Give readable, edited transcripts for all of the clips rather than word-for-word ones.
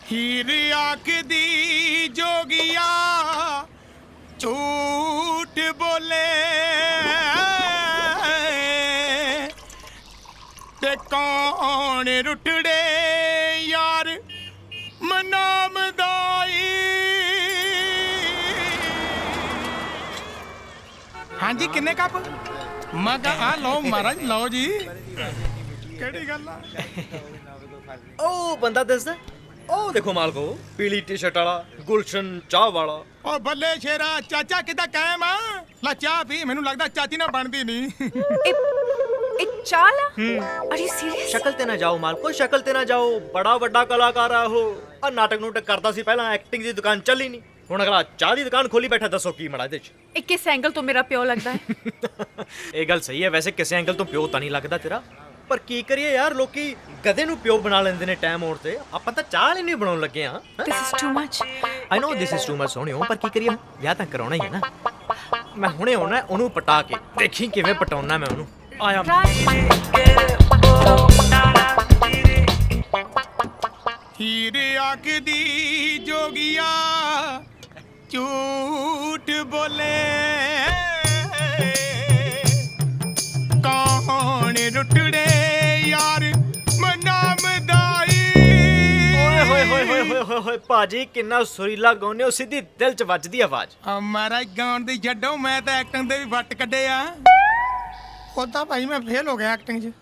हीर आखदी जोगिया झूठ बोले ते कौन रुटड़े यार मनाम दाई। हाँ जी किन्ने कप? मैं कहा आ लो महाराज लो जी। केड़ी गल आ? ओ बंदा दसदा ओ देखो मालको पीली टी शर्ट वाला गुलशन चाह वाला। ओ बल्ले शेरा चाचा किदा कायम आ ला चाह पी मैनू लगदा चाची ना बनदी नहीं। एक चाल आर यू सीरियस? शक्ल ते ना जाओ मालको शक्ल ते ना जाओ बड़ा वड्डा कलाकार आ हो आ नाटक नूटक करदा सी पहला एक्टिंग दी दुकान चली नहीं हुण अगला चाह दी दुकान खोली बैठा दसो की मड़ा दे च। एक किस एंगल तो मेरा प्यो लगदा है। ਇਹ ਗੱਲ ਸਹੀ ਹੈ ਵੈਸੇ ਕਿਸੇ ਐਂਗਲ ਤੋਂ ਪਿਓ ਤਾਂ ਨਹੀਂ ਲੱਗਦਾ ਤੇਰਾ ਪਰ ਕੀ ਕਰੀਏ ਯਾਰ ਲੋਕੀ ਗਧੇ ਨੂੰ ਪਿਓ ਬਣਾ ਲੈਂਦੇ ਨੇ ਟਾਈਮ ਆਉਣ ਤੇ ਆਪਾਂ ਤਾਂ ਚਾਹ ਨਹੀਂ ਬਣਾਉਣ ਲੱਗੇ ਆ। This is too much. I know this is too much ਸੋਹਣਿਓ ਪਰ ਕੀ ਕਰੀਏ ਵਿਆਹ ਤਾਂ ਕਰਾਉਣਾ ਹੀ ਹੈ ਨਾ। ਮੈਂ ਹੁਣੇ ਆਉਣਾ ਉਹਨੂੰ ਪਟਾ ਕੇ ਦੇਖੀ ਕਿਵੇਂ ਪਟਾਉਣਾ ਮੈਂ ਉਹਨੂੰ ਆਇਆ। हीर आखदी जोगिया झूठ बोले कौन रुटड़े यार मनाम दाई। ਓਏ ਹੋਏ ਹੋਏ ਹੋਏ ਹੋਏ ਹੋਏ ਹੋਏ ਭਾਜੀ ਕਿੰਨਾ ਸੁਰੀਲਾ ਗਾਉਂਦੇ ਹੋ ਸਿੱਧੀ ਦਿਲ 'ਚ ਵੱਜਦੀ ਆਵਾਜ਼। ਮਹਾਰਾਜ ਗਾਉਣ ਦੀ ਛੱਡੋ ਮੈਂ ਤਾਂ ਐਕਟਿੰਗ ਦੇ ਵੀ ਵੱਟ ਕੱਢੇ ਆ। ਉਦਾਂ ਭਾਈ ਮੈਂ ਫੇਲ ਹੋ ਗਿਆ ਐਕਟਿੰਗ 'ਚ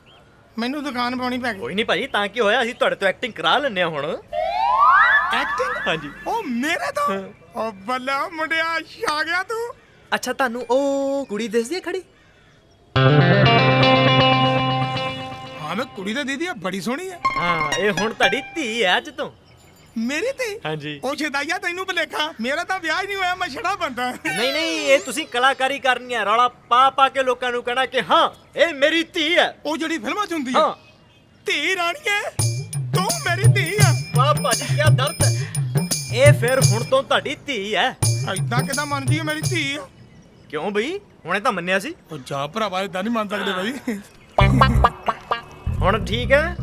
ਮੈਨੂੰ ਦੁਕਾਨ ਪਾਉਣੀ ਪੈ ਗਈ। ਕੋਈ ਨਹੀਂ ਭਾਜੀ ਤਾਂ ਕੀ ਹੋਇਆ ਅਸੀਂ ਤੁਹਾਡੇ ਤੋਂ ਐਕਟਿੰਗ ਕਰਾ ਲੈਂਦੇ ਆ ਹੁਣ। ਐਕਟਿੰਗ? ਹਾਂਜੀ। ਉਹ ਮੇਰੇ ਤੋਂ? ਉਹ ਬੱਲਾ ਮੁੰਡਿਆ ਆ ਗਿਆ ਤੂੰ। ਅੱਛਾ ਤੁਹਾਨੂੰ ਉਹ ਕੁੜੀ ਦਿਸਦੀ ਹੈ ਖੜੀ? ਹਾਂ ਮੈਂ ਕੁੜੀ ਤਾਂ ਦੀਦੀ ਆ ਬੜੀ ਸੋਹਣੀ ਆ। ਹਾਂ ਇਹ ਹੁਣ ਤੁਹਾਡੀ ਧੀ ਹੈ ਅੱਜ ਤੋਂ। ਮੇਰੀ ਤੇ? ਹਾਂਜੀ। ਉਹ ਛਦਾਈਆ ਤੈਨੂੰ ਭੁਲੇਖਾ ਮੇਰਾ ਤਾਂ ਵਿਆਹ ਹੀ ਨਹੀਂ ਹੋਇਆ ਮੈਂ ਛੜਾ ਬੰਦਾ। ਨਹੀਂ ਨਹੀਂ ਇਹ ਤੁਸੀਂ ਕਲਾਕਾਰੀ ਕਰਨੀ ਹੈ ਰੌਲਾ ਪਾ ਪਾ ਕੇ ਲੋਕਾਂ ਨੂੰ ਕਹਿਣਾ ਕਿ ਹਾਂ ਇਹ ਮੇਰੀ ਧੀ ਹੈ। ਉਹ ਜਿਹੜੀ ਫਿਲਮਾਂ 'ਚ ਹੁੰਦੀ ਹਾਂ ਆ ਧੀ ਰਾਣੀਏ ਤੂੰ ਮੇਰੀ ਧੀ ਆ। ਵਾਹ ਭਾਜੀ ਕੀ ਦਰਦ ਹੈ। ਇਹ ਫਿਰ ਹੁਣ ਤੋਂ ਤੁਹਾਡੀ ਧੀ ਹੈ। ਐਦਾਂ ਕਿਦਾਂ ਮੰਨਦੀ ਹੈ ਮੇਰੀ ਧੀ ਆ? ਕਿਉਂ ਬਈ ਹੁਣੇ ਤਾਂ ਮੰਨਿਆ ਸੀ। ਉਹ ਜਾ ਭਰਾਵਾ ਏਦਾਂ ਨਹੀਂ ਮੰਨ ਸਕਦੇ ਬਾਈ। ਹੁਣ ਠੀਕ ਹੈ?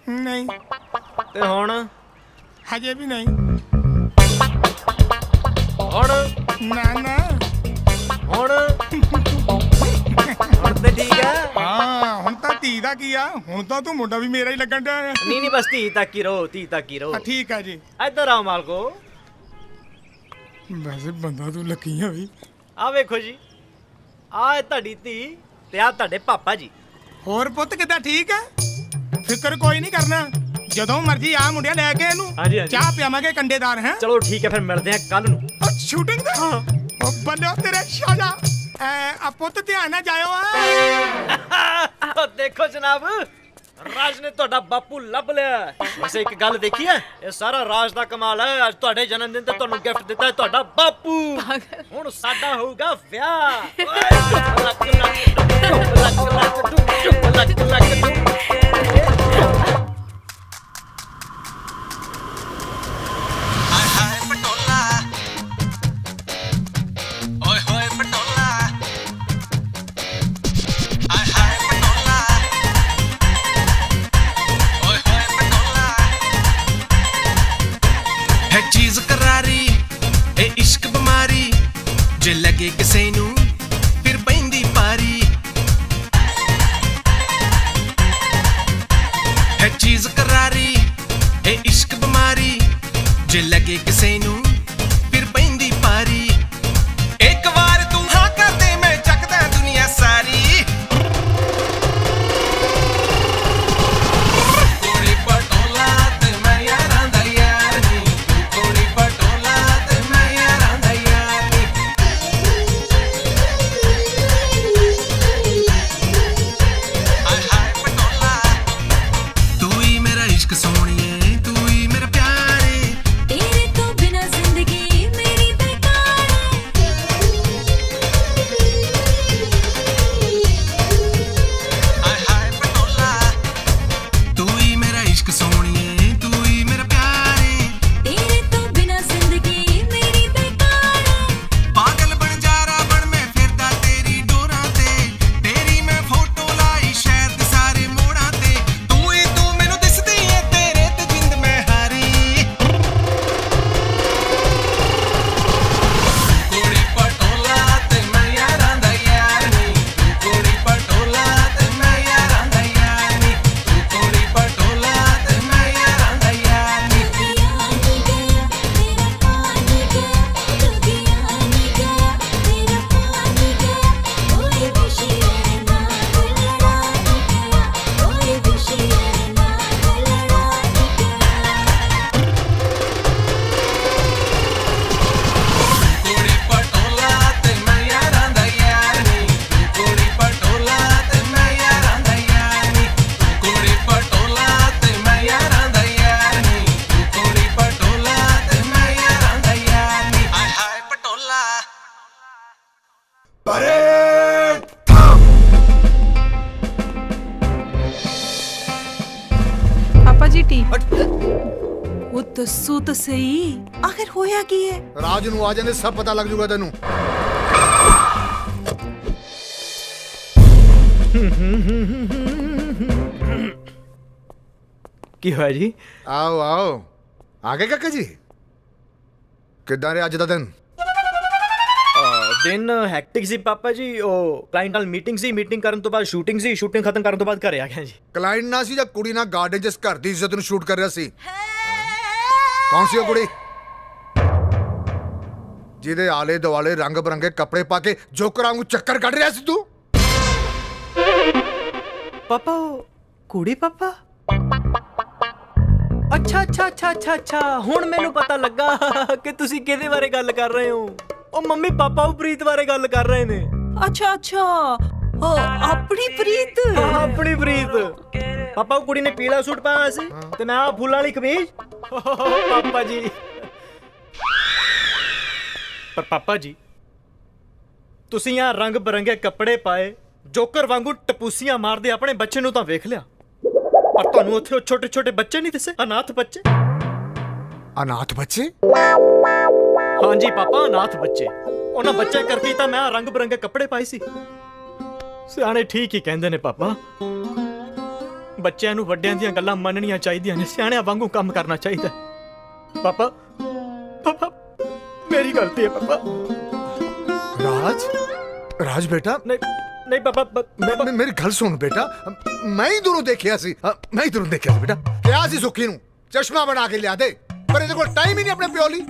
ਨਹੀਂ ਤੇ ਹੁਣ? ਹਜੇ ਵੀ ਨਹੀਂ। ਹੁਣ? ਨਾ ਨਾ ਹੁਣ? ਹੁਣ ਤੇ ਠੀਕ ਹੈ। ਹਾਂ ਹੁਣ ਤਾਂ ਧੀ ਦਾ ਕੀ ਆ ਹੁਣ ਤਾਂ ਤੂੰ ਮੁੰਡਾ ਵੀ ਮੇਰਾ ਹੀ ਲੱਗਣ ਡਿਆ ਆ। ਨਹੀਂ ਨਹੀਂ ਬਸ ਧੀ ਤੱਕ ਹੀ ਰਹੋ ਧੀ ਤੱਕ ਹੀ ਰਹੋ। ਠੀਕ ਆ ਜੀ। ਇੱਧਰ ਆਓ ਮਾਲਕੋ। ਵੈਸੇ ਬੰਦਾ ਤੂੰ ਲੱਕੀ ਆ ਵੀ। ਆ ਵੇਖੋ ਜੀ ਆ ਤੁਹਾਡੀ ਧੀ ਤੇ ਆ ਤੁਹਾਡੇ ਪਾਪਾ ਜੀ। ਹੋਰ ਪੁੱਤ ਕਿੱਦਾਂ ਠੀਕ ਆ? ਫਿਕਰ ਕੋਈ ਨਹੀਂ ਕਰਨਾ ਜਦੋਂ ਮਰਜੀ ਆ ਮੁੰਡਿਆ ਲੈ ਕੇ ਇਹਨੂੰ ਹਾਂਜੀ, ਹਾਂਜੀ। ਚਾਹ ਪਿਆਵਾਂਗੇ ਕੰਡੇਦਾਰ ਹੈ। ਚਲੋ ਠੀਕ ਹੈ ਫਿਰ ਮਿਲਦੇ ਆ ਕੱਲ ਨੂੰ। ਉਹ ਸ਼ੂਟਿੰਗ ਦਾ? ਉਹ ਬੱਲੇ ਤੇਰੇ ਸ਼ਾਜਾ ਆ ਪੁੱਤ ਧਿਆਨ ਨਾਲ ਜਾਇਓ ਆ। ਦੇਖੋ ਜਨਾਬ ਰਾਜ ਨੇ ਤੁਹਾਡਾ ਬਾਪੂ ਲੱਭ ਲਿਆ। ਵੈਸੇ ਇੱਕ ਗੱਲ ਦੇਖੀ ਹੈ ਇਹ ਸਾਰਾ ਰਾਜ ਦਾ ਕਮਾਲ ਹੈ। ਅੱਜ ਤੁਹਾਡੇ ਜਨਮ ਦਿਨ ਤੇ ਤੁਹਾਨੂੰ ਗਿਫਟ ਦਿੱਤਾ ਹੈ ਤੁਹਾਡਾ ਬਾਪੂ। ਹੁਣ ਸਾਡਾ ਹੋਊਗਾ ਵਿਆਹ। ਲੱਕ ਲੱਕ ਲੱਕ चीज करारी ए इश्क बीमारी जे लगे किसे नू फिर पैंदी पारी है चीज करारी ए इश्क बीमारी जे लगे किसे नू फिर पैंदी पारी एक बार तू हाँ कर दे मैं चकदा दुनिया सारी कोड़ी पटोला ते मैं यारां दा यार नी कोड़ी पटोला ते मैं यारां दा यार नी हाय हाय पटोला तू ही मेरा इश्क सोहणिए तू ही मेरा प्यारे तेरे तो बिना ਦੱਸੋ ਤਾਂ ਸਹੀ ਆਖਿਰ ਹੋਇਆ ਕੀ ਹੈ? ਰਾਜ ਨੂੰ ਆ ਜਾਂਦੇ ਸਭ ਪਤਾ ਲੱਗ ਜੂਗਾ ਤੈਨੂੰ। ਕੀ ਹੋਇਆ ਜੀ? ਆਓ ਆਓ ਆ ਗਏ ਕਾਕਾ ਜੀ। ਕਿੱਦਾਂ ਰਿਹਾ ਅੱਜ ਦਾ ਦਿਨ? ਦਿਨ ਹੈਕਟਿਕ ਸੀ ਪਾਪਾ ਜੀ। ਉਹ ਕਲਾਇੰਟ ਨਾਲ ਮੀਟਿੰਗ ਸੀ, ਮੀਟਿੰਗ ਕਰਨ ਤੋਂ ਬਾਅਦ ਸ਼ੂਟਿੰਗ ਸੀ, ਸ਼ੂਟਿੰਗ ਖਤਮ ਕਰਨ ਤੋਂ ਬਾਅਦ ਘਰੇ ਆ ਗਿਆ ਜੀ। ਕਲਾਇੰਟ ਨਾ ਸੀ ਜਾਂ ਕੁੜੀ ਨਾਲ ਗਾਰਡਨ ਜਿਸ ਘਰ ਦੀ ਇੱਜ਼ਤ ਨੂੰ ਸ਼ੂਟ ਕਰ ਰਿਹਾ ਸੀ? ਕੌਣ ਸੀ ਉਹ ਕੁੜੀ ਜਿਹਦੇ ਆਲੇ ਦੁਆਲੇ ਰੰਗ ਬਰੰਗੇ ਕੱਪੜੇ ਪਾ ਕੇ ਜੋਕਰਾਂ ਵਾਂਗੂ ਚੱਕਰ ਕੱਢ ਰਿਹਾ ਸੀ ਤੂੰ? ਪਾਪਾ ਉਹ ਕੁੜੀ ਪਾਪਾ? ਅੱਛਾ ਹੁਣ ਮੈਨੂੰ ਪਤਾ ਲੱਗਾ ਕਿ ਤੁਸੀਂ ਕਿਹਦੇ ਬਾਰੇ ਗੱਲ ਕਰ ਰਹੇ ਹੋ। ਉਹ ਮੰਮੀ ਪਾਪਾ ਉਹ ਪ੍ਰੀਤ ਬਾਰੇ ਗੱਲ ਕਰ ਰਹੇ ਨੇ। ਅੱਛਾ ਆਪਣੀ ਪ੍ਰੀਤ। ਆਪਣੀ ਪ੍ਰੀਤ। ਪਾਪਾ ਉਹ ਕੁੜੀ ਨੇ ਪੀਲਾ ਸੂਟ ਪਾਇਆ ਸੀ ਤੇ ਮੈਂ ਆ ਫੁੱਲਾਂ ਵਾਲੀ ਕਮੀਜ਼। ਪਾਪਾ ਜੀ ਪਰ ਪਾਪਾ ਜੀ ਤੁਸੀਂ ਆ ਰੰਗ ਬਰੰਗੇ ਕੱਪੜੇ ਪਾਏ ਜੋਕਰ ਵਾਂਗੂ ਟਪੂਸੀਆਂ ਮਾਰਦੇ ਆਪਣੇ ਬੱਚੇ ਨੂੰ ਤਾਂ ਵੇਖ ਲਿਆ, ਪਰ ਤੁਹਾਨੂੰ ਉੱਥੇ ਉਹ ਛੋਟੇ ਛੋਟੇ ਬੱਚੇ ਨਹੀਂ ਦਿਸੇ? ਅਨਾਥ ਬੱਚੇ। ਅਨਾਥ ਬੱਚੇ? ਹਾਂਜੀ ਪਾਪਾ, ਅਨਾਥ ਬੱਚੇ। ਉਹਨਾਂ ਬੱਚੇ ਕਰਕੇ ਤਾਂ ਮੈਂ ਆਹ ਰੰਗ ਬਰੰਗੇ ਕੱਪੜੇ ਪਾਏ ਸੀ। ਸਿਆਣੇ ਠੀਕ ਹੀ ਕਹਿੰਦੇ ਨੇ ਪਾਪਾ, ਬੱਚਿਆਂ ਨੂੰ ਵੱਡਿਆਂ ਦੀਆਂ ਗੱਲਾਂ ਮੰਨਣੀਆਂ ਚਾਹੀਦੀਆਂ ਨੇ, ਸਿਆਣਿਆਂ ਵਾਂਗੂ ਕੰਮ ਕਰਨਾ ਚਾਹੀਦਾ। ਪਾਪਾ ਮੇਰੀ ਗਲਤੀ ਹੈ ਪਾਪਾ। ਰਾਜ ਬੇਟਾ ਨਹੀਂ ਪਾਪਾ ਮੇਰੀ ਗੱਲ ਸੁਣ ਬੇਟਾ, ਮੈਂ ਹੀ ਦੂਰੋਂ ਦੇਖਿਆ ਸੀ ਬੇਟਾ। ਕਿਹਾ ਸੀ ਸੁੱਖੀ ਨੂੰ ਚਸ਼ਮਾ ਬਣਾ ਕੇ ਲਿਆ ਦੇ, ਪਰ ਇਹਦੇ ਕੋਲ ਟਾਈਮ ਹੀ ਨਹੀਂ ਆਪਣੇ ਪਿਓ ਲਈ।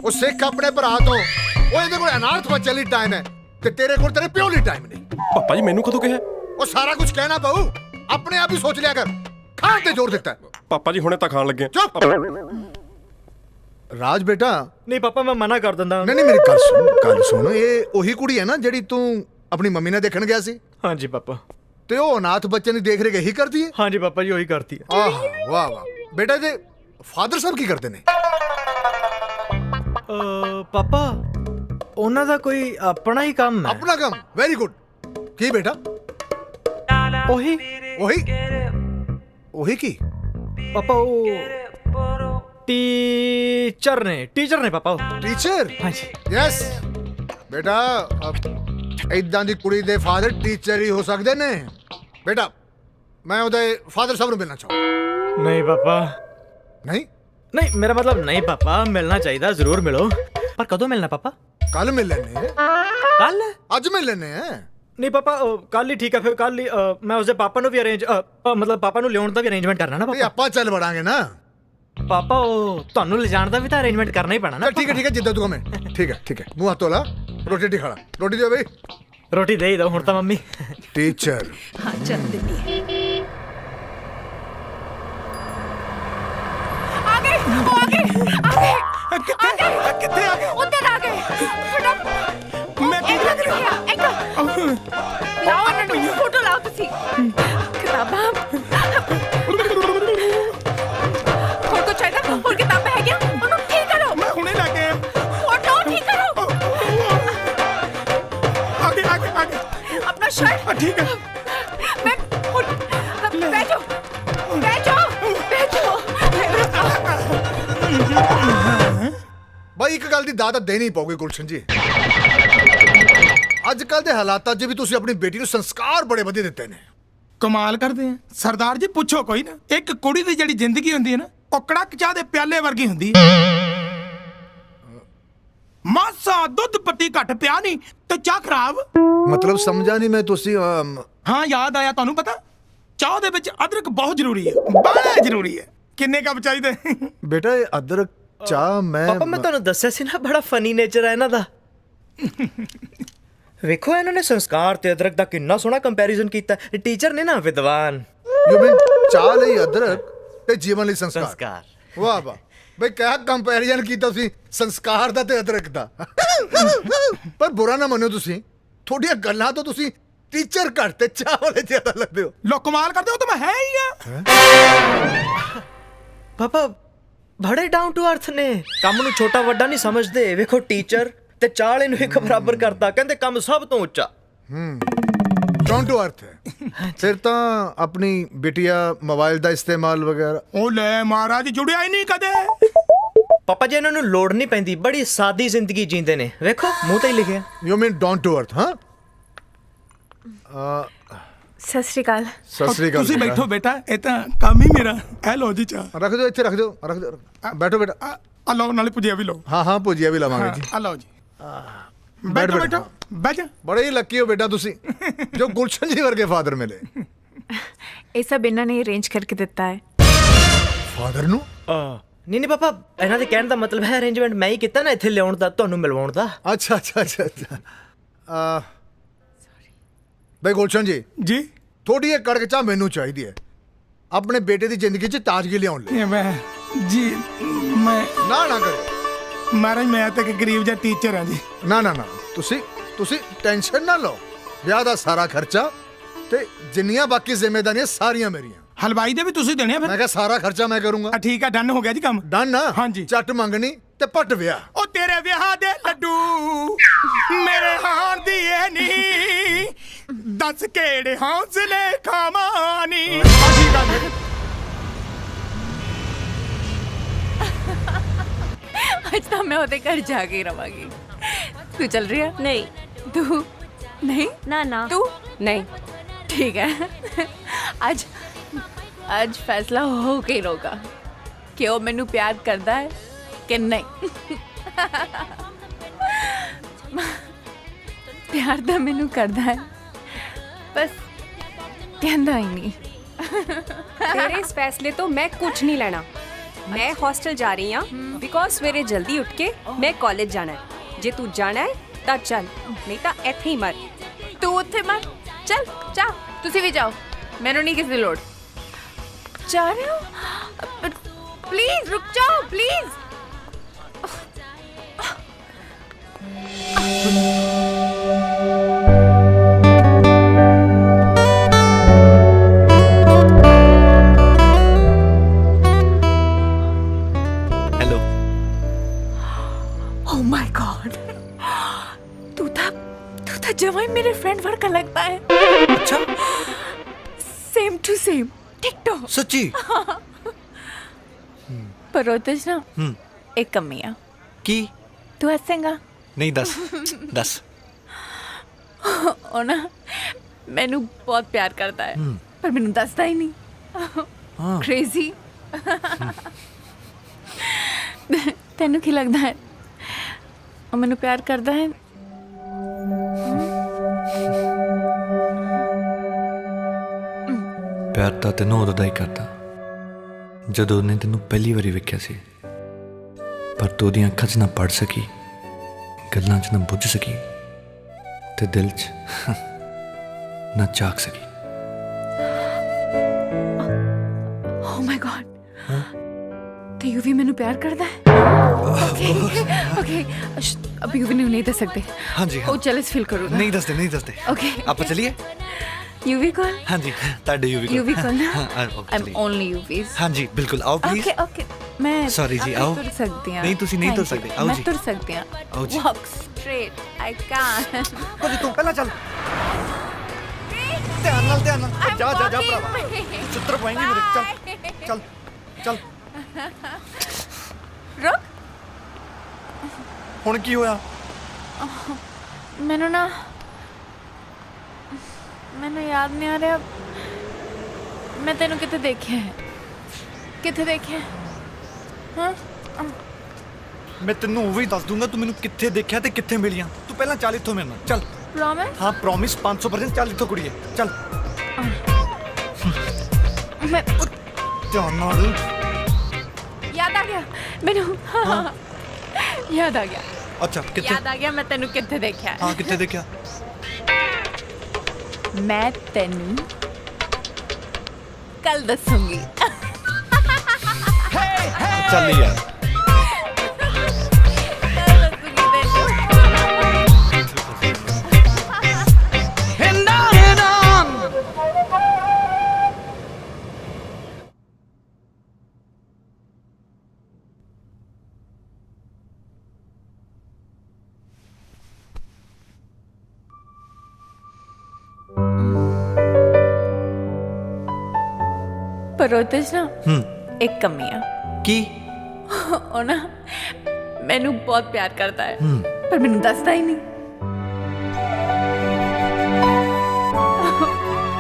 ਉਹ ਸਿੱਖ ਆਪਣੇ ਭਰਾ ਤੋਂ, ਉਹ ਇਹਦੇ ਕੋਲ ਅਨਾਥ ਬੱਚੇ ਲਈ ਟਾਈਮ ਹੈ ਤੇ ਤੇਰੇ ਕੋਲ ਤੇਰੇ ਪਿਓ ਲਈ ਟਾਈਮ ਨਹੀਂ। ਪਾਪਾ ਜੀ ਮੈਨੂੰ ਕਦੋਂ ਕਿਹਾ? ਉਹ ਸਾਰਾ ਕੁਝ ਕਹਿਣਾ ਪਊ, ਆਪਣੇ ਆਪ ਹੀ ਸੋਚ ਲਿਆ ਕਰ। ਖਾਣ ਤੇ ਜ਼ੋਰ ਦਿੱਤਾ। ਪਾਪਾ ਜੀ ਹੁਣੇ ਤਾਂ ਖਾਣ ਲੱਗੇ। ਚੁੱਪ। ਰਾਜ ਬੇਟਾ। ਨਹੀਂ ਪਾਪਾ ਮੈਂ ਮਨਾ ਕਰ ਦਿੰਦਾ। ਨਹੀਂ ਮੇਰੀ ਗੱਲ ਸੁਣ। ਇਹ ਉਹੀ ਕੁੜੀ ਹੈ ਨਾ ਜਿਹੜੀ ਤੂੰ ਆਪਣੀ ਮੰਮੀ ਨਾਲ ਦੇਖਣ ਗਿਆ ਸੀ? ਹਾਂਜੀ ਪਾਪਾ। ਤੇ ਉਹ ਅਨਾਥ ਬੱਚੇ ਦੀ ਦੇਖ ਰੇਖ ਇਹੀ ਕਰਦੀ ਹੈ? ਹਾਂਜੀ ਪਾਪਾ ਜੀ ਉਹੀ ਕਰਦੀ ਹੈ। ਆਹ ਵਾਹ ਬੇਟਾ, ਇਹਦੇ ਫਾਦਰ ਸਾਹਿਬ ਕੀ ਕਰਦੇ ਨੇ? ਪਾਪਾ ਉਹਨਾਂ ਦਾ ਕੋਈ ਆਪਣਾ ਹੀ ਕੰਮ ਹੈ। ਆਪਣਾ ਕੰਮ? Very good. ਕੀ ਬੇਟਾ? ਉਹੀ ਕੀ? ਪਾਪਾ ਉਹ ਟੀਚਰ ਨੇ ਪਾਪਾ। ਉਹ ਟੀਚਰ? ਹਾਂਜੀ। ਯੈਸ ਬੇਟਾ, ਇਦਾਂ ਦੀ ਕੁੜੀ ਦੇ ਫਾਦਰ ਟੀਚਰ ਹੀ ਹੋ ਸਕਦੇ ਨੇ। ਬੇਟਾ ਮੈਂ ਉਹਦੇ ਫਾਦਰ ਸਾਹਿਬ ਨੂੰ ਮਿਲਣਾ ਚਾਹੁੰਦਾ। ਨਹੀਂ ਪਾਪਾ। ਨਹੀਂ ਮੇਰਾ ਮਤਲਬ ਨਹੀਂ ਪਾਪਾ, ਮਿਲਣਾ ਚਾਹੀਦਾ, ਜ਼ਰੂਰ ਮਿਲੋ, ਪਰ ਕਦੋਂ ਮਿਲਣਾ ਪਾਪਾ? ਕੱਲ ਮਿਲ ਲੈਣੇ। ਕੱਲ? ਅੱਜ ਮਿਲ ਲੈਣੇ। ਨਹੀਂ ਪਾਪਾ ਕੱਲ ਹੀ ਠੀਕ ਹੈ। ਫਿਰ ਕੱਲ ਹੀ ਮੈਂ ਉਸਦੇ ਪਾਪਾ ਨੂੰ ਵੀ ਮਤਲਬ ਪਾਪਾ ਨੂੰ ਲਿਆਉਣ ਦਾ ਵੀ ਅਰੇਂਜਮੈਂਟ ਕਰਨਾ ਨਾ ਤੇ ਪਾਪਾ। ਆਪਾਂ ਚੱਲ ਵੜਾਂਗੇ ਨਾ ਪਾਪਾ ਉਹ ਤੁਹਾਨੂੰ ਲਿਜਾਣ ਦਾ ਵੀ ਤਾਂ ਅਰੇਂਜਮੈਂਟ ਕਰਨਾ ਹੀ ਪੈਣਾ ਨਾ। ਠੀਕ ਹੈ ਜਿੱਦਾਂ ਤੂੰ ਕਹਵੇਂ। ਠੀਕ ਹੈ ਮੂੰਹ ਹੱਥ ਧੋਲਾ, ਰੋਟੀ ਖਾ ਲਾ। ਰੋਟੀ ਦਿਓ ਬਈ। ਰੋਟੀ ਦੇ ਹੀ ਦੋ ਹੁਣ ਤਾਂ ਮੰਮੀ। ਟੀਚਰ। ਹਾਂ ਚੱਲ ਦਿੰਦੀ ਕਿੱਥੇ ਆ ਗਏ? ਉੱਧਰ ਆ ਗਏ। ਮੈਂ ਕੀ ਲੱਗ ਰਿਹਾ? ਲਾਓ ਇਹਨਾਂ ਨੂੰ ਫੋਟੋ ਲਾਓ ਤੁਸੀਂ। ਕਿਤਾਬਾਂ ਹੋਰ ਕੁਛ ਚਾਹੀਦਾ? ਹੋਰ ਕਿਤਾਬਾਂ ਹੈਗੀਆਂ? ਉਹਨੂੰ ਠੀਕ ਕਰੋ। ਮੈਂ ਹੁਣੇ ਲੈ ਕੇ ਆਇਆ। ਫੋਟੋ ਠੀਕ ਕਰੋ। ਆਗੇ ਆਪਣਾ ਸ਼ਰਟ। ਠੀਕ ਹੈ। ਮੈਂ ਬੈਠੋ। ਬਾਈ ਇੱਕ ਗੱਲ ਦੀ ਦਾਤ ਦੇਣੀ ਪਊਗੀ ਗੁਲਸ਼ਨ ਜੀ। ਅੱਜ ਕੱਲ ਦੇ ਹਾਲਾਤਾਂ 'ਚ ਵੀ ਤੁਸੀਂ ਆਪਣੀ ਬੇਟੀ ਨੂੰ ਸੰਸਕਾਰ ਬੜੇ ਵਧੀਆ ਦਿੱਤੇ ਨੇ। ਕਮਾਲ ਕਰਦੇ ਆ ਸਰਦਾਰ ਜੀ, ਪੁੱਛੋ ਕੋਈ ਨਾ। ਇੱਕ ਕੁੜੀ ਦੀ ਜਿਹੜੀ ਜ਼ਿੰਦਗੀ ਹੁੰਦੀ ਹੈ ਨਾ, ਉਹ ਕੜਕ ਚਾਹ ਦੇ ਪਿਆਲੇ ਵਰਗੀ ਹੁੰਦੀ ਹੈ। ਮਾਸਾ ਦੁੱਧ ਪੱਤੀ ਘੱਟ ਪਿਆ ਨਹੀਂ ਤੇ ਚਾਹ ਖਰਾਬ। ਮਤਲਬ ਸਮਝਾ ਨਹੀਂ ਮੈਂ। ਤੁਸੀਂ ਹਾਂ ਯਾਦ ਆਇਆ, ਤੁਹਾਨੂੰ ਪਤਾ ਚਾਹ ਦੇ ਵਿੱਚ ਅਦਰਕ ਬਹੁਤ ਜ਼ਰੂਰੀ ਹੈ, ਬੜਾ ਜ਼ਰੂਰੀ ਹੈ। ਕਿੰਨੇ ਕੱਪ ਚਾਹੀਦੇ? ਬੇਟਾ ਇਹ ਅਦਰਕ ਚਾਹ ਪਾਪਾ ਮੈਂ ਤੁਹਾਨੂੰ ਦੱਸਿਆ ਸੀ ਨਾ, ਬੜਾ ਫਨੀ ਨੇਚਰ ਹੈ ਇਹਨਾਂ ਦਾ। ਵੇਖੋ ਇਹਨਾਂ ਨੇ ਸੰਸਕਾਰ ਤੇ ਅਦਰਕ ਦਾ ਕਿੰਨਾ ਸੋਹਣਾ ਕੰਪੈਰੀਜ਼ਨ ਕੀਤਾ। ਟੀਚਰ ਨੇ ਨਾ ਵਿਦਵਾਨ। ਯੂ ਮੀਨ ਚਾਹ ਲਈ ਅਦਰਕ ਤੇ ਜੀਵਨ ਲਈ ਸੰਸਕਾਰ। ਵਾਹ ਬਈ ਕਿਆ ਕੰਪੈਰੀਜ਼ਨ ਕੀਤਾ ਤੁਸੀਂ ਸੰਸਕਾਰ ਦਾ ਤੇ ਅਦਰਕ ਦਾ। ਪਰ ਬੁਰਾ ਨਾ ਮੰਨੋ ਤੁਸੀਂ, ਤੁਹਾਡੀਆਂ ਗੱਲਾਂ ਤੋਂ ਤੁਸੀਂ ਟੀਚਰ ਘੱਟ ਤੇ ਚਾਹ ਵਾਲੇ ਜ਼ਿਆਦਾ ਲੱਗਦੇ ਹੋ। ਲੋ ਕਮਾਲ ਕਰਦੇ ਹੋ, ਤਾਂ ਮੈਂ ਹੈ ਹੀ ਆ। ਪਾਪਾ ਬੜੇ ਡਾਊਨ ਟੂ ਅਰਥ ਨੇ, ਕੰਮ ਨੂੰ ਛੋਟਾ ਵੱਡਾ ਨਹੀਂ ਸਮਝਦੇ। ਵੇਖੋ ਟੀਚਰ ਤੇ ਚਾਹ ਵਾਲੇ ਨੂੰ ਇੱਕ ਬਰਾਬਰ ਕਰਤਾ, ਕਹਿੰਦੇ ਕੰਮ ਸਭ ਤੋਂ ਉੱਚਾ। ਡਾਊਨ ਟੂ ਅਰਥ ਹੈ। ਫਿਰ ਤਾਂ ਆਪਣੀ ਬਿਟੀਆ ਮੋਬਾਈਲ ਦਾ ਇਸਤੇਮਾਲ ਵਗੈਰਾ। ਉਹ ਲੈ ਮਹਾਰਾਜ, ਜੁੜਿਆ ਹੀ ਨਹੀਂ ਕਦੇ। ਪਾਪਾ ਜੀ ਇਹਨਾਂ ਨੂੰ ਲੋੜ ਨਹੀਂ ਪੈਂਦੀ, ਬੜੀ ਸਾਦੀ ਜ਼ਿੰਦਗੀ ਜੀਂਦੇ ਨੇ, ਵੇਖੋ ਮੂੰਹ ਤੇ ਹੀ ਲਿਖਿਆ। You mean down to earth? ਹਾਂ ਸਤਿ ਸ਼੍ਰੀ ਅਕਾਲ। ਸਤਿ ਸ੍ਰੀ ਅਕਾਲ। ਤੁਸੀਂ ਬੈਠੋ ਬੇਟਾ, ਇਹ ਤਾਂ ਕੰਮ ਹੀ ਮੇਰਾ। ਇਹ ਲਓ ਜੀ ਚਾਹ। ਰੱਖ ਦਿਓ ਇੱਥੇ, ਰੱਖ ਦਿਓ, ਰੱਖ ਦਿਓ। ਬੈਠੋ ਬੇਟਾ। ਆ ਲਓ, ਨਾਲੇ ਭੁਜੀਆ ਵੀ ਲਓ। ਹਾਂ ਭੁਜੀਆ ਵੀ ਲਾਵਾਂਗੇ ਜੀ। ਆ ਲਓ ਜੀ। ਬੈਠ ਬੈਠੋ ਬੈਠੋ, ਬਹਿ ਜਾ। ਬੜੇ ਹੀ ਲੱਕੀ ਹੋ ਬੇਟਾ ਤੁਸੀਂ, ਜੋ ਗੁਲਸ਼ਨ ਜੀ ਵਰਗੇ ਫਾਦਰ ਮਿਲੇ। ਇਹ ਸਭ ਇਹਨਾਂ ਨੇ ਅਰੇਂਜ ਕਰਕੇ ਦਿੱਤਾ ਹੈ। ਫਾਦਰ ਨੂੰ? ਨਹੀਂ ਪਾਪਾ, ਇਹਨਾਂ ਦੇ ਕਹਿਣ ਦਾ ਮਤਲਬ ਹੈ ਅਰੇਂਜਮੈਂਟ ਮੈਂ ਹੀ ਕੀਤਾ ਨਾ, ਇੱਥੇ ਲਿਆਉਣ ਦਾ, ਤੁਹਾਨੂੰ ਮਿਲਵਾਉਣ ਦਾ। ਅੱਛਾ ਅੱਛਾ ਅੱਛਾ ਅੱਛਾ। ਬਈ ਗੁਲਸ਼ਨ ਜੀ, ਜੀ ਥੋੜੀ ਇਹ ਕੜਕ ਚਾਹ ਮੈਨੂੰ ਚਾਹੀਦੀ ਹੈ, ਆਪਣੇ ਬੇਟੇ ਦੀ ਜ਼ਿੰਦਗੀ 'ਚ ਤਾਜ਼ਗੀ ਲਿਆਉਣ ਲਈ। ਇਹ ਮੈਂ ਜੀ ਮੈਂ ਨਾ ਕਰੋ ਮਹਾਰਾਜ, ਮੈਂ ਤਾਂ ਇੱਕ ਗਰੀਬ ਜਿਹਾ ਟੀਚਰ ਹਾਂ ਜੀ। ਨਾ ਤੁਸੀਂ ਟੈਨਸ਼ਨ ਨਾ ਲਓ। ਵਿਆਹ ਦਾ ਸਾਰਾ ਖਰਚਾ ਤੇ ਜਿੰਨੀਆਂ ਬਾਕੀ ਜ਼ਿੰਮੇਵਾਰੀਆਂ ਸਾਰੀਆਂ ਮੇਰੀਆਂ। ਹਲਵਾਈ ਦੇ ਵੀ ਤੁਸੀਂ ਦੇਣੇ ਆ ਫਿਰ? ਮੈਂ ਕਿਹਾ ਸਾਰਾ ਖਰਚਾ ਮੈਂ ਕਰੂੰਗਾ। ਠੀਕ ਆ, ਡਨ ਹੋ ਗਿਆ ਜੀ ਕੰਮ। ਡਨ ਨਾ? ਹਾਂਜੀ। ਚੱਟ ਮੰਗਣੀ ਤੇ ਪੱਟ ਵਿਆਹ। ਉਹ ਤੇਰੇ ਵਿਆਹ ਦੇ ਲੱਡੂ ਮੇਰੇ ਹਾਰ ਦੀ ਏ ਨੀ, ਦੱਸ ਕਿਹੜੇ ਹੌਸਲੇ ਖਾਵਾਂ ਨੀ। ਠੀਕ ਆ ਜੀ। आज तो मैं ਉਹਦੇ ਘਰ ਜਾ ਕੇ ਰਵਾਂਗੀ। तू चल रही है? नहीं। तू नहीं? ना ना। तू नहीं। ठीक है। आज फैसला हो के ही होगा कि वो मैनू प्यार करता है कि नहीं। प्यार तो मैनू करता है, बस कहना ही नहीं। तेरे इस फैसले तो मैं कुछ नहीं लेना। मैं हॉस्टल जा रही हूँ बिकॉज सवेरे जल्दी उठ के मैं कॉलेज जाना है। जे तू जाना है तो चल, नहीं तो इत्थे ही मर। तू उत्थे मत, चल जा, तुसी भी जाओ, मैनू नहीं किसी की लोड़। जा रहे हो? प्लीज रुक जाओ, please. Hello. Oh my God, तू था जब ही मेरे फ्रेंड वर्ग का लगता है। अच्छा, सेम टू सेम, टिकटॉक। सच्ची? पर रोतेश ना एक कमी है। की? तू हंसेगा? नहीं, दस दस। ओ ना मैनू बहुत प्यार करता है, पर मैनू दसदा ही नहीं। क्रेजी। तेनू की लगता है ਉਹ ਮੈਨੂੰ ਪਿਆਰ ਕਰਦਾ ਹੈ? ਪਿਆਰ ਤਾਂ ਤੈਨੂੰ ਉਦੋਂ ਦਾ ਹੀ ਕਰਦਾ ਜਦੋਂ ਉਹਨੇ ਤੈਨੂੰ ਪਹਿਲੀ ਵਾਰੀ ਵੇਖਿਆ ਸੀ, ਪਰ ਤੂੰ ਉਹਦੀਆਂ ਅੱਖਾਂ 'ਚ ਨਾ ਪੜ ਸਕੀ, ਗੱਲਾਂ 'ਚ ਨਾ ਬੁੱਝ ਸਕੀ ਤੇ ਦਿਲ 'ਚ ਨਾ ਝਾਕ ਸਕੀ। ਓ ਮਾਈ ਗॉड, ਤੇ ਯੂ ਵੀ ਮੈਨੂੰ ਪਿਆਰ ਕਰਦਾ ਹੈ? ओके, अभी यू भी नहीं दस सकते। हाँ जी, हाँ। ओ जेलस फील करूँगा। नहीं दसते। ओके, आप चलिए। यू भी कॉल। हाँ जी, ताड़े यू भी कॉल ना। हाँ, I'm only you please। हाँ जी, बिल्कुल, आओ प्लीज। ओके, मैं Sorry जी, आओ। तुर सकती हूँ। नहीं, तुसी नहीं तुर सकते, आओ मैं जी। तुर सकती हूँ। आओ जी। Walk straight, I can't। तू पहला चल। ध्यान नाल जा भरावा, चित्र पाएंगे मेरे। चल। रुक। ਹੁਣ ਕੀ ਹੋਇਆ? ਮੈਨੂੰ ਯਾਦ ਨਹੀਂ ਆ ਰਿਹਾ ਮੈਂ ਤੈਨੂੰ ਕਿੱਥੇ ਦੇਖਿਆ ਹੈ। ਹਾਂ, ਮੈਂ ਤੈਨੂੰ ਉਹ ਵੀ ਦੱਸ ਦੂੰਗਾ ਤੂੰ ਮੈਨੂੰ ਕਿੱਥੇ ਦੇਖਿਆ ਤੇ ਕਿੱਥੇ ਮਿਲੀਆਂ। ਤੂੰ ਪਹਿਲਾਂ ਚੱਲ ਇੱਥੋਂ ਮੇਰੇ ਨਾਲ, ਚੱਲ। ਪ੍ਰੋਮਿਸ? ਹਾਂ, ਪ੍ਰੋਮਿਸ 500%। ਚੱਲ ਇੱਥੋਂ ਕੁੜੀਏ, ਚੱਲ। ਮੈਂ ਧਿਆਨ ਨਾਲ। ਯਾਦ ਆ ਗਿਆ ਮੈਨੂੰ। ਯਾਦ ਆ ਗਿਆ। ਅੱਛਾ, ਕਿੱਥੇ? ਯਾਦ ਆ ਗਿਆ ਮੈਂ ਤੈਨੂੰ ਕਿੱਥੇ ਦੇਖਿਆ ਹੈ। ਹਾਂ, ਕਿੱਥੇ ਦੇਖਿਆ? ਮੈਂ ਤੈਨੂੰ ਕੱਲ ਦੱਸੂੰਗੀ। ਚੱਲ ਯਾਰ। पर रोतेश ना एक कमी है। ਕੀ? ਉਹ ਨਾ ਮੈਨੂੰ ਬਹੁਤ ਪਿਆਰ ਕਰਦਾ ਹੈ ਪਰ ਮੈਨੂੰ ਦੱਸਦਾ ਹੀ ਨਹੀਂ।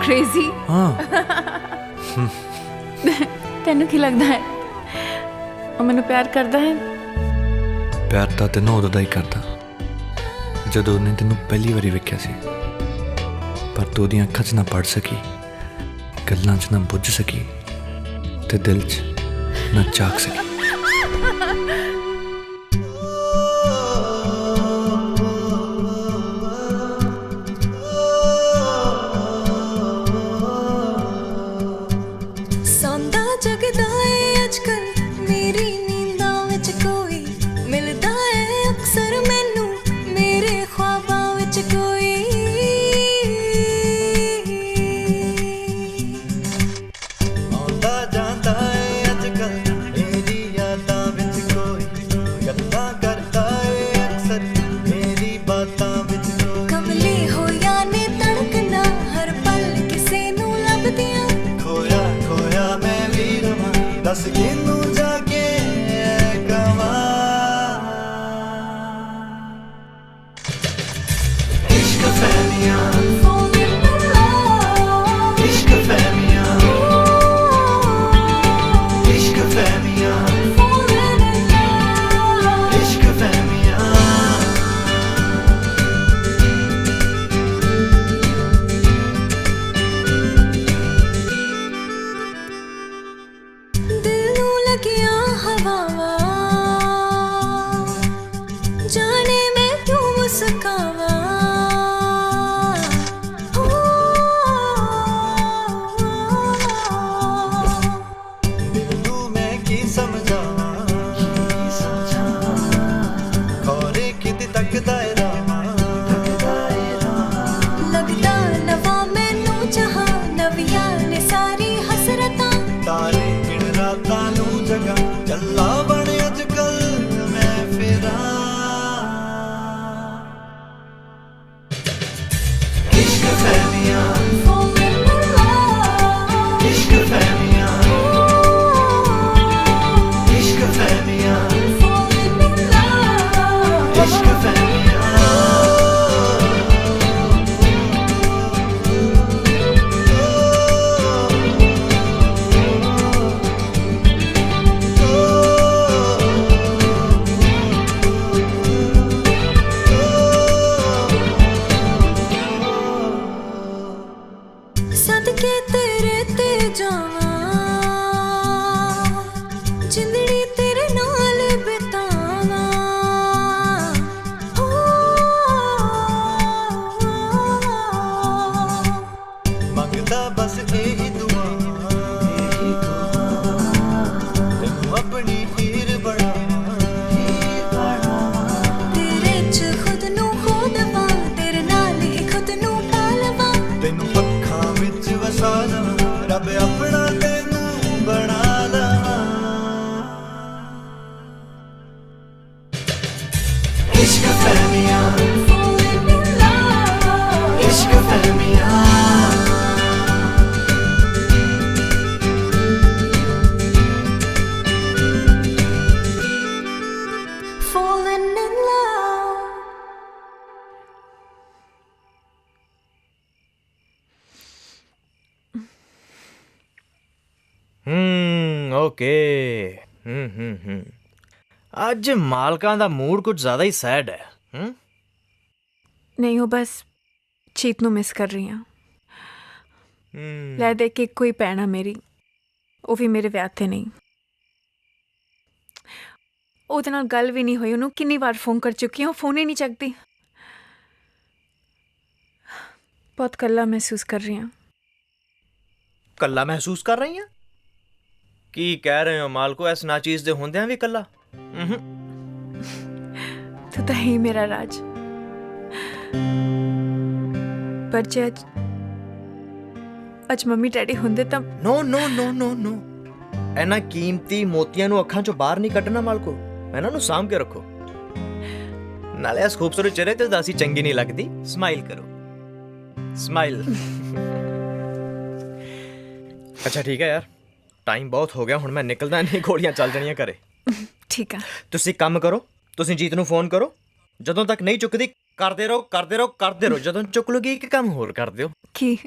ਕ੍ਰੇਜ਼ੀ। ਹਾਂ ਤੈਨੂੰ ਕੀ ਲੱਗਦਾ ਹੈ ਉਹ ਮੈਨੂੰ ਪਿਆਰ ਕਰਦਾ ਹੈ? ਪਿਆਰ ਤਾਂ ਤੈਨੂੰ ਉਦੋਂ ਦਾ ਹੀ ਕਰਦਾ ਜਦੋਂ ਉਹਨੇ ਤੈਨੂੰ ਪਹਿਲੀ ਵਾਰੀ ਵੇਖਿਆ ਸੀ, ਪਰ ਤੂੰ ਉਹਦੀਆਂ ਅੱਖਾਂ 'ਚ ਨਾ ਪੜ ਸਕੀ, ਗੱਲਾਂ 'ਚ ਨਾ ਬੁੱਝ ਸਕੀ ਤੇ ਦਿਲ 'ਚ ਨਾ ਝਾਕ ਸਕੀ। ਸੌਂਦਾ ਜਗਦਾ ਏ ਅੱਜਕੱਲ ਮੇਰੀ ਨੀਂਦਾਂ ਵਿੱਚ ਕੋਈ, ਮਿਲਦਾ ਏ ਅਕਸਰ ਮੈਨੂੰ ਮੇਰੇ ख्वाबां ਵਿੱਚ ਕੋਈ। ਆਉਂਦਾ ਜਾਂਦਾ ਏ ਅੱਜਕੱਲ ਮੇਰੀ ਯਾਦਾਂ ਵਿੱਚ ਕੋਈ, ਗੱਲਾਂ ਕਰਦਾ ਏ ਅਕਸਰ ਮੇਰੀ ਬਾਤਾਂ ਵਿੱਚ ਕੋਈ। ਕਮਲੀ ਹੋਇਆ ਨੇ ਧੜਕਣਾ ਹਰ ਪਲ ਕਿਸੇ ਨੂੰ ਲੱਭਦੀਆਂ, ਖੋਇਆ ਖੋਇਆ ਮੈਂ ਵੀ ਰਵਾਂ ਦੱਸ ਕਿਹਨੂੰ ਜਾ ਕੇ ਕਵਾਂ। ਇਸ਼ਕ ਫੈਲੀਆਂ falling in love, ਇਸ਼ਕ ਫੈਲੀਆਂ ਇਸ਼ਕ ਫੈਲੀਆਂ falling in love. ਇਸ਼ਕ ਫੈਲੀਆਂ। ਦਿਲ ਨੂੰ ਲੱਗੀਆਂ ਹਵਾਵਾਂ ਜਾਣੇ ਮੈਂ ਕਿਉਂ ਮੁਸਕਾਵਾਂ। ਤੂੰ ਮੈਂ ਕੀ ਸਮਝਾਵਾਂ ਖੋਰੇ ਕਿਤੇ ਤੱਕ ਦਾਇਰਾ ਲੱਗਦਾ ਨਵਾਂ ਮੈਨੂੰ ਜਹਾਂ ਨਵੀਆਂ ਨੇ ਸਾਰੀ ਹਸਰਤਾਂ। ਤਾਰੇ ਕਿਣ ਰਾਤਾਂ ਨੂੰ ਜਗਾ ਚੱਲਾ ਬਣ ਅੱਜ ਕੱਲ ਮੈਂ ਫਿਰਾਂ। ਇਸ਼ਕ ਫੈਲੀਆਂ falling in love, ਇਸ਼ਕ ਫੈਲੀਆਂ ਇਸ਼ਕ ਫੈਲੀਆਂ falling in love. ਇਸ਼ਕ ਫੈਲੀਆਂ। ਸਦਕੇ ਤੇਰੇ ਤੇ ਜਾਵਾਂ ਜਿੰਦੜੀ ਤੇਰੇ ਨਾਲ ਬਿਤਾਵਾਂ। ਮੰਗਦਾ ਬਸ ਇਹੀ ਦੁਆ ਤੈਨੂੰ ਆਪਣੀ ਹੀਰ ਬਣਾਵਾਂ। ਤੇਰੇ ਚ ਖੁਦ ਨੂੰ ਖੋ ਦੇਵਾਂ, ਤੇਰੇ ਨਾਲ ਹੀ ਖੁਦ ਨੂੰ ਪਾ ਲਵਾਂ। ਤੈਨੂੰ ਅੱਖਾਂ ਵਿੱਚ ਵਸਾ ਲਵਾਂ ਰੱਬ ਆਪਣਾ ਤੈਨੂੰ ਬਣਾ ਲਵਾਂ। ਇਸ਼ਕ ਫਹਿਮੀਆਂ falling in love, ਇਸ਼ਕ ਫਹਿਮੀਆਂ। falling in love. ਓਕੇ। ਅੱਜ ਮਾਲਕਾਂ ਦਾ ਮੂਡ ਕੁਝ ਜ਼ਿਆਦਾ ਹੀ ਸੈਡ ਹੈ। ਨਹੀਂ ਉਹ ਬਸ ਚੀਤ ਨੂੰ ਮਿਸ ਕਰ ਰਹੀ ਹਾਂ। ਲੈ ਦੇ ਕੇ ਕੋਈ ਪੈਣਾ ਮੇਰੀ, ਉਹ ਵੀ ਮੇਰੇ ਵਿਆਹ ਤੇ ਨਹੀਂ। ਉਹਦੇ ਨਾਲ ਗੱਲ ਵੀ ਨਹੀਂ ਹੋਈ, ਉਹਨੂੰ ਕਿੰਨੀ ਵਾਰ ਫੋਨ ਕਰ ਚੁੱਕੀ ਹਾਂ, ਉਹ ਫੋਨ ਹੀ ਨਹੀਂ ਚੱਕਦੀ। ਬਹੁਤ ਇਕੱਲਾ ਮਹਿਸੂਸ ਕਰ ਰਹੀ ਹਾਂ। ਕੱਲਾ ਮਹਿਸੂਸ ਕਰ ਰਹੀ ਹਾਂ? ਕੀ ਕਹਿ ਰਹੇ ਹੋ ਮਾਲਕੋ? ਇਸ ਨਾਚੀਜ਼ ਦੇ ਹੁੰਦਿਆਂ ਵੀ ਕੱਲਾ? ਤੂੰ ਤਾਂ ਹੀ ਮੇਰਾ ਰਾਜ। ਪਰ ਜੇ ਅੱਜ ਮੰਮੀ ਡੈਡੀ ਹੁੰਦੇ ਤਾਂ ਨੋ ਨੋ ਨੋ ਨੋ ਨੋ, ਇਹਨਾਂ ਕੀਮਤੀ ਮੋਤੀਆਂ ਨੂੰ ਅੱਖਾਂ ਚੋਂ ਬਾਹਰ ਨਹੀਂ ਕੱਢਣਾ ਮਾਲਕੋ। ਇਹਨਾਂ ਨੂੰ ਸਾਂਭ ਕੇ ਰੱਖੋ। ਨਾਲੇ ਇਸ ਖੂਬਸੂਰਤ ਚਿਹਰੇ ਤੇ ਉਦਾਸੀ ਚੰਗੀ ਨਹੀਂ ਲੱਗਦੀ। ਸਮਾਈਲ ਕਰੋ, ਸਮਾਈਲ। ਅੱਛਾ ਠੀਕ ਹੈ ਯਾਰ, ਟਾਈਮ ਬਹੁਤ ਹੋ ਗਿਆ, ਹੁਣ ਮੈਂ ਨਿਕਲਦਾ ਨਹੀਂ, ਗੋਲੀਆਂ ਚੱਲ ਜਾਣੀਆਂ ਘਰੇ। ਠੀਕ ਆ। ਤੁਸੀਂ ਕੰਮ ਕਰੋ, ਤੁਸੀਂ ਜੀਤ ਨੂੰ ਫੋਨ ਕਰੋ, ਜਦੋਂ ਤੱਕ ਨਹੀਂ ਚੁੱਕਦੀ ਕਰਦੇ ਰਹੋ। ਜਦੋਂ ਚੁੱਕ ਲੂਗੀ ਇੱਕ ਕੰਮ ਹੋਰ ਕਰ ਦਿਓ। ਕੀ?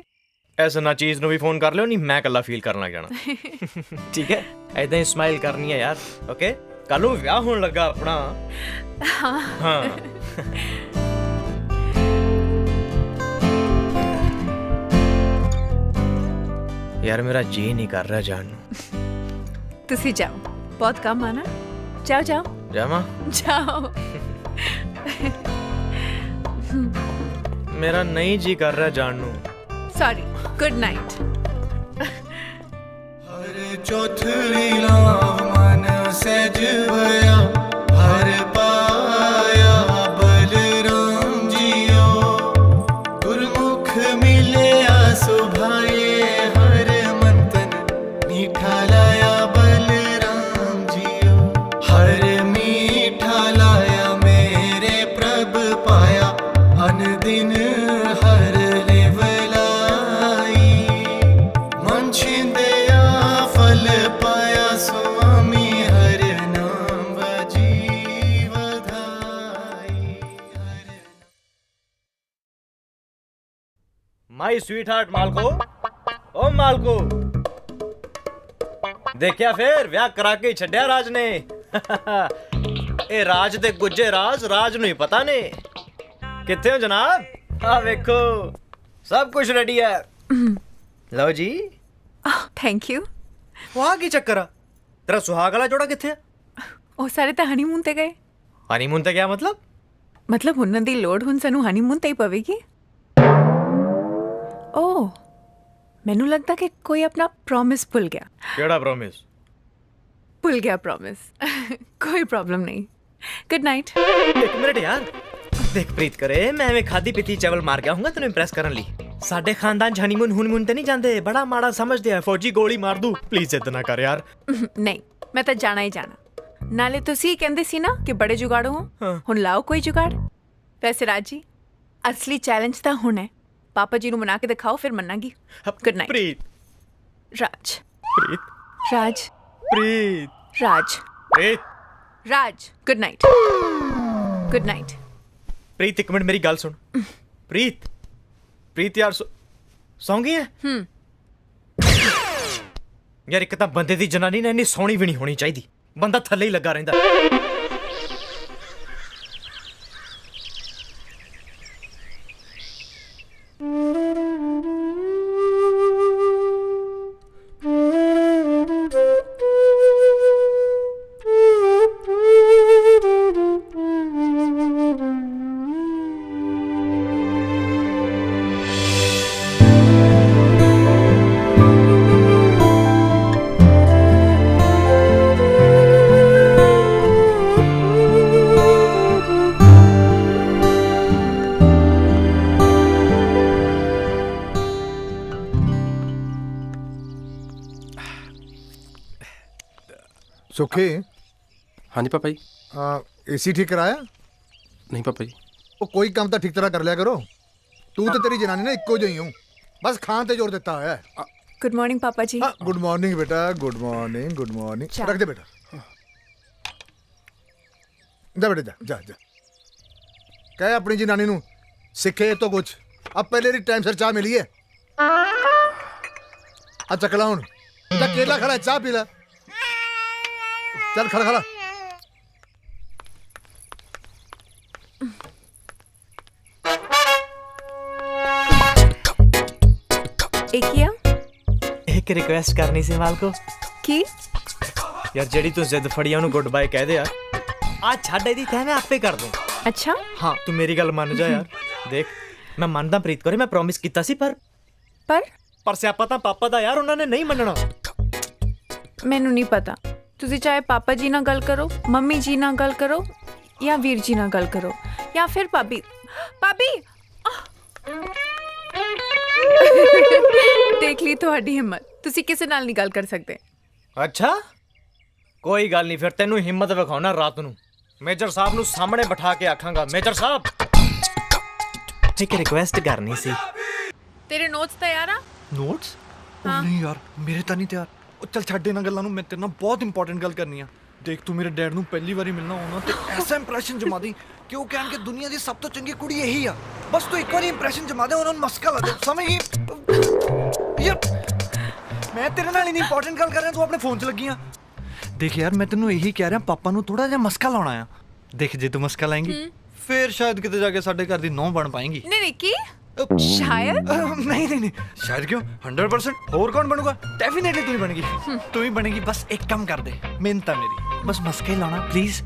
ਐਸਾ ਨਾ ਚੀਜ਼ ਨੂੰ ਵੀ ਫੋਨ ਕਰ ਲਿਓ, ਨਹੀਂ ਮੈਂ ਇਕੱਲਾ ਫੀਲ ਕਰਨ ਲੱਗ ਜਾਣਾ। ਠੀਕ ਹੈ, ਐਦਾਂ ਹੀ ਸਮਾਈਲ ਕਰਨੀ ਹੈ ਯਾਰ। ਓਕੇ, ਕੱਲ ਨੂੰ ਵਿਆਹ ਹੋਣ ਲੱਗਾ ਆਪਣਾ। ਹਾਂ। ਯਾਰ ਮੇਰਾ ਜੀ ਨਹੀਂ ਕਰ ਰਿਹਾ ਜਾਣ ਨੂੰ। ਤੁਸੀਂ ਜਾਓ, ਬਹੁਤ ਕੰਮ ਆ ਨਾ। ਜਾਓ ਜਾਓ ਜਾਵਾਂ? ਜਾਓ। ਮੇਰਾ ਨਹੀਂ ਜੀ ਕਰ ਰਿਹਾ ਜਾਣ ਨੂੰ। Sorry, good night. ਹਰ ਚੌਥਰੀ ਲਾਵ ਮਨ ਸਹਿਜ ਭਇਆ ਹਰ ਪਾਇਆ ਬਲਰਾਮ ਜੀਓ ਗੁਰਮੁਖ ਮਿਲਿਆ ਸੁਭਾਏ ਹਰ ਮੰਤਨ ਮੀਠਾ ਲਾਇਆ ਬਲਰਾਮ ਜੀਓ ਹਰ ਮੀਠਾ ਲਾਇਆ ਮੇਰੇ ਪ੍ਰਭ ਪਾਇਆ ਅਨ ਦਿਨ ਹਰ माई स्वीट हार्ट मालको, ओ मालको, देखिया फिर ਵਿਆਹ ਕਰਾ ਕੇ ਛੱਡਿਆ ਰਾਜ ਨੇ। ਇਹ ਰਾਜ ਦੇ ਗੁੱਜੇ ਰਾਜ ਨੂੰ ਹੀ ਪਤਾ ਨੇ। ਕਿੱਥੇ ਹੋ ਜਨਾਬ? ਆ ਵੇਖੋ ਸਭ ਕੁਝ ਰੈਡੀ ਹੈ। ਲਓ ਜੀ। Thank you. ਵਾਹ ਕੀ ਚੱਕਰ ਆ? ਤੇਰਾ ਸੁਹਾਗ ਵਾਲਾ ਜੋੜਾ ਕਿੱਥੇ ਆ? ਉਹ ਸਾਰੇ ਤਾਂ ਹਨੀਮੂਨ ਤੇ ਗਏ। ਹਨੀਮੂਨ ਤੇ ਗਿਆ ਮਤਲਬ? ਮਤਲਬ ਉਹਨਾਂ ਦੀ ਲੋੜ ਹੁਣ ਸਾਨੂੰ ਹਨੀਮੂਨ ਤੇ ਹੀ ਪਵੇਗੀ। ਓ, ਮੈਨੂੰ ਲੱਗਦਾ ਕਿ ਕੋਈ ਆਪਣਾ ਪ੍ਰੋਮਿਸ ਭੁੱਲ ਗਿਆ। ਕਿਹੜਾ ਪ੍ਰੋਮਿਸ? ਭੁੱਲ ਗਿਆ ਪ੍ਰੋਮਿਸ। ਕੋਈ ਪ੍ਰੋਬਲਮ ਨਹੀਂ। Good night. ਇੱਕ ਮਿੰਟ ਯਾਰ, ਦੇਖ ਪ੍ਰੀਤ ਕਰੇ ਮੈਂ ਐਵੇਂ ਖਾਦੀ ਪੀਤੀ ਚਾਵਲ ਮਾਰ ਗਿਆ ਹੂੰਗਾ ਤੈਨੂੰ ਇੰਪ੍ਰੈਸ ਕਰਨ ਲਈ। ਸਾਡੇ ਖਾਨਦਾਨ ਚ ਹਨੀਮੂਨ ਤੇ ਨਹੀਂ ਜਾਂਦੇ, ਬੜਾ ਮਾੜਾ ਸਮਝਦੇ ਆ। ਫੌਜੀ ਗੋਲੀ ਮਾਰ ਦੂ। ਪਲੀਜ਼ ਇਦਾਂ ਨਾ ਕਰ ਯਾਰ। ਨਹੀਂ, ਮੈਂ ਤਾਂ ਜਾਣਾ ਹੀ ਜਾਣਾ। ਨਾਲੇ ਤੁਸੀਂ ਕਹਿੰਦੇ ਸੀ ਨਾ ਕਿ ਬੜੇ ਜੁਗਾੜੋ ਹੋ, ਹੁਣ ਲਾਓ ਕੋਈ ਜੁਗਾੜ। ਵੈਸੇ ਰਾਜ ਜੀ, ਅਸਲੀ ਚੈਲੰਜ ਤਾਂ ਹੁਣ ਹੈ। ਪਾਪਾ ਜੀ ਨੂੰ ਮਨਾ ਕੇ ਦਿਖਾਓ, ਫਿਰ ਮੰਨਾਂਗੀ। Good night. Preet. Raj. Preet. Raj. Preet. Raj. Preet. Raj. Good night. Good night. Preet ਇੱਕ ਮਿੰਟ ਮੇਰੀ ਗੱਲ ਸੁਣ। ਪ੍ਰੀਤ ਯਾਰ ਸੌਂ ਗਈ ਹੈ? ਯਾਰ ਇੱਕ ਤਾਂ ਬੰਦੇ ਦੀ ਜਨਾਨੀ ਨੇ ਇੰਨੀ ਸੋਹਣੀ ਵੀ ਨਹੀਂ ਹੋਣੀ ਚਾਹੀਦੀ, ਬੰਦਾ ਥੱਲੇ ਹੀ ਲੱਗਾ ਰਹਿੰਦਾ। सुखे। हाँ जी पापा जी। एसी ठीक कराया? नहीं पापा जी। वो कोई काम तो ठीक तरह कर लिया करो। तू तो तेरी जनानी ना इक्को जी हूँ, बस खान ते जोर देता है। गुड मॉर्निंग पापा जी। गुड मॉर्निंग बेटा, गुड मॉर्निंग, गुड मॉर्निंग। रख दे बेटा। जा बेटा, जा जा जा। कह अपनी जनानी नू सिखे तो कुछ। अब पहले री टाइम सिर चाह मिली है। आ चकला हुण जा, केला खड़ा चाह पी ला। चल खड़ा खड़ा। एक रिक्वेस्ट करनी सी मालको। की? यार जेड़ी तू जिद फड़ी है गुड बाय कह दे यार। आज छड़ दी तै मैं आपे कर दूं। अच्छा हाँ, तू मेरी गल मान जा यार। देख मैं मानदा प्रीत करे, मैं प्रॉमिस कीता सी पर सियापा तां पापा दा यार, उन्होंने नहीं मनना। मैनू नहीं पता। ਤੁਸੀਂ ਚਾਹੇ ਪਾਪਾ ਜੀ ਨਾਲ ਗੱਲ ਕਰੋ, ਮੰਮੀ ਜੀ ਨਾਲ ਗੱਲ ਕਰੋ, ਜਾਂ ਵੀਰ ਜੀ ਨਾਲ ਗੱਲ ਕਰੋ, ਜਾਂ ਫਿਰ ਭਾਬੀ। ਦੇਖ ਲਈ ਤੁਹਾਡੀ ਹਿੰਮਤ। ਤੁਸੀਂ ਕਿਸੇ ਨਾਲ ਨਹੀਂ ਗੱਲ ਕਰ ਸਕਦੇ। ਅੱਛਾ ਕੋਈ ਗੱਲ ਨਹੀਂ, ਫਿਰ ਤੈਨੂੰ ਹਿੰਮਤ ਵਿਖਾਉਣਾ ਰਾਤ ਨੂੰ। ਮੇਜਰ ਸਾਹਿਬ ਨੂੰ ਸਾਹਮਣੇ ਬਿਠਾ ਕੇ ਆਖਾਂਗਾ, ਮੇਜਰ ਸਾਹਿਬ ਇੱਕ ਰਿਕੁਐਸਟ ਕਰਨੀ ਸੀ। ਤੇਰੇ ਨੋਟਸ ਤਿਆਰ ਆ? ਨੋਟਸ? ਨਹੀਂ ਯਾਰ, ਮੇਰੇ ਤਾਂ ਨਹੀਂ ਤਿਆਰ। ਉਹ ਚੱਲ ਛੱਡ ਇਹਨਾਂ ਗੱਲਾਂ ਨੂੰ, ਮੈਂ ਤੇਰੇ ਨਾਲ ਬਹੁਤ ਇੰਪੋਰਟੈਂਟ ਗੱਲ ਕਰਨੀ ਆ। ਦੇਖ ਤੂੰ ਮੇਰੇ ਡੈਡ ਨੂੰ ਪਹਿਲੀ ਵਾਰੀ ਮਿਲਣਾ ਹੋਣਾ ਤੇ ਐਸਾ ਇੰਪ੍ਰੈਸ਼ਨ ਜਮਾ ਦੀ ਕਿ ਉਹ ਕਹਿਣ ਕਿ ਦੁਨੀਆ ਦੀ ਸਭ ਤੋਂ ਚੰਗੀ ਕੁੜੀ ਇਹੀ ਆ। ਬਸ ਤੂੰ ਇੱਕ ਵਾਰੀ ਇੰਪ੍ਰੈਸ਼ਨ ਜਮਾ ਦੇ, ਉਹਨਾਂ ਨੂੰ ਮਸਕਾ ਲਾ ਦੇ। ਸਮਝ ਗਈ? ਯਾਰ ਮੈਂ ਤੇਰੇ ਨਾਲ ਇਨੀ ਇੰਪੋਰਟੈਂਟ ਗੱਲ ਕਰ ਰਿਹਾ, ਤੂੰ ਆਪਣੇ ਫੋਨ 'ਚ ਲੱਗੀ ਆ। ਦੇਖ ਯਾਰ ਮੈਂ ਤੈਨੂੰ ਇਹੀ ਕਹਿ ਰਿਹਾ, ਪਾਪਾ ਨੂੰ ਥੋੜਾ ਜਿਹਾ ਮਸਕਾ ਲਾਉਣਾ ਆ। ਦੇਖ ਜੇ ਤੂੰ ਮਸਕਾ ਲਾਏਂਗੀ ਫਿਰ ਸ਼ਾਇਦ ਕਿਤੇ ਜਾ ਕੇ ਸਾਡੇ ਘਰ ਦੀ ਨੌਂ ਬਣ ਪਾਏਂਗੀ। ਨਹੀਂ ਕੀ ਸ਼ਾਇਦ ਨਹੀਂ ਸ਼ਾਇਦ ਕਿਉਂ 100%। ਹੋਰ ਕੌਣ ਬਣੂਗਾ? ਡੈਫੀਨੇਟਲੀ ਤੂੰ ਹੀ ਬਣੇਗੀ। ਤੂੰ ਹੀ ਬਣੇਗੀ। ਬਸ ਇੱਕ ਕੰਮ ਕਰ ਦੇ, ਮਿਹਨਤ ਆ ਮੇਰੀ, ਬਸ ਮਸਕਾ ਹੀ ਲਾਉਣਾ ਪਲੀਜ਼।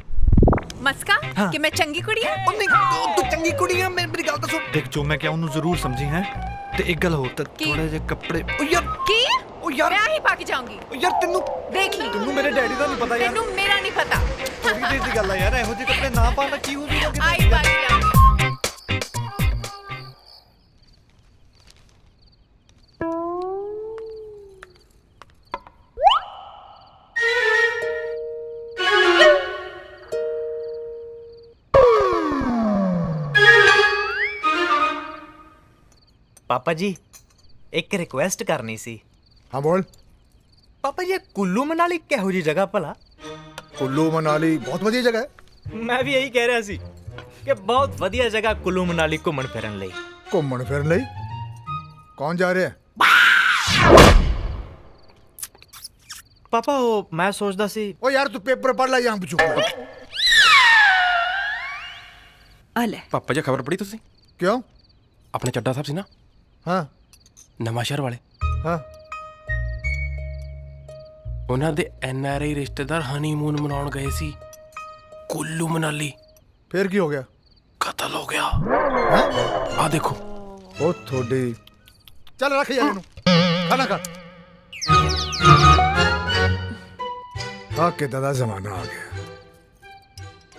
ਮਸਕਾ ਕਿ ਮੈਂ ਚੰਗੀ ਕੁੜੀ ਹਾਂ? ਉਹ ਨਹੀਂ ਤੂੰ ਚੰਗੀ ਕੁੜੀ ਆ। ਮੇਰੀ ਗੱਲ ਤਾਂ ਸੁਣ। ਦੇਖ ਜੋ ਮੈਂ ਕਿਹਾ ਉਹਨੂੰ ਜ਼ਰੂਰ ਸਮਝੀ ਹੈ। ਤੇ ਇੱਕ ਗੱਲ ਹੋਰ, ਤਾਂ ਥੋੜੇ ਜਿਹੇ ਕੱਪੜੇ। ਉਹ ਯਾਰ ਕੀ? ਉਹ ਯਾਰ ਮੈਂ ਹੀ ਪਾ ਕੇ ਜਾਊਂਗੀ। ਉਹ ਯਾਰ ਤੈਨੂੰ ਦੇਖ ਲਈ, ਤੈਨੂੰ ਮੇਰੇ ਡੈਡੀ ਦਾ ਨਹੀਂ ਪਤਾ ਯਾਰ। ਤੈਨੂੰ ਮੇਰਾ ਨਹੀਂ ਪਤਾ। ਥੋੜੀ ਦੇਰ ਦੀ ਗੱਲ ਆ ਯਾਰ, ਇਹੋ ਜਿਹੇ ਕੱਪੜੇ ਨਾ ਪਾਉਣਾ ਕੀ ਹੋ ਜੂਗਾ? ਆਈ ਪਾ ਕੇ ਜਾਊਂਗੀ। पापा जी एक रिक्वेस्ट करनी सी। हाँ बोल। पापा जी कुल्लू मनाली किहो जी जगह भला? कुल्लू मनाली बहुत वधिया जगह है। मैं भी यही कह रहा सी कि बहुत वधिया जगह कुल्लू मनाली घूमन फिरन लई। घूमन फिरन लई कौन जा रहा है? पापा वो मैं सोचदा सी। ओ यार तू पेपर पढ़ ला, यहाँ चुप। ਅਲੇ ਪਾਪਾ ਜੀ ਖਬਰ ਪੜੀ ਤੁਸੀਂ? क्यों? ਆਪਣੇ ਚੱਡਾ ਸਾਹਿਬ ਸੀ ਨਾ हाँ ਨਵਾਂ ਸ਼ਹਿਰ ਵਾਲੇ, हाँ ਉਹਨਾਂ ਦੇ NRI ਰਿਸ਼ਤੇਦਾਰ ਹਨੀਮੂਨ ਮਨਾਉਣ ਗਏ ਸੀ ਕੁੱਲੂ ਮਨਾਲੀ। फिर की हो गया? ਕਤਲ ਹੋ ਗਿਆ। हाँ? ਆ ਦੇਖੋ। ओ थोड़ी चल रख यार इनू, खाना खा। हाँ के दादा जमाना आ गया।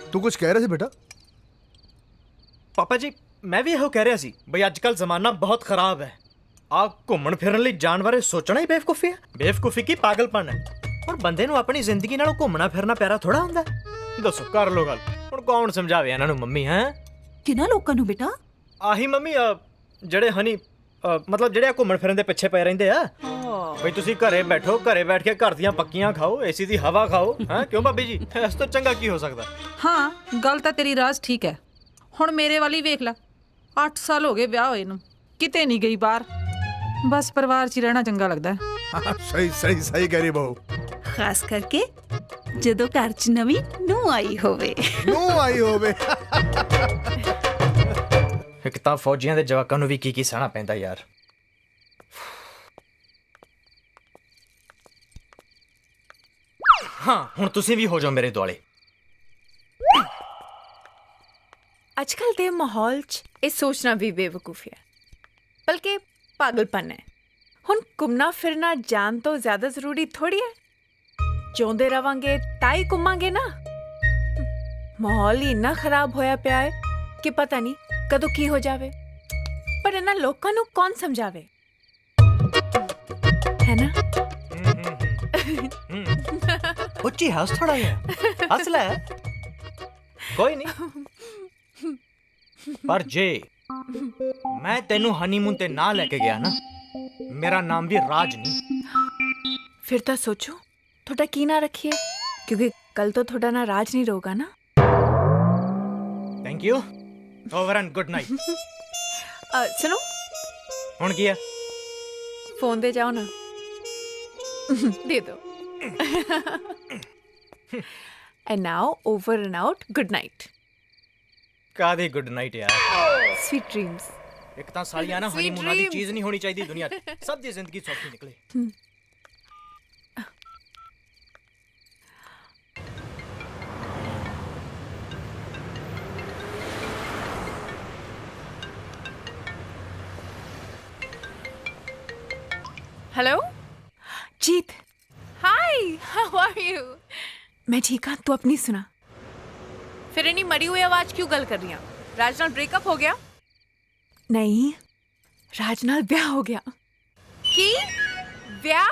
तू कुछ कह रहे थे बेटा? पापा जी मैं भी ਇਹੋ ਕਹਿ ਰਿਹਾ ਸੀ ਬਈ ਅੱਜ ਕੱਲ ਜ਼ਮਾਨਾ ਬਹੁਤ ਖਰਾਬ ਹੈ। ਆ ਘੁੰਮਣ ਫਿਰਨ ਲਈ ਜਾਣ ਬਾਰੇ ਸੋਚਣਾ ਹੀ ਬੇਵਕੂਫੀ ਹੈ। ਬੇਵਕੂਫੀ ਕੀ ਪਾਗਲਪਨ ਹੈ। ਹੁਣ ਬੰਦੇ ਨੂੰ ਆਪਣੀ ਜ਼ਿੰਦਗੀ ਨਾਲੋਂ ਘੁੰਮਣਾ ਫਿਰਨਾ ਪਿਆਰਾ ਥੋੜਾ ਹੁੰਦਾ। ਦੱਸੋ ਕਰ ਲੋ ਗੱਲ। ਹੁਣ ਕੌਣ ਸਮਝਾਵੇ ਇਹਨਾਂ ਨੂੰ? ਮੰਮੀ ਹੈ ਕਿਹਨਾਂ ਲੋਕਾਂ ਨੂੰ ਬੇਟਾ? ਆਹੀ ਮੰਮੀ ਜਿਹੜੇ ਹਨੀ ਮਤਲਬ ਜਿਹੜੇ ਘੁੰਮਣ ਫਿਰਨ ਦੇ ਪਿੱਛੇ ਪਏ ਰਹਿੰਦੇ ਆ। ਬਈ ਤੁਸੀਂ ਘਰੇ ਬੈਠੋ, ਘਰੇ ਬੈਠ ਕੇ ਘਰ ਦੀਆਂ ਪੱਕੀਆਂ ਖਾਓ, ਏਸੀ ਦੀ ਹਵਾ ਖਾਓ। ਹਾਂ ਕਿਉਂ ਭਾਬੀ ਜੀ? ਇਸ ਤੋਂ ਚੰਗਾ ਕੀ ਹੋ ਸਕਦਾ? ਹਾਂ ਗੱਲ ਤਾਂ ਤੇਰੀ ਰਾਜ ਠੀਕ ਹੈ। ਹੁਣ ਮੇਰੇ ਵਾਲੀ ਵੇਖ ਲੈ, 8 ਸਾਲ ਹੋ ਗਏ ਵਿਆਹ ਹੋਏ ਨੂੰ, ਕਿਤੇ ਨਹੀਂ ਗਈ ਬਾਹਰ। ਬਸ ਪਰਿਵਾਰ 'ਚ ਹੀ ਰਹਿਣਾ ਚੰਗਾ ਲੱਗਦਾ ਹੈ। हाँ, सही सही सही कह रही बहू। ਖਾਸ ਕਰਕੇ ਜਦੋਂ ਘਰ 'ਚ ਨਵੀਂ ਨੂੰ ਆਈ ਹੋਵੇ। नू आई हो बे। ਇੱਕ ਤਾਂ ਫੌਜੀਆਂ ਦੇ ਜਵਾਕਾਂ ਨੂੰ ਵੀ ਕੀ ਸਹਿਣਾ ਪੈਂਦਾ ਯਾਰ। ਹਾਂ ਹੁਣ ਤੁਸੀਂ ਵੀ ਹੋ ਜਾਓ ਮੇਰੇ ਦੁਆਲੇ। ਅੱਜਕੱਲ ਦੇ ਮਾਹੌਲ 'ਚ ਇਹ ਸੋਚਣਾ ਵੀ ਬੇਵਕੂਫੀ ਹੈ, ਬਲਕਿ ਪਾਗਲਪਨ ਹੈ। ਹੁਣ ਘੁੰਮਣਾ ਫਿਰਨਾ ਜਾਨ ਤੋਂ ਜ਼ਿਆਦਾ ਜ਼ਰੂਰੀ ਥੋੜੀ ਹੈ। ਜਿਉਂਦੇ ਰਵਾਂਗੇ ਤਾਂ ਹੀ ਘੁੰਮਾਂਗੇ ਨਾ। ਮਾਹੌਲ ਹੀ ਇੰਨਾ ਖਰਾਬ ਹੋਇਆ ਪਿਆ ਹੈ ਕਿ ਪਤਾ ਨਹੀਂ ਕਦੋਂ ਕੀ ਹੋ ਜਾਵੇ। ਪਰ ਇਹਨਾਂ ਲੋਕਾਂ ਨੂੰ ਕੌਣ ਸਮਝਾਵੇ, ਹੈ ਨਾ? ਉੱਚੀ ਹੱਸ ਥੋੜਾ ਜਿਹਾ, ਹੱਸ ਲੈ। ਕੋਈ ਨਹੀਂ। ਪਰ ਜੇ ਮੈਂ ਤੈਨੂੰ ਹਨੀਮੂਨ ਤੇ ਨਾ ਲੈ ਕੇ ਗਿਆ ਨਾ, ਮੇਰਾ ਨਾਮ ਵੀ ਰਾਜ ਨਹੀਂ। ਫਿਰ ਤਾਂ ਸੋਚੋ ਤੁਹਾਡਾ ਕੀ ਨਾਂ ਰੱਖੀਏ, ਕਿਉਂਕਿ ਕੱਲ ਤੋਂ ਤੁਹਾਡਾ ਨਾਂ ਰਾਜ ਨਹੀਂ ਰਹੂਗਾ ਨਾ। Thank you. Over and good night. ਸੁਣੋ ਹੁਣ ਕੀ ਆ? ਫੋਨ ਦੇ ਜਾਓ ਨਾ, ਦੇ ਦੋ। And now over and out, good night. ਕਾਦੀ ਗੁੱਡ ਨਾਈਟ ਯਾਰ। Sweet dreams. ਇੱਕ ਤਾਂ ਸਾਲੀਆਂ ਨਾ ਹਨੀਮੂਨਾਂ ਦੀ ਚੀਜ਼ ਨਹੀਂ ਹੋਣੀ ਚਾਹੀਦੀ ਦੁਨੀਆ 'ਚ। ਸਭ ਦੀ ਜ਼ਿੰਦਗੀ ਸੌਖੀ ਨਿਕਲੇ। Hello Jeet, hi, how are you? मैं ठीक हाँ, तू अपनी सुना। फिर इन्हीं मरी हुई आवाज क्यों गल कर रही है? राज नाल ब्रेकअप हो गया? नहीं, राज नाल ब्याह हो गया। की ब्याह?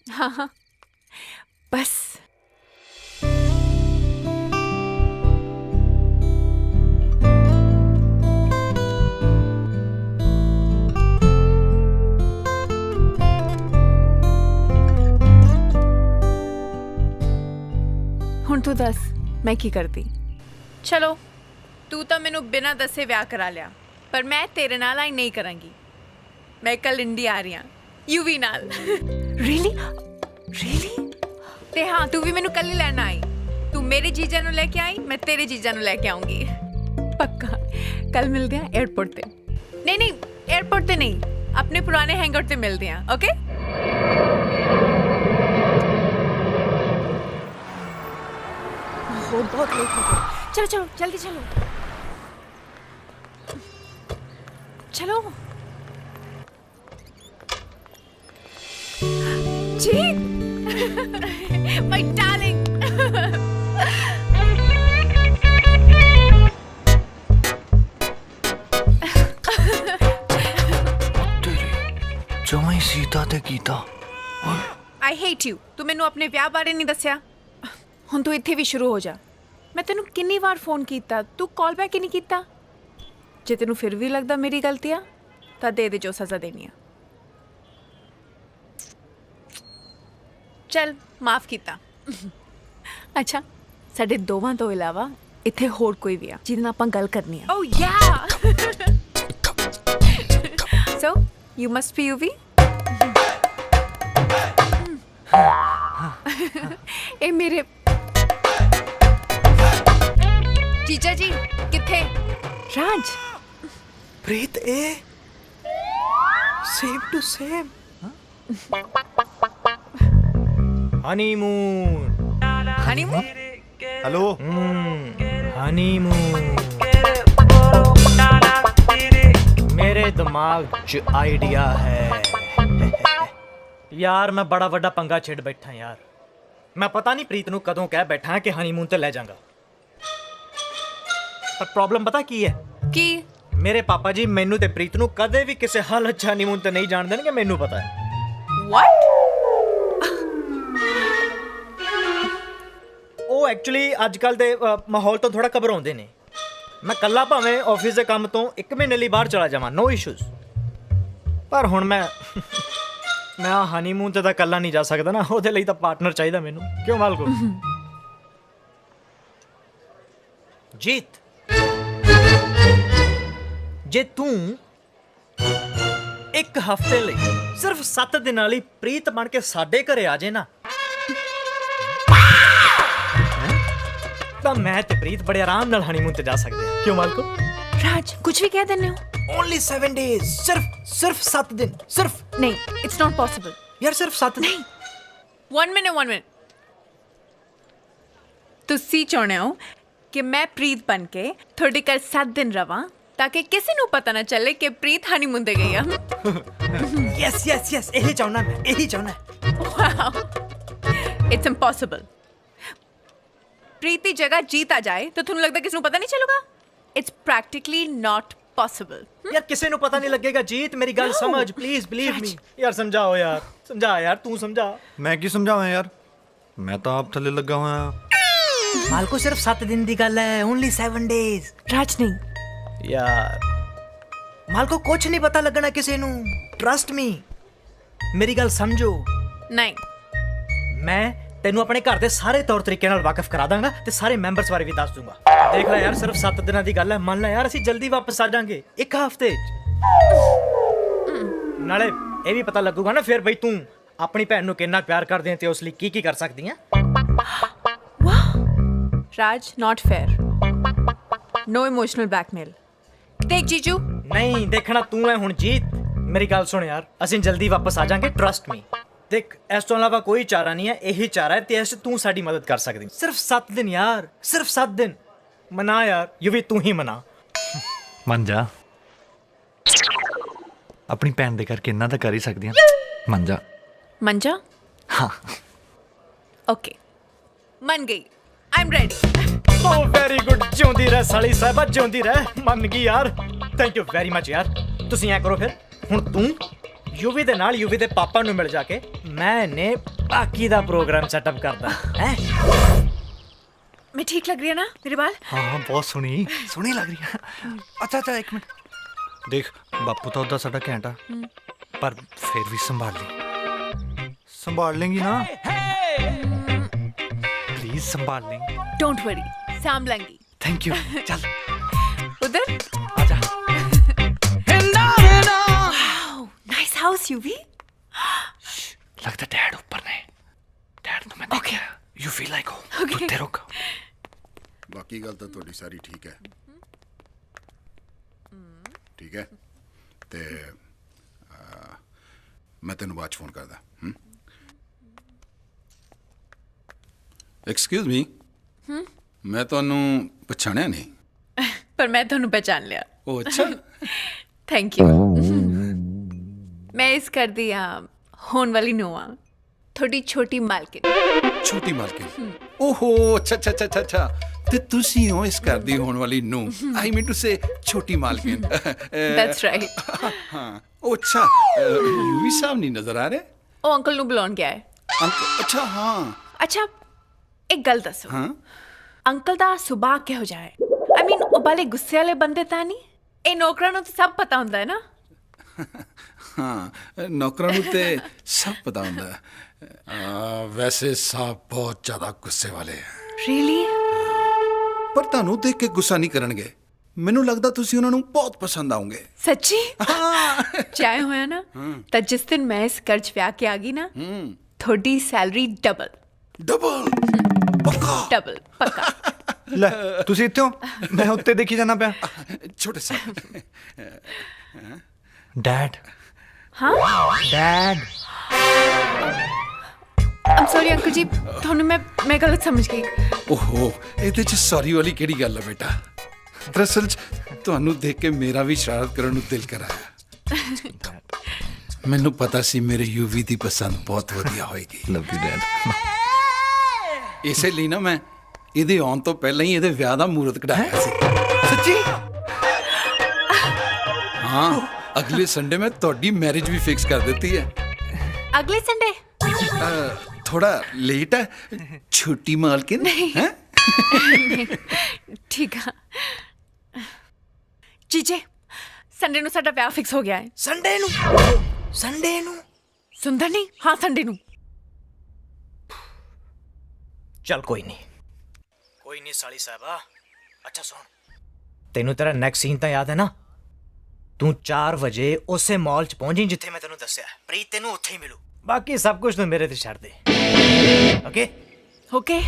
हाँ हाँ बस। दस मैं की करती। चलो तू तो मैनू बिना दसे विआह करा लिया, पर मैं तेरे नाल आई नहीं करांगी। मैं कल इंडिया आ रही हाँ यूवी नाल। Really really? ते हाँ तू भी मैनू कल ही लैन आई। तू मेरे जीजा नू लेके आई, मैं तेरे जीजा नू लेके आऊंगी। पक्का कल मिलते हैं एयरपोर्ट पे। नहीं नहीं एयरपोर्ट पे नहीं, अपने पुराने हैंगआउट पे मिलते हैं। ओके बहुत लेट हो गया। चलो चलो जल्दी चलो चलो। जी माय डार्लिंग। जमाई सीता ते कीता। I hate you. तू मैनू अपने विआह बारे नहीं दसिया। हुण तू इत्थे भी शुरू हो जा। मैं तेनू कितनी बार फोन किया, तू कॉल बैक ही नहीं किया। जे तेनू फिर भी लगता मेरी गलती आ तां दे दे जो सज़ा देनी आ। चल माफ किया। अच्छा साडे दोवां तो इलावा इत्थे होर कोई भी आ जिहदे नाल आपां गल करनी आ। Oh yeah so you must be Yuvi. ए मेरे जीजा जी किथे? राज प्रीत ए same to same. Honeymoon honeymoon? Hello honeymoon. मेरे दिमाग च आइडिया है यार। मैं बड़ा वड्डा पंगा छेड़ बैठा यार। मैं पता नहीं प्रीत नू कदों कह बैठा कि हनीमून ते ले जाऊंगा, पर प्रॉब्लम पता की है? की? मेरे पापा जी मैनू ते प्रीत नू कदे भी किसी हालत च हनीमून ते नहीं जान देणगे, मैनू पता है। What? ਉਹ ਐਕਚੁਅਲੀ ਅੱਜ ਕੱਲ ਦੇ ਮਾਹੌਲ ਤੋਂ ਥੋੜਾ ਘਬਰਾਉਂਦੇ ਨੇ। ਮੈਂ ਕੱਲਾ ਭਾਵੇਂ ਆਫਿਸ ਦੇ ਕੰਮ ਤੋਂ 1 ਮਹੀਨੇ ਲਈ ਬਾਹਰ ਚਲਾ ਜਾਵਾਂ, ਨੋ ਇਸ਼ੂਜ਼। ਪਰ ਹੁਣ ਮੈਂ ਹਨੀਮੂਨ ਤੇ ਤਾਂ ਕੱਲਾ ਨਹੀਂ ਜਾ ਸਕਦਾ ਨਾ, ਉਹਦੇ ਲਈ ਤਾਂ ਪਾਰਟਨਰ ਚਾਹੀਦਾ ਮੈਨੂੰ। ਕਿਉਂ ਮਾਲਕੋ? ਜੀਤ ਜੇ ਤੂੰ 1 ਹਫ਼ਤੇ ਲਈ ਸਿਰਫ 7 ਦਿਨਾਂ ਲਈ ਪ੍ਰੀਤ ਬਣ ਕੇ ਸਾਡੇ ਘਰੇ ਆ ਜੇ ਨਾ, ਤਾਂ ਮੈਂ ਤੇ ਪ੍ਰੀਤ ਬੜੇ ਆਰਾਮ ਨਾਲ ਹਨੀਮੂਨ ਤੇ ਜਾ ਸਕਦੇ ਹਾਂ। ਕਿਉਂ ਮਾਲਕੋ? राज कुछ भी कह देने हो। ओनली 7 days, सिर्फ 7 दिन, सिर्फ। नहीं इट्स नॉट पॉसिबल यार सिर्फ 7 दिन। 1 मिनट तुसी चाहते हो कि मैं प्रीत बन के थोड़े घर 7 दिन रवां ताकि किसी को पता ना चले कि प्रीत हनीमून ते गई है। यस यस यस यही चाहना मैं, यही चाहना। It's impossible. प्रीत की जगह जीत आ जाए तो तुम्हें लगता किसी को पता नहीं चलेगा? It's practically not possible. यार किसी को पता नहीं लगेगा। जीत मेरी गल समझ प्लीज, बिलीव मी। यार समझाओ यार, समझा यार, तू समझा। मैं की समझावां यार, मैं तो आप थले लगा हुआ। मालको सिर्फ 7 दिन की गल है, ओनली 7 days। राज नहीं यार मालको कुछ नहीं पता लगना किसी को, ट्रस्ट मी। मेरी गल समझो। नहीं मैं तेनू अपने घर के सारे तौर तरीके नाल वाकिफ करा दांगा ते सारे मैंबर्स बारे भी दस दूंगा। देख ले यार सिर्फ 7 दिनों की गल है, मान ले यार असीं जल्दी वापस आ जाएंगे 1 हफ्ते नाले ये भी पता लगूगा ना फिर बई तू अपनी भैन नू कितना प्यार करदे ते उस लई की कर सकदी है। Raj not fair. No emotional blackmail. देख जीजू नहीं देखना तू है हुण। जीत मेरी गल सुन यार, असीं जल्दी वापस आ जाएंगे, ट्रस्ट मी। देख इस तो अलावा कोई चारा नहीं है, यही चारा है ते इस तू साडी मदद कर सकदी। सिर्फ 7 दिन यार, सिर्फ 7 दिन मना यार। यू भी तू ही मना। मन जा, अपनी भैन दे करके इन्ना तो कर ही सकदी हां। मन जा। मन जा? हाँ ओके मन गई। I am ready. Oh very good. जिਉਂਦੀ ਰਹਿ साली साहबा, जिਉਂਦੀ ਰਹਿ। मन गई यार, थैंक यू वेरी मच यार। ਤੁਸੀਂ ਐ ਕਰੋ ਫਿਰ ਹੁਣ ਤੂੰ यूवी दे नाल यूवी दे पापा नू मिल जाके मैंने बाकी दा प्रोग्राम सेटअप करदा है। मैं ठीक लग रही है ना मेरे बाल? हाँ हाँ बहुत सोहनी लग रही है। अच्छा अच्छा 1 मिनट देख, बापू तो उदा साडा घैंटा, पर फिर भी संभाल लेंगी ना? प्लीज संभाल लेंगी। डोंट वरी, सांभलांगी। Thank you. चल उधर आजा। Nice house Yuvi. लगता डैड ऊपर ने। डैड तो मैं Okay. यू फील लाइक हो। Okay. कुत्ते रुक। ਬਾਕੀ ਗੱਲ ਤਾਂ ਤੁਹਾਡੀ ਸਾਰੀ ਠੀਕ ਹੈ। ਠੀਕ ਹੈ ਤੇ ਮੈਂ ਤੈਨੂੰ ਬਾਅਦ 'ਚ ਫੋਨ ਕਰਦਾ। ਐਕਸਕਿਊਜ਼ ਮੀ ਮੈਂ ਤੁਹਾਨੂੰ ਪਛਾਣਿਆ ਨਹੀਂ। पर मैं ਤੁਹਾਨੂੰ पहचान लिया। ਉਹ ਅੱਛਾ थैंक यू। मैं इस कर दिया होने वाली नोआ, थोड़ी छोटी मालकिन। ਛੋਟੀ ਮਾਲਕਿਨ। ਓਹੋ ਅੱਛਾ ਅੱਛਾ ਅੱਛਾ ਅੱਛਾ ਤੇ ਤੁਸੀਂ ਹੋ ਇਸ ਘਰ ਦੀ ਹੋਣ ਵਾਲੀ ਨੂੰ। ਆਈ ਮੀਨ ਟੂ ਸੇ ਛੋਟੀ ਮਾਲਕਿਨ। That's right। ਹਾਂ ਉਹ ਅੱਛਾ ਯੂਵੀ ਸਾਹਿਬ ਨਹੀਂ ਨਜ਼ਰ ਆ ਰਹੇ। ਉਹ ਅੰਕਲ ਨੂੰ ਬੁਲਾਉਣ ਗਿਆ ਹੈ। ਅੱਛਾ ਹਾਂ ਅੱਛਾ ਇੱਕ ਗੱਲ ਦੱਸੋ, ਹਾਂ ਅੰਕਲ ਦਾ ਸੁਭਾਅ ਕਿਹੋ ਜਿਹਾ ਹੈ? ਆਈ ਮੀਨ ਉਹ ਬਾਲੇ ਗੁੱਸੇ ਵਾਲੇ ਬੰਦੇ ਤਾਂ ਨਹੀਂ? ਇਹ ਨੌਕਰਾਂ ਨੂੰ ਤਾਂ ਸਭ ਪਤਾ ਹੁੰਦਾ ਹੈ ਨਾ। ਹਾਂ ਨੌਕਰਾਂ ਨੂੰ ਤੇ ਸਭ ਪਤਾ ਹੁੰਦਾ ਹੈ। ਵੈਸੇ ਸਾਹਿਬ ਬਹੁਤ ਜ਼ਿਆਦਾ ਗੁੱਸੇ ਵਾਲੇ ਹੈ। ਰੀਅਲੀ? ਪਰ ਤੁਹਾਨੂੰ ਦੇਖ ਕੇ ਗੁੱਸਾ ਨਹੀਂ ਕਰਨਗੇ। ਮੈਨੂੰ ਲੱਗਦਾ ਤੁਸੀਂ ਉਹਨਾਂ ਨੂੰ ਬਹੁਤ ਪਸੰਦ ਆਉਂਗੇ। ਸੱਚੀ? ਚਾਹੇ ਹੋਇਆ ਨਾ ਤਾਂ ਜਿਸ ਦਿਨ ਮੈਂ ਇਸ ਘਰ 'ਚ ਵਿਆਹ ਕੇ ਆ ਗਈ ਨਾ, ਤੁਹਾਡੀ ਸੈਲਰੀ ਡਬਲ। ਡਬਲ ਡਬਲ ਪੱਕਾ। ਲੈ ਤੁਸੀਂ ਇੱਥੇ ਹੋ, ਮੈਂ ਉੱਤੇ ਦੇਖੀ ਜਾਣਾ ਪਿਆ। ਛੋਟੇ ਸਾਹਿਬ ਡੈਡ। ਹਾਂ ਡੈਡ। ਆਮ ਸੌਰੀ ਅੰਕਲ ਜੀ, ਤੁਹਾਨੂੰ ਮੈਂ ਗਲਤ ਸਮਝ ਗਈ। ਓਹੋ ਇਹਦੇ ਚ ਸੌਰੀ ਵਾਲੀ ਕਿਹੜੀ ਗੱਲ ਹੈ ਬੇਟਾ। ਦਰਅਸਲ ਚ ਤੁਹਾਨੂੰ ਦੇਖ ਕੇ ਮੇਰਾ ਵੀ ਸ਼ਰਾਰਤ ਕਰਨ ਨੂੰ ਦਿਲ ਕਰਾਇਆ। ਮੈਨੂੰ ਪਤਾ ਸੀ ਮੇਰੇ ਯੂਵੀ ਦੀ ਪਸੰਦ ਬਹੁਤ ਵਧੀਆ ਹੋਏਗੀ। Love you dad. ਇਸੇ ਲਈ ਨਾ ਮੈਂ ਇਹਦੇ ਆਉਣ ਤੋਂ ਪਹਿਲਾਂ ਹੀ ਇਹਦੇ ਵਿਆਹ ਦਾ ਮੂਹਰਤ ਕਢਾਇਆ ਸੀ। ਸੱਚੀ? ਹਾਂ ਅਗਲੇ ਸੰਡੇ ਮੈਂ ਤੁਹਾਡੀ ਮੈਰਿਜ ਵੀ ਫਿਕਸ ਕਰ ਦਿੱਤੀ ਹੈ। ਅਗਲੇ ਸੰਡੇ? ਥੋੜਾ ਲੇਟ ਹੈ ਛੋਟੀ ਮਾਲਕਿਨ। ਹੈ ਠੀਕ ਆ ਜੀਜੇ, ਸੰਡੇ ਨੂੰ ਸਾਡਾ ਵਿਆਹ ਫਿਕਸ ਹੋ ਗਿਆ ਹੈ। ਸੰਡੇ ਨੂੰ? ਸੰਡੇ ਨੂੰ? ਸੁੰਦਰ ਨਹੀਂ, ਹਾਂ ਸੰਡੇ ਨੂੰ। ਚੱਲ ਕੋਈ ਨਹੀਂ ਸਾਲੀ ਸਾਹਿਬਾ। ਅੱਛਾ ਸੁਣ, ਤੈਨੂੰ ਤੇਰਾ ਨੈਕਸਟ ਸੀਨ ਤਾਂ ਯਾਦ ਹੈ ਨਾ? ਤੂੰ 4 ਵਜੇ ਉਸੇ ਮਾਲ 'ਚ ਪਹੁੰਚੀ ਜਿੱਥੇ ਮੈਂ ਤੈਨੂੰ ਦੱਸਿਆ। ਪ੍ਰੀਤ ਤੈਨੂੰ ਉੱਥੇ ਹੀ ਮਿਲੂ। ਬਾਕੀ ਸਭ ਕੁਝ ਤੂੰ ਮੇਰੇ ਤੇ ਛੱਡ ਦੇ। Okay okay.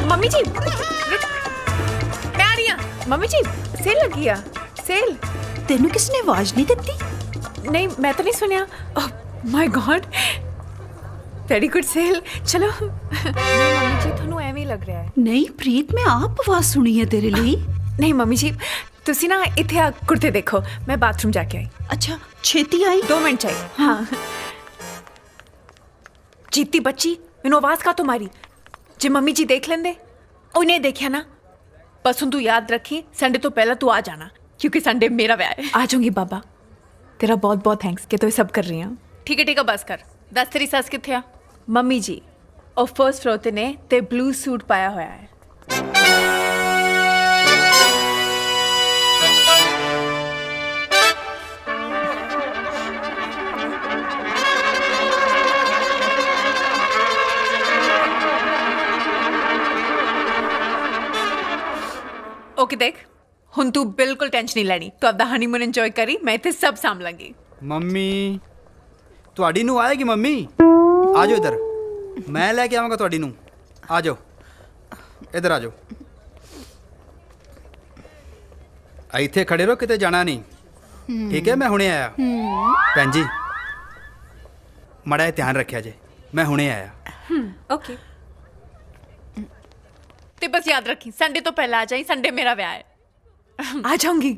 ਮੰਮੀ ਜੀ ਮੈਂ ਆ ਰਹੀ ਹਾਂ। ਮੰਮੀ ਜੀ ਸੇਲ ਲੱਗੀ ਆ। ਸੇਲ? ਤੈਨੂੰ ਕਿਸ ਨੇ ਆਵਾਜ਼ ਨਹੀਂ ਦਿੱਤੀ? नहीं मैं तो नहीं सुनिया। My god very good sale. चलो मम्मी जी ਤੁਹਾਨੂੰ ਐਵੇਂ ਹੀ ਲੱਗ ਰਿਹਾ ਹੈ। ਨਹੀਂ ਪ੍ਰੀਤ, ਮੈਂ ਆਪ ਆਵਾਜ਼ ਸੁਣੀ ਹੈ ਤੇਰੇ ਲਈ। ਨਹੀਂ ਮੰਮੀ ਜੀ ਤੁਸੀਂ ਨਾ ਇੱਥੇ ਆ ਕੁਰਤੇ ਦੇਖੋ, ਮੈਂ ਬਾਥਰੂਮ ਜਾ ਕੇ ਆਈ। ਅੱਛਾ ਛੇਤੀ ਆਈ? 2 ਮਿੰਟ चाहिए। हाँ जीती बच्ची मैनू आवाज का तो मारी। जे मम्मी जी देख लेंदे। उन्हें देखा ना, बस तू याद रखी संडे तो पहला तू आ जाना, क्योंकि संडे मेरा व्याह है। आ जाऊंगी बाबा, तेरा बहुत बहुत थैंक्स कि तू सब कर रही हैं। ठीक है बस कर। दस तेरी सस किथे आ? मम्मी जी और फर्स्ट फ्लोर ते ने ते ब्लू सूट पाया होया है। ओके देख ਹੁਣ ਤੂੰ ਬਿਲਕੁਲ ਟੈਨਸ਼ਨ ਨਹੀਂ ਲੈਣੀ। ਤੂੰ ਆਪਦਾ ਹਨੀਮੂਨ ਇੰਜੋਏ ਕਰੀ, ਮੈਂ ਇੱਥੇ ਸਭ ਸਾਂਭ ਲਾਂਗੀ। ਮੰਮੀ ਤੁਹਾਡੀ ਨੂੰ ਆਏਗੀ। ਮੰਮੀ ਆ ਜਾਓ ਇੱਧਰ, ਮੈਂ ਲੈ ਕੇ ਆਵਾਂਗਾ ਤੁਹਾਡੀ ਨੂੰ। ਆ ਜਾਓ ਇੱਧਰ ਆ ਜਾਓ। ਇੱਥੇ ਖੜੇ ਰਹੋ, ਕਿਤੇ ਜਾਣਾ ਨਹੀਂ, ਠੀਕ ਹੈ? ਮੈਂ ਹੁਣੇ ਆਇਆ। ਭੈਣ ਜੀ ਮਾੜਾ ਜਿਹਾ ਧਿਆਨ ਰੱਖਿਆ ਜੇ, ਮੈਂ ਹੁਣੇ ਆਇਆ। ओके ਤੇ ਬਸ ਯਾਦ ਰੱਖੀ ਸੰਡੇ ਤੋਂ ਪਹਿਲਾਂ ਆ ਜਾਈ, ਸੰਡੇ ਮੇਰਾ ਵਿਆਹ ਹੈ। आ जाऊंगी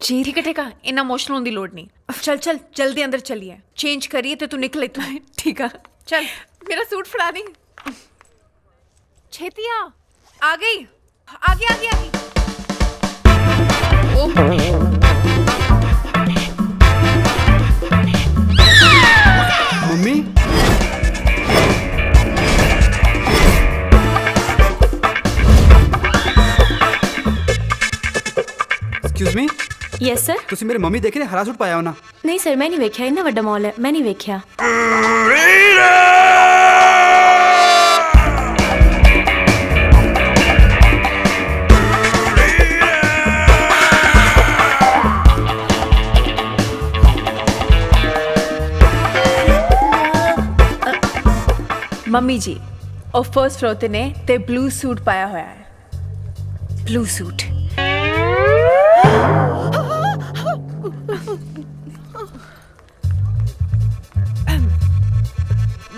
जी। ठीक है इतना इमोशनल होने की लोड़ नहीं। चल चल जल्दी अंदर चलिए, चेंज करिए तो तू निकले तू। ठीक है चल मेरा सूट फड़ा दी छेती। आ गई आ गई आ गई आ गई। Yes sir. ਤੁਸੀਂ ਮੇਰੇ ਮੰਮੀ ਦੇਖੇ ਨੇ ਹਰਾ ਸੂਟ ਪਾਇਆ ਉਹਨਾਂ? ਨਹੀਂ ਸਰ, ਮੈਂ ਨਹੀਂ ਵੇਖਿਆ, ਇੰਨਾ ਵੱਡਾ ਮਾਲ ਹੈ, ਮੈਂ ਨਹੀਂ ਵੇਖਿਆ। ਮੰਮੀ ਜੀ ਉਹ ਫਰਸਟ ਫਲੋਰ ਤੇ ਨੇ ਤੇ ਬਲੂ ਸੂਟ ਪਾਇਆ ਹੋਇਆ ਹੈ। Blue suit.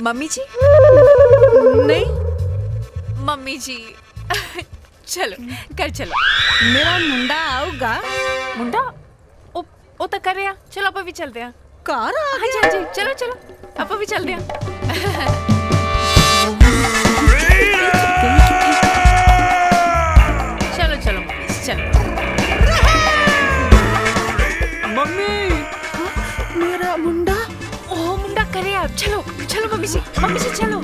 ਮੰਮੀ ਜੀ ਨਹੀਂ ਮੰਮੀ ਜੀ ਚਲੋ ਘਰ ਚਲੋ। ਮੇਰਾ ਮੁੰਡਾ ਆਊਗਾ। ਮੁੰਡਾ ਉਹ ਤਾਂ ਕਰ ਰਿਹਾ। ਚਲੋ ਆਪਾਂ ਵੀ ਚੱਲਦੇ ਹਾਂ। ਘਰ ਆ ਹਾਂਜੀ ਹਾਂਜੀ ਚਲੋ ਚਲੋ ਆਪਾਂ ਵੀ ਚੱਲਦੇ ਹਾਂ। चलो चलो चलो मम्मी मेरा मुंडा। ओ मुंडा करे आप। चलो चलो मम्मी जी चलो।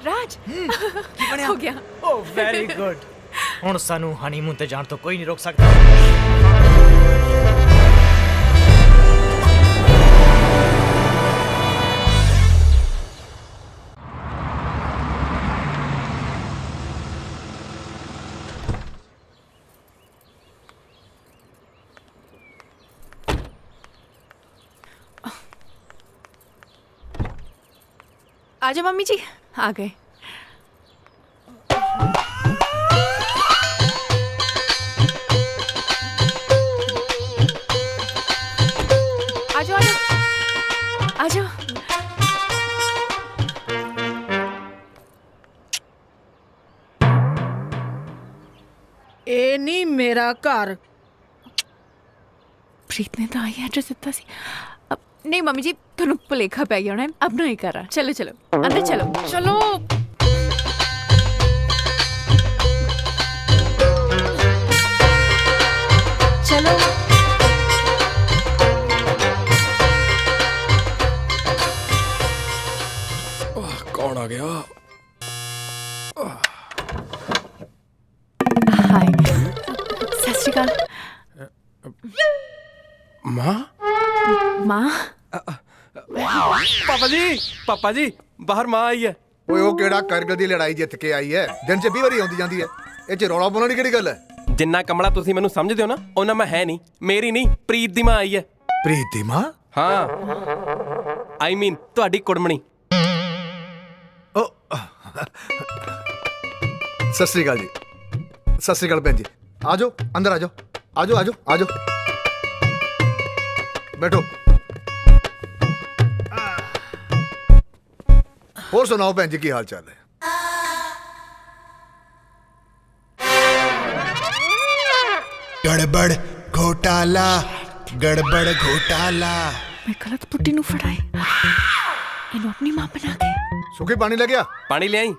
राज हो गया। ओ वेरी गुड। ਹੁਣ ਸਾਨੂੰ ਹਨੀਮੂਨ ਤੇ ਜਾਣ ਤੋਂ ਕੋਈ ਨਹੀਂ ਰੋਕ ਸਕਦਾ। आजा मम्मी जी आ गए। आजो आजो आजो। ए नहीं मेरा घर। प्रीत ने तो आई एड्रेस दिता सी। अब नहीं मम्मी जी ਤੁਹਾਨੂੰ ਭੁਲੇਖਾ ਪੈ ਗਿਆ ਹੋਣਾ। अब नहीं कर रहा। चलो चलो अंदर चलो चलो। चलो कौन आ गया? हाय सत श्री अकाल। माँ माँ पापा जी बाहर माँ आई है। ਓਏ ਉਹ ਕਿਹੜਾ ਕਰਗਿਲ ਦੀ ਲੜਾਈ ਜਿੱਤ ਕੇ ਆਈ ਹੈ? ਦਿਨ 'ਚ 20 ਵਾਰੀ ਆਉਂਦੀ ਜਾਂਦੀ ਹੈ। ਇਹ 'ਚ ਰੌਲਾ ਪਾਉਣ ਦੀ ਕਿਹੜੀ ਗੱਲ ਹੈ? ਜਿੰਨਾ ਕਮਲਾ ਤੁਸੀਂ ਮੈਨੂੰ ਸਮਝਦੇ ਹੋ ਨਾ ਉਹਨਾਂ ਮੈਂ ਹੈ ਨਹੀਂ। ਮੇਰੀ ਨਹੀਂ ਪ੍ਰੀਤ ਦੀ ਮਾਂ ਆਈ ਹੈ। ਪ੍ਰੀਤ ਦੀ ਮਾਂ? ਹਾਂ ਆਈ ਮੀਨ ਤੁਹਾਡੀ ਕੁੜਮਣੀ। ਸਤਿ ਸ੍ਰੀ ਅਕਾਲ ਜੀ। ਸਤਿ ਸ੍ਰੀ ਅਕਾਲ ਭੈਣ ਜੀ। ਆ ਜਾਓ ਅੰਦਰ ਆ ਜਾਓ ਆ ਜਾਓ ਆ ਜਾਓ ਆ ਜਾਓ ਬੈਠੋ। ਹੋਰ ਸੁਣਾਓ ਭੈਣ ਜੀ ਕੀ ਹਾਲ ਚਾਲ ਹੈ? गड़बड़ घोटाला गड़बड़ घोटाला। मैं गलत बुड्ढी ਨੂੰ ਫੜਾਏ ਇਹਨੂੰ ਆਪਣੀ ਮਾਂ ਬਣਾ ਕੇ। ਸੁੱਕੇ ਪਾਣੀ ਲੈ ਗਿਆ? ਪਾਣੀ ਲੈ ਆਈ।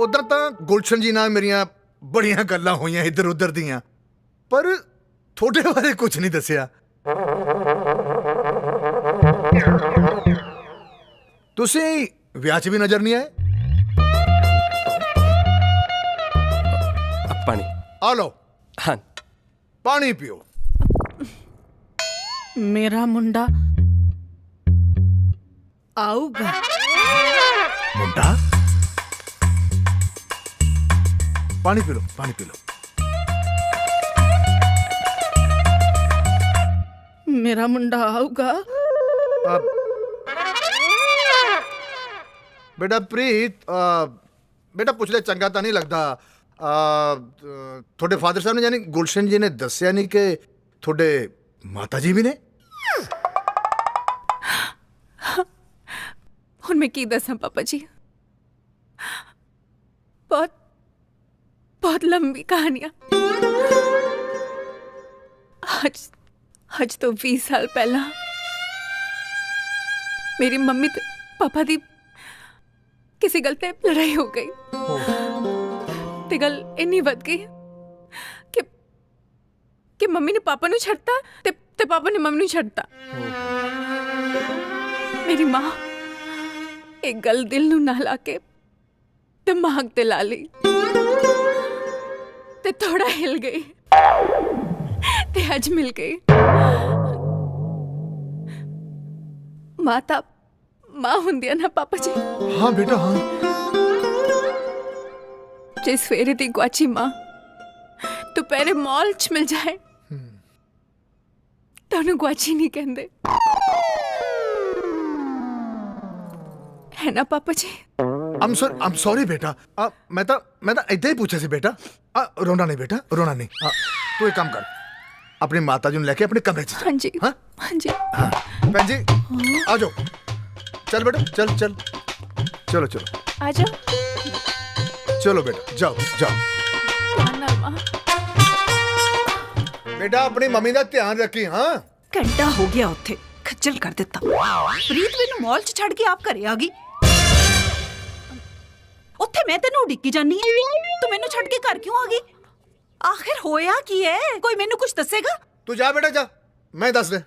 ਉਧਰ ਤਾਂ ਗੁਲਸ਼ਨ ਜੀ ਨਾਲ ਮੇਰੀਆਂ ਬੜੀਆਂ ਗੱਲਾਂ ਹੋਈਆਂ ਇੱਧਰ ਉੱਧਰ ਦੀਆਂ, ਪਰ ਤੁਹਾਡੇ ਬਾਰੇ ਕੁਝ ਨਹੀਂ ਦੱਸਿਆ। ਤੁਸੀਂ ਵਿਆਹ 'ਚ ਵੀ ਨਜ਼ਰ ਨਹੀਂ ਆਏ। ਪਾਣੀ ਆ ਲਓ। ਹਾਂ ਪਾਣੀ ਪੀਓ। मेरा मुंडा आऊगा। मुंडा? पानी पी लो पानी पी लो। मेरा मुंडा आऊगा। बेटा प्रीत बेटा पुछ ले चंगा तो नहीं लगता। थोड़े फादर साहब ने यानी गुलशन जी ने दसिया नहीं कि थोड़े माता जी भी ने। ਹੁਣ ਮੈਂ ਕੀ ਦੱਸਾਂ ਪਾਪਾ ਜੀ, ਬਹੁਤ ਬਹੁਤ ਲੰਬੀ ਕਹਾਣੀਆਂ। ਅੱਜ ਤੋਂ 20 ਸਾਲ ਪਹਿਲਾਂ ਮੇਰੀ ਮੰਮੀ ਤੇ ਪਾਪਾ ਦੀ ਕਿਸੇ ਗੱਲ ਤੇ ਲੜਾਈ ਹੋ ਗਈ ਤੇ ਗੱਲ ਇੰਨੀ ਵੱਧ ਗਈ ਕਿ ਮੰਮੀ ਨੇ ਪਾਪਾ ਨੂੰ ਛੱਡਤਾ ਤੇ ਪਾਪਾ ਨੇ ਮੰਮੀ ਨੂੰ ਛੱਡਤਾ। ਮੇਰੀ ਮਾਂ ਇੱਕ ਗੱਲ ਦਿਲ ਨੂੰ ਨਾ ਲਾ ਕੇ ਦਿਮਾਗ ਤੇ ਲਾ ਲਈ ਤੇ ਥੋੜਾ ਹਿਲ ਗਈ ਤੇ ਅੱਜ ਮਿਲ ਗਈ। ਮਾਤਾ ਮਾਂ ਹੁੰਦੀ ਆ ਨਾ ਪਾਪਾ ਜੀ। हाँ बेटा हाँ। ਜੇ ਸਵੇਰੇ ਦੀ ਗੁਆਚੀ ਮਾਂ ਦੁਪਹਿਰੇ ਮਾਲ 'ਚ ਮਿਲ ਜਾਏ ਤਾਂ ਉਹਨੂੰ ਗੁਆਚੀ ਨਹੀਂ ਕਹਿੰਦੇ, है ना पापा जी? I'm sorry बेटा। मैं तो इतना ही पूछा सी बेटा। रोना नहीं बेटा, रोना नहीं। तू एक काम कर, अपनी माता जी लेके अपने कमरे च जा। हाँ जी हाँ हाँ जी हाँ भैन जी आ जाओ। चल बेटा चल चल चलो चलो आ जाओ। चलो बेटा जाओ जाओ। बेटा अपनी मम्मी का ध्यान रखी। हाँ ਘੰਟਾ ਹੋ ਗਿਆ ਉੱਥੇ ਖੱਜਲ ਕਰ ਦਿੱਤਾ। ਪ੍ਰੀਤ ਮੈਨੂੰ ਮਾਲ 'ਚ ਛੱਡ ਕੇ ਆਪ ਘਰੇ ਆ ਗਈ। ਉੱਥੇ ਮੈਂ ਤੈਨੂੰ ਉਡੀਕੀ ਜਾਨੀ ਆ, ਤੂੰ ਮੈਨੂੰ ਛੱਡ ਕੇ ਘਰ ਕਿਉਂ ਆ ਗਈ? ਆਖਿਰ ਹੋਇਆ ਕੀ ਹੈ? ਕੋਈ ਮੈਨੂੰ ਕੁਝ ਦੱਸੇਗਾ? तू जा बेटा जा, मैं दस दे।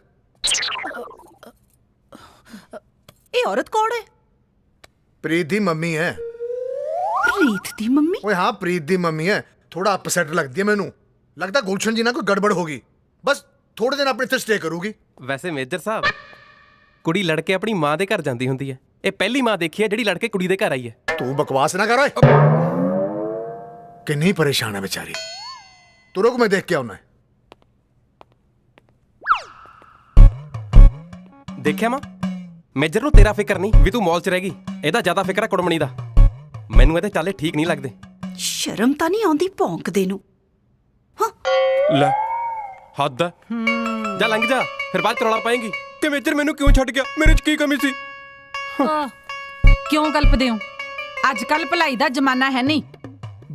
ਇਹ ਔਰਤ ਕੌਣ ਹੈ? प्रीत दी मम्मी है। ਪ੍ਰੀਤ ਦੀ ਮੰਮੀ? ओए हाँ प्रीत दी मम्मी है। थोड़ा अपसेट लगती है मैनू, लगता गुलशन जी ना कोई गड़बड़ होगी। बस थोड़े दिन अपने इत्थे स्टे करूगी। ਵੈਸੇ ਮੇਜਰ ਸਾਹਿਬ, ਕੁੜੀ ਲੜ ਕੇ ਆਪਣੀ ਮਾਂ ਦੇ ਘਰ ਜਾਂਦੀ ਹੁੰਦੀ ਹੈ। ਇਹ ਪਹਿਲੀ ਮਾਂ ਦੇਖੀ ਹੈ ਜਿਹੜੀ ਲੜ ਕੇ ਕੁੜੀ ਦੇ ਘਰ ਆਈ ਹੈ। तू बकवास ना कर ओए। कितनी परेशान है बेचारी। तू रुक मैं देख के आऊं। ਦੇਖਿਆ ਮਾਂ, ਮੇਜਰ ਨੂੰ ਤੇਰਾ ਫਿਕਰ ਨਹੀਂ ਵੀ ਤੂੰ ਮਾਲ 'ਚ ਰਹਿ ਗਈ, ਇਹਦਾ ਜ਼ਿਆਦਾ ਫਿਕਰ ਹੈ ਕੁੜਮਣੀ ਦਾ। ਮੈਨੂੰ ਇਹਦੇ ਚਾਲੇ ਠੀਕ ਨਹੀਂ ਲੱਗਦੇ। ਸ਼ਰਮ ਤਾਂ ਨਹੀਂ ਆਉਂਦੀ ਭੌਂਕਦੇ ਨੂੰ। ਲੈ ਹੱਦ ਹੈ। ਜਾ ਲੰਘ ਜਾ, ਫਿਰ ਬਾਅਦ 'ਚ ਰੌਲਾ ਪਾਏਂਗੀ ਕਿ ਮੇਜਰ ਮੈਨੂੰ ਕਿਉਂ ਛੱਡ ਗਿਆ, ਮੇਰੇ 'ਚ ਕੀ ਕਮੀ ਸੀ। ਕਿਉਂ ਕਲਪਦੇ ਹੋ? ਅੱਜ ਕੱਲ ਭਲਾਈ ਦਾ ਜ਼ਮਾਨਾ ਹੈ ਨਹੀਂ,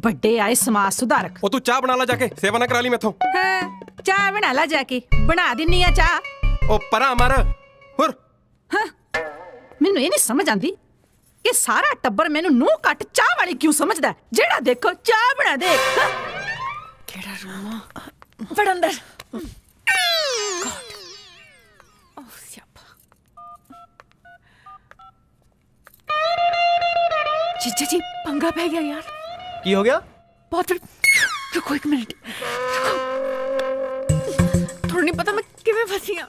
ਵੱਡੇ ਆਏ ਸਮਾਜ ਸੁਧਾਰਕ। ਉਹ ਤੂੰ ਚਾਹ ਬਣਾ ਲੈ ਜਾ ਕੇ, ਸੇਵਾ ਨਾ ਕਰਾ ਲਈ ਮੈਥੋਂ। ਹਾਂ ਚਾਹ ਬਣਾ ਲੈ ਜਾ ਕੇ, ਬਣਾ ਦਿੰਨੀ ਆ ਚਾਹ। ਉਹ ਪਰਾਂ ਮਰ ਹੋਰ। ਹਾਂ ਮੈਨੂੰ ਇਹ ਨਹੀਂ ਸਮਝ ਆਉਂਦੀ ਕਿ ਸਾਰਾ ਟੱਬਰ ਮੈਨੂੰ ਨੂੰਹ ਕੱਟ ਚਾਹ ਵਾਲੀ ਕਿਉਂ ਸਮਝਦਾ। ਜਿਹੜਾ ਦੇਖੋ ਚਾਹ ਬਣਾ ਦੇ। ਕਿਹੜਾ ਰੂਮ ਆ? ਵੜ ਅੰਦਰ। जीजा जी पंगा पै गया यार। की हो गया? बहुत रुको एक मिनट, रुको। थोड़ा नहीं पता मैं किवें फसी हां।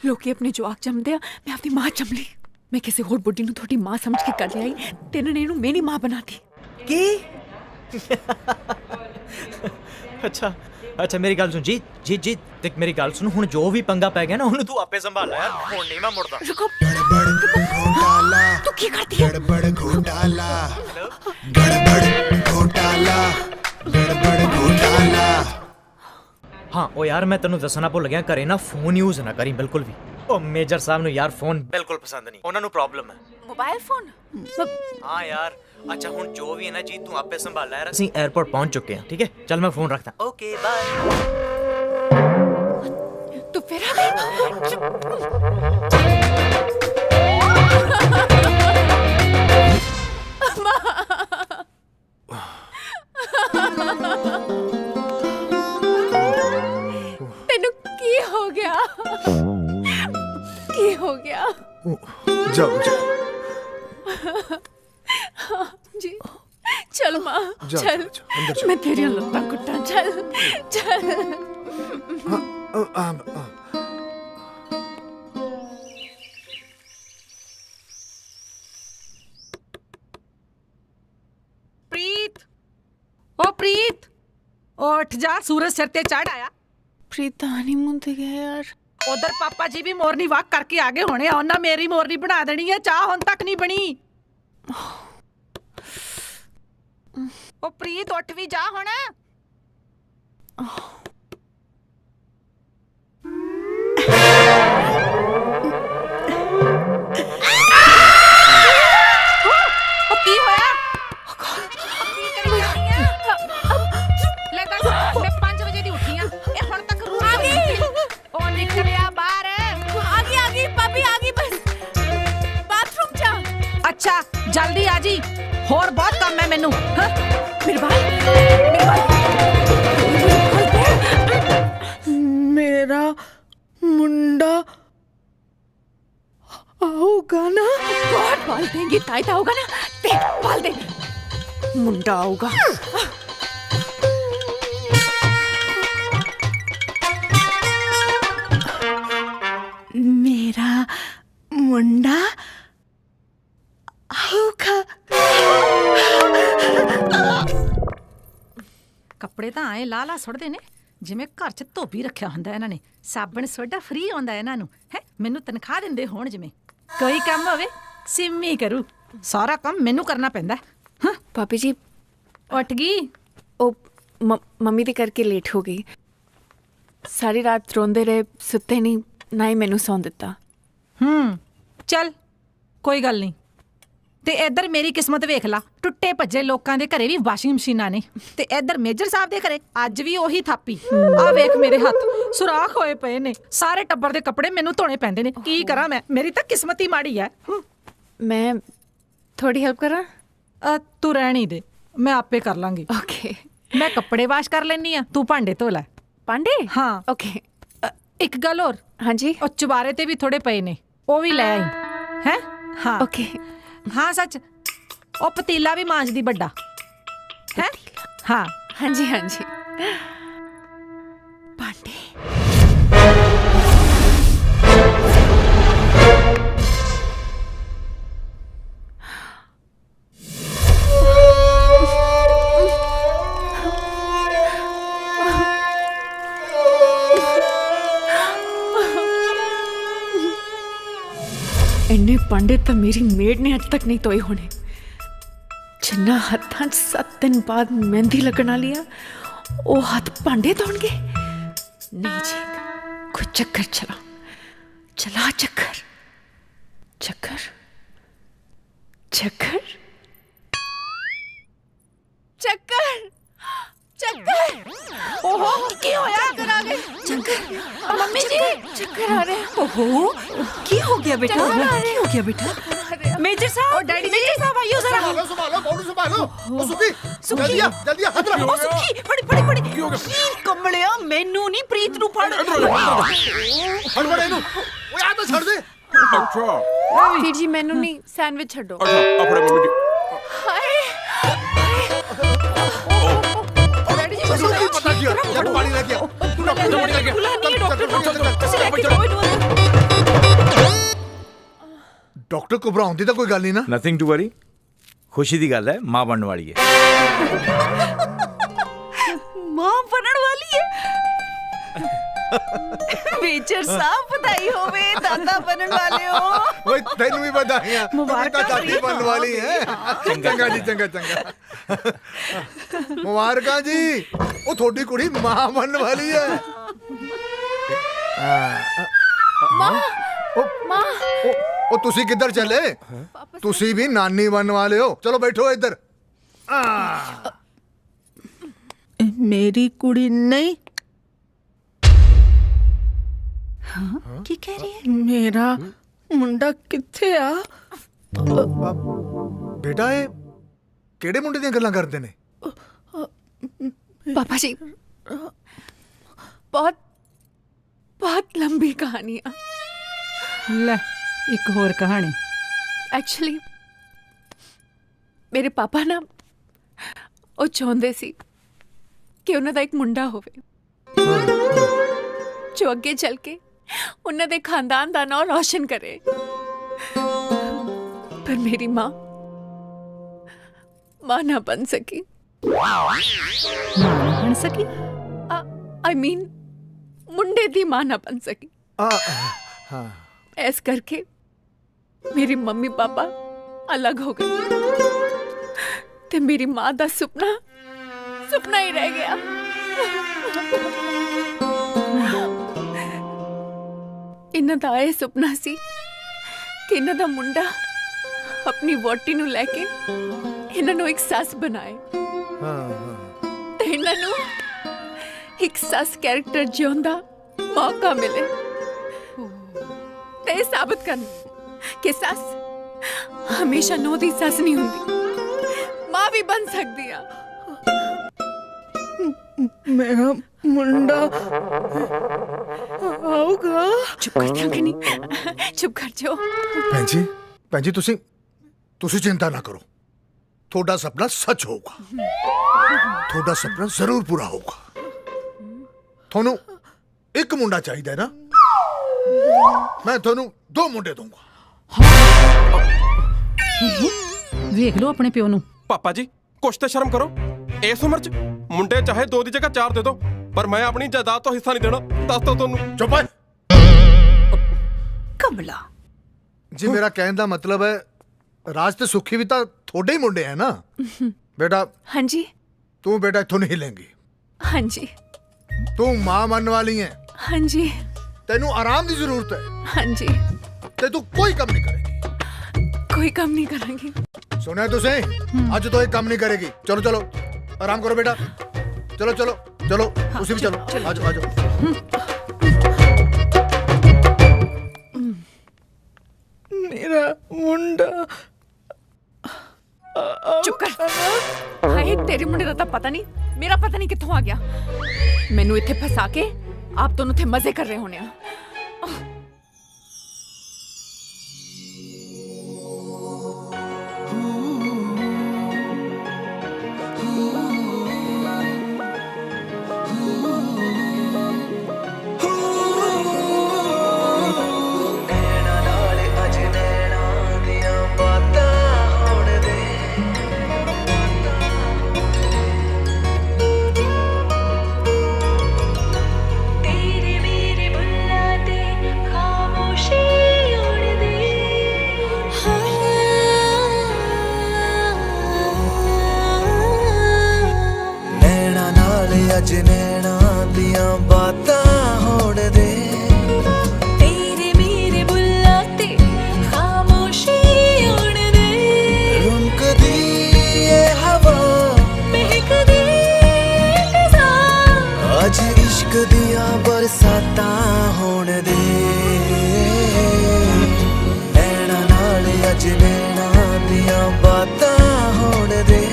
लोग अपने जवाक जमदे आ, मैं अपनी मां जम ली। मैं किसी होर बुड्ढी नूं थोड़ी मां समझ के कर लिया, तेरे ने इहनूं मेरी मां बनाती। की? अच्छा अच्छा मेरी गल सुन जी जी जी देख मेरी गल सुन, हुण जो भी पंगा पै गया ना हुण तू आपे संभाल यार, हुण नहीं मैं मुड़दा। रुको घोटाला तू की करती है? गड़बड़ घोटाला गड़बड़ घोटाला गड़बड़ घोटाला। हाँ ओ यार मैं तेनू दसना भुल गया, घरे ना फोन यूज ना करी बिल्कुल भी। ओ मेजर साहब नु यार फोन बिल्कुल पसंद नहीं, उन्हां नु प्रॉब्लम है। Mobile phone? हाँ यार अच्छा हुण जो भी है ना जी तू आपे संभाल यार, ਅਸੀਂ एयरपोर्ट पहुंच चुके हैं। ठीक है चल मैं फोन रखता। Okay bye. तू फिर आ गई? तेनू की हो गया? की हो गया? जाओ जाओ जी चल माँ जाओ, चल जाओ, अंदर जाओ। मैं तेरी लत्ता कुट्टा चल चल। ਪ੍ਰੀਤ ओ प्रीत उठ जा, सूरज सिर ते चढ़ आया। प्रीत हनीमून ते गया यार। उधर पापा जी भी मोरनी वाक करके आगे होने, उन्हें मेरी मोरनी बना देनी है, चाह हुण तक नहीं बनी। ओ प्रीत उठ भी जा हुण। ओ की होया? ले दस मैं 5 बजे दी उठी हां, ए हुण तक रू आ गई। ओ निकलिया बाहर। आ गई पापी आ गई, बस बाथरूम जा। अच्छा जल्दी आ जी, होर बहुत काम है मैनू। मेरे बाल मेरा आऊगा ना? बहुत बाल देंगे, तायता होगा ना? देख बाल दे, मुंडा आऊगा। मेरा मुंडा आऊगा। ਕੱਪੜੇ ਤਾਂ ਐ ਲਾ ਸੁੱਟਦੇ ਨੇ ਜਿਵੇਂ ਘਰ 'ਚ ਧੋਬੀ ਰੱਖਿਆ ਹੁੰਦਾ ਇਹਨਾਂ ਨੇ। ਸਾਬਣ ਸੋਡਾ ਫ੍ਰੀ ਆਉਂਦਾ ਇਹਨਾਂ ਨੂੰ ਹੈ। ਮੈਨੂੰ ਤਨਖਾਹ ਦਿੰਦੇ ਹੋਣ ਜਿਵੇਂ। ਕੋਈ ਕੰਮ ਹੋਵੇ ਸਿੰਮੀ ਕਰੂ, ਸਾਰਾ ਕੰਮ ਮੈਨੂੰ ਕਰਨਾ ਪੈਂਦਾ। ਹਾਂ ਭਾਬੀ ਜੀ ਉੱਠ ਗਈ? ਉਹ ਮੰਮੀ ਦੇ ਕਰਕੇ ਲੇਟ ਹੋ ਗਈ। ਸਾਰੀ ਰਾਤ ਰੋਂਦੇ ਰਹੇ, ਸੁੱਤੇ ਨਹੀਂ, ਨਾ ਹੀ ਮੈਨੂੰ ਸੌਣ ਦਿੱਤਾ। ਚੱਲ ਕੋਈ ਗੱਲ ਨਹੀਂ। ਤੇ ਇੱਧਰ ਮੇਰੀ ਕਿਸਮਤ ਵੇਖ ਲਾ, ਟੁੱਟੇ ਭੱਜੇ ਲੋਕਾਂ ਦੇ ਘਰੇ ਵੀ ਵਾਸ਼ਿੰਗ ਮਸ਼ੀਨਾਂ ਨੇ, ਤੇ ਇੱਧਰ ਮੇਜਰ ਸਾਹਿਬ ਦੇ ਘਰੇ ਅੱਜ ਵੀ ਉਹੀ ਥਾਪੀ। ਆ ਵੇਖ ਮੇਰੇ ਹੱਥ ਸੁਰਾਖ ਹੋਏ ਪਏ ਨੇ। ਸਾਰੇ ਟੱਬਰ ਦੇ ਕੱਪੜੇ ਮੈਨੂੰ ਧੋਣੇ ਪੈਂਦੇ ਨੇ। ਕੀ ਕਰਾਂ ਮੈਂ? ਮੇਰੀ ਤਾਂ ਕਿਸਮਤ ਹੀ ਮਾੜੀ ਹੈ। ਮੈਂ ਥੋੜੀ ਹੈਲਪ ਕਰਾਂ? ਤੂੰ ਰਹਿਣ ਹੀ ਦੇ, ਮੈਂ ਆਪੇ ਕਰ ਲਾਂਗੀ। ਓਕੇ। ਮੈਂ ਕੱਪੜੇ ਵਾਸ਼ ਕਰ ਲੈਣੀ ਆ, ਤੂੰ ਭਾਂਡੇ ਧੋ ਲੈ। ਭਾਂਡੇ? ਹਾਂ ਓਕੇ। ਇੱਕ ਗੱਲ ਹੋਰ। ਹਾਂਜੀ। ਉਹ ਚੁਬਾਰੇ ਤੇ ਵੀ ਥੋੜੇ ਪਏ ਨੇ, ਉਹ ਵੀ ਲੈ ਆਈ ਹੈ। ਹਾਂ ਓਕੇ। ਹਾਂ ਸੱਚ, ਉਹ ਪਤੀਲਾ ਵੀ ਮਾਂਜਦੀ ਵੱਡਾ ਹੈ। ਹਾਂ ਹਾਂਜੀ ਹਾਂਜੀ। ਭਾਂਡੇ ਇੰਨੇ ਭਾਂਡੇ ਤਾਂ ਮੇਰੀ ਮੇਡ ਨੇ ਅੱਜ ਤੱਕ ਨਹੀਂ ਧੋਏ ਹੋਣੇ। ਜਿੰਨਾ ਹੱਥਾਂ 'ਚ 7 ਦਿਨ ਬਾਅਦ ਮਹਿੰਦੀ ਲੱਗਣ ਵਾਲੀ ਆ, ਉਹ ਹੱਥ ਭਾਂਡੇ ਧੋਣਗੇ? ਨਹੀਂ ਜੀ, ਕੋਈ ਚੱਕਰ ਚਲਾ ਚੱਕਰ ਚੱਕਰ ਚੱਕਰ ਚੱਕਰ ਚੱਕਰ। ਓਹੋ ਕੀ ਹੋਇਆ? ਚੱਕਰ ਆ ਗਏ। ਚੱਕਰ ਮੰਮੀ ਜੀ, ਚੱਕਰ ਆ ਰਹੇ। ਓਹੋ ਕੀ ਹੋ ਗਿਆ ਬੇਟਾ? ਕੀ ਹੋ ਗਿਆ ਬੇਟਾ? ਮੇਜਰ ਸਾਹਿਬ, ਡੈਡੀ ਜੀ, ਮੇਜਰ ਸਾਹਿਬ ਆਇਓ ਜ਼ਰਾ। संभालो बाबू संभालो। ओ सुखी जल्दी आ हाथ लगा। ਉਹ ਸੁੱਖੀ ਫੜੀ ਕੀ ਹੋ ਗਿਆ? ਕਮਲਿਆ ਮੈਨੂੰ ਨਹੀਂ, ਪ੍ਰੀਤ ਨੂੰ ਫੜ। फड़ इनु ओए आ तो छोड़ दे। ਅੱਛਾ ਵੀਰ ਜੀ ਮੈਨੂੰ ਨਹੀਂ, ਸੈਂਡਵਿਚ ਛੱਡੋ। ਅੱਛਾ ਆਪਣੇ ਮੰਮੀ ਜੀ। ਹਾਏ ਡੈਡੀ ਜੀ सुखी पता किया यार, पानी लेके आ। तू डॉक्टर पानी लेके ਡਾਕਟਰ ਘਬਰਾਉਣ ਦੀ ਤਾਂ ਕੋਈ ਗੱਲ ਨਹੀਂ ਨਾ। ਨਥਿੰਗ ਟੂ ਵਰੀ, ਖੁਸ਼ੀ ਦੀ ਗੱਲ ਹੈ, ਮਾਂ ਬਣਨ ਵਾਲੀ ਹੈ। ਮਾਂ ਬਣਨ ਵਾਲੀ ਹੈ? ਮੇਜਰ ਸਾਹਿਬ ਵਧਾਈ ਹੋਵੇ, ਦਾਦਾ ਬਣਨ ਵਾਲੇ ਹੋ। ਓਏ ਤੈਨੂੰ ਵੀ ਵਧਾਈਆਂ, ਤੂੰ ਤਾਂ ਦਾਦੀ ਬਣਨ ਵਾਲੀ ਹੈ। ਚੰਗਾ ਜੀ, ਚੰਗਾ। ਮੁਬਾਰਕਾਂ ਜੀ, ਉਹ ਤੁਹਾਡੀ ਕੁੜੀ ਮਾਂ ਬਣਨ ਵਾਲੀ ਹੈ। ਮਾਂ ਉਹ ਤੁਸੀਂ ਕਿੱਧਰ ਚਲੇ? ਤੁਸੀਂ ਵੀ ਨਾਨੀ ਬਣਨ ਵਾਲੇ ਹੋ। ਚਲੋ ਬੈਠੋ ਇੱਧਰ। ਮੇਰੀ ਕੁੜੀ ਨਹੀਂ। ਕੀ ਕਹਿ ਰਹੀ ਹੈ? ਮੇਰਾ ਮੁੰਡਾ ਕਿੱਥੇ ਆ? ਬੇਟਾ ਇਹ ਕਿਹੜੇ ਮੁੰਡੇ ਦੀਆਂ ਗੱਲਾਂ ਕਰਦੇ ਨੇ? पापा जी बहुत बहुत लंबी कहानी है। ਲੈ ਇੱਕ ਹੋਰ ਕਹਾਣੀ। एक्चुअली ਮੇਰੇ ਪਾਪਾ ਨਾ ਉਹ ਚਾਹੁੰਦੇ ਸੀ ਕਿ ਉਹਨਾਂ ਦਾ ਇੱਕ ਮੁੰਡਾ ਹੋਵੇ ਜੋ ਅੱਗੇ ਚੱਲ ਕੇ ਉਹਨਾਂ ਦੇ ਖਾਨਦਾਨ ਦਾ ਨਾਮ ਰੌਸ਼ਨ ਕਰੇ। ਪਰ ਮੇਰੀ ਮਾਂ ਨਾ ਬਣ ਸਕੀ। ਬਣ ਸਕੀ? आई मीन मुंडे दी मां ना बन सकी। ऐस करके मेरी मम्मी पापा अलग हो गए ते मेरी मां दा सुपना ही रह गया। इन्हां दा ये सुपना सी कि इन्हां दा मुंडा अपनी वोटी नूं लैके इन्हां नूं एक सस बनाए ते इन्हां नूं एक सस कैरेक्टर जिउण दा मौका मिले ते साबित करना कि सस हमेशा नौ दी सस नहीं हुंदी, मां भी बन सकदी आ। मेरा मुंडा आऊगा? चुप कर जाओ, चुप कर जाओ। भैन जी ਭੈਣ ਜੀ ਤੁਸੀਂ ਚਿੰਤਾ ਨਾ ਕਰੋ, ਤੁਹਾਡਾ ਸੁਪਨਾ ਸੱਚ ਹੋਊਗਾ, ਤੁਹਾਡਾ ਸੁਪਨਾ ਜ਼ਰੂਰ ਪੂਰਾ ਹੋਊਗਾ। ਤੁਹਾਨੂੰ ਇੱਕ ਮੁੰਡਾ ਚਾਹੀਦਾ ਹੈ ਨਾ, ਮੈਂ ਤੁਹਾਨੂੰ 2 ਮੁੰਡੇ ਦਊਂਗਾ। ਵੇਖ ਲਓ ਆਪਣੇ ਪਿਓ ਨੂੰ। ਪਾਪਾ ਜੀ ਕੁਛ ਤਾਂ ਸ਼ਰਮ ਕਰੋ। ਇਸ ਉਮਰ 'ਚ ਮੁੰਡੇ ਚਾਹੇ 2 ਦੀ ਜਗ੍ਹਾ 4 ਦੇ ਦਿਓ, ਪਰ ਮੈਂ ਆਪਣੀ ਜਾਇਦਾਦ ਤੋਂ ਹਿੱਸਾ ਨਹੀਂ ਦੇਣਾ। ਦੱਸ ਦੋ ਤੁਹਾਨੂੰ। ਚੁੱਪ ਹੈ ਕਮਲਾ ਜੀ, ਮੇਰਾ ਕਹਿਣ ਦਾ ਮਤਲਬ ਹੈ ਰਾਜ ਤੇ ਸੁਖੀ ਵੀ ਤਾਂ ਤੁਹਾਡੇ ਹੀ ਮੁੰਡੇ ਹੈ ਨਾ ਬੇਟਾ। ਹਾਂਜੀ। ਤੂੰ ਬੇਟਾ ਇੱਥੋਂ ਨਹੀਂ ਹਿਲੇਂਗੀ। ਹਾਂਜੀ। ਤੂੰ ਮਾਂ ਬਣਨ ਵਾਲੀ ਹੈ। ਹਾਂਜੀ। ਤੈਨੂੰ ਆਰਾਮ ਦੀ ਜ਼ਰੂਰਤ ਹੈ। ਹਾਂਜੀ। ਤੇ ਤੂੰ ਕੋਈ ਕੰਮ ਨਹੀਂ ਕਰੇਗੀ। ਕੋਈ ਕੰਮ ਨਹੀਂ ਕਰਾਂਗੀ। ਸੁਣਿਆ ਤੁਸੀਂ? ਅੱਜ ਤੋਂ ਇਹ ਕੰਮ ਨਹੀਂ ਕਰੇਗੀ। ਚਲੋ ਚਲੋ ਆਰਾਮ ਕਰੋ ਬੇਟਾ। ਚਲੋ ਚਲੋ ਚਲੋ ਤੁਸੀਂ ਵੀ ਚਲੋ। ਆ ਜਾਓ ਆ ਜਾਓ। ਮੇਰਾ ਮੁੰਡਾ। ਚੁੱਪ ਕਰ। ਹਾਏ ਤੇਰੇ ਮੁੰਡੇ ਦਾ ਤਾਂ ਪਤਾ ਨਹੀਂ, ਮੇਰਾ ਪਤਾ ਨਹੀਂ ਕਿੱਥੋਂ ਆ ਗਿਆ। ਮੈਨੂੰ ਇੱਥੇ ਫਸਾ ਕੇ ਆਪ ਦੋਨੋਂ ਇੱਥੇ ਮਜ਼ੇ ਕਰ ਰਹੇ ਹੋਣੇ ਆ। ਅੱਜ ਨੈਣਾ ਦੀਆਂ ਬਾਤਾਂ ਹੋਣ ਦੇ, ਤੇਰੇ ਮੇਰੇ ਬੁੱਲਾਂ ਤੇ ਖਾਮੋਸ਼ੀ ਹੋਣ ਦੇ, ਰੁਕਦੀ ਏ ਹਵਾ ਮਹਿਕਦੀ ਫਿਜ਼ਾ, ਅੱਜ ਇਸ਼ਕ ਦੀਆਂ ਬਰਸਾਤਾਂ ਹੋਣ ਦੇ, ਨੈਣਾ ਨਾਲ ਅੱਜ ਨੈਣਾ ਦੀਆਂ ਬਾਤਾਂ ਹੋਣ ਦੇ,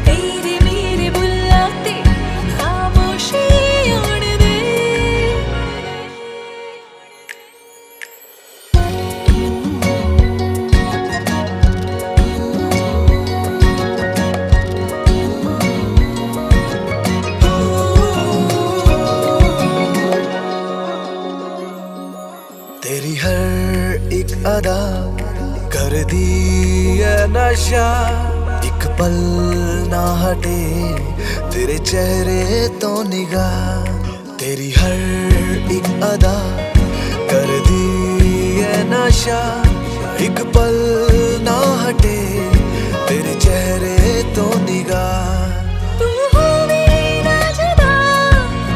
ਤੇਰੇ ਮੇਰੇ ਬੁੱਲਾਂ ਤੇ ਖਾਮੋਸ਼ੀ ਹੋਣ ਦੇ। तेरी हर एक अदा कर दी है नशा, एक पल ना हटे तेरे चेहरे तो निगाह, तेरी हर एक अदा कर दी है नशा, एक पल ना हटे तेरे चेहरे तो निगाह। तू होवे ना जुदा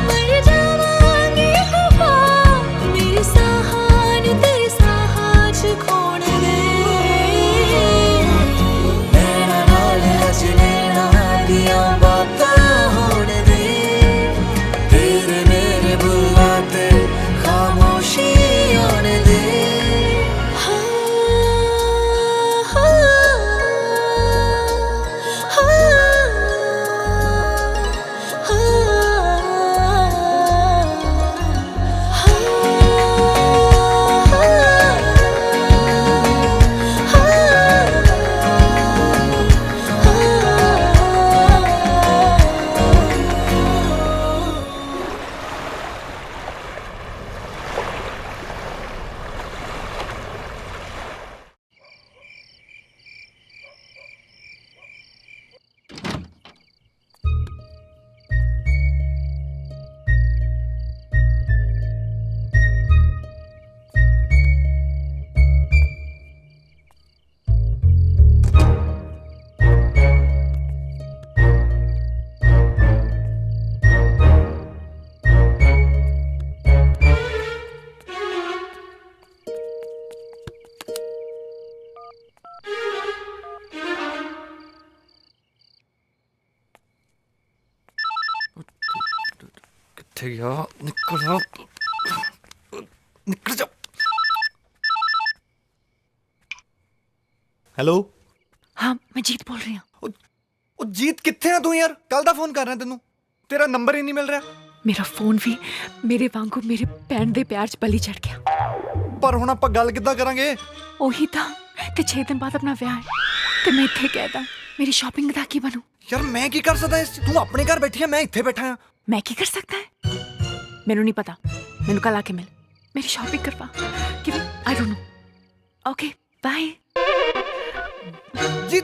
मर जावांगे हवा, मेरे साहां नू तेरे साहां च खोण दे, नैना नाल अज नैना दियां बातां होण दे, तेरे मेरे बुल्लां ते खामोशी होण दे। ਕਿੱਥੇ ਗਿਆ? ਨਿਕਲ ਜਾ, ਨਿਕਲ ਜਾ। ਹੈਲੋ। हाँ मैं जीत बोल रही हूँ। ਉਹ ਜੀਤ ਕਿੱਥੇ ਆ ਤੂੰ ਯਾਰ? ਕੱਲ ਦਾ ਫੋਨ ਕਰ ਰਿਹਾ ਤੈਨੂੰ, ਤੇਰਾ ਨੰਬਰ ਹੀ ਨਹੀਂ ਮਿਲ ਰਿਹਾ। मेरा फोन भी मेरे वांगू मेरे भैन दे प्यार च बली चढ़ गया। ਪਰ ਹੁਣ ਆਪਾਂ ਗੱਲ ਕਿੱਦਾਂ ਕਰਾਂਗੇ? ਉਹੀ ਤਾਂ ਤੇ 6 ਦਿਨ ਬਾਅਦ ਆਪਣਾ ਵਿਆਹ ਹੈ ਤੇ ਮੈਂ ਇੱਥੇ ਕਹਿਦਾ ਮੇਰੀ ਸ਼ਾਪਿੰਗ ਦਾ ਕੀ ਬਣੂ? ਯਾਰ ਮੈਂ ਕੀ ਕਰ ਸਕਦਾ ਇਸ 'ਚ? ਤੂੰ ਆਪਣੇ ਘਰ ਬੈਠੀ ਆ, ਮੈਂ ਇੱਥੇ ਬੈਠਾ ਆ। ਮੈਂ ਕੀ ਕਰ ਸਕਦਾ ਹੈ? ਮੈਨੂੰ ਨਹੀਂ ਪਤਾ, ਮੈਨੂੰ ਕੱਲ ਆ ਕੇ ਮਿਲ, ਮੇਰੀ ਸ਼ਾਪਿੰਗ ਕਰਵਾ ਕਿਵੇਂ, I don't know. Okay bye. ਜੀ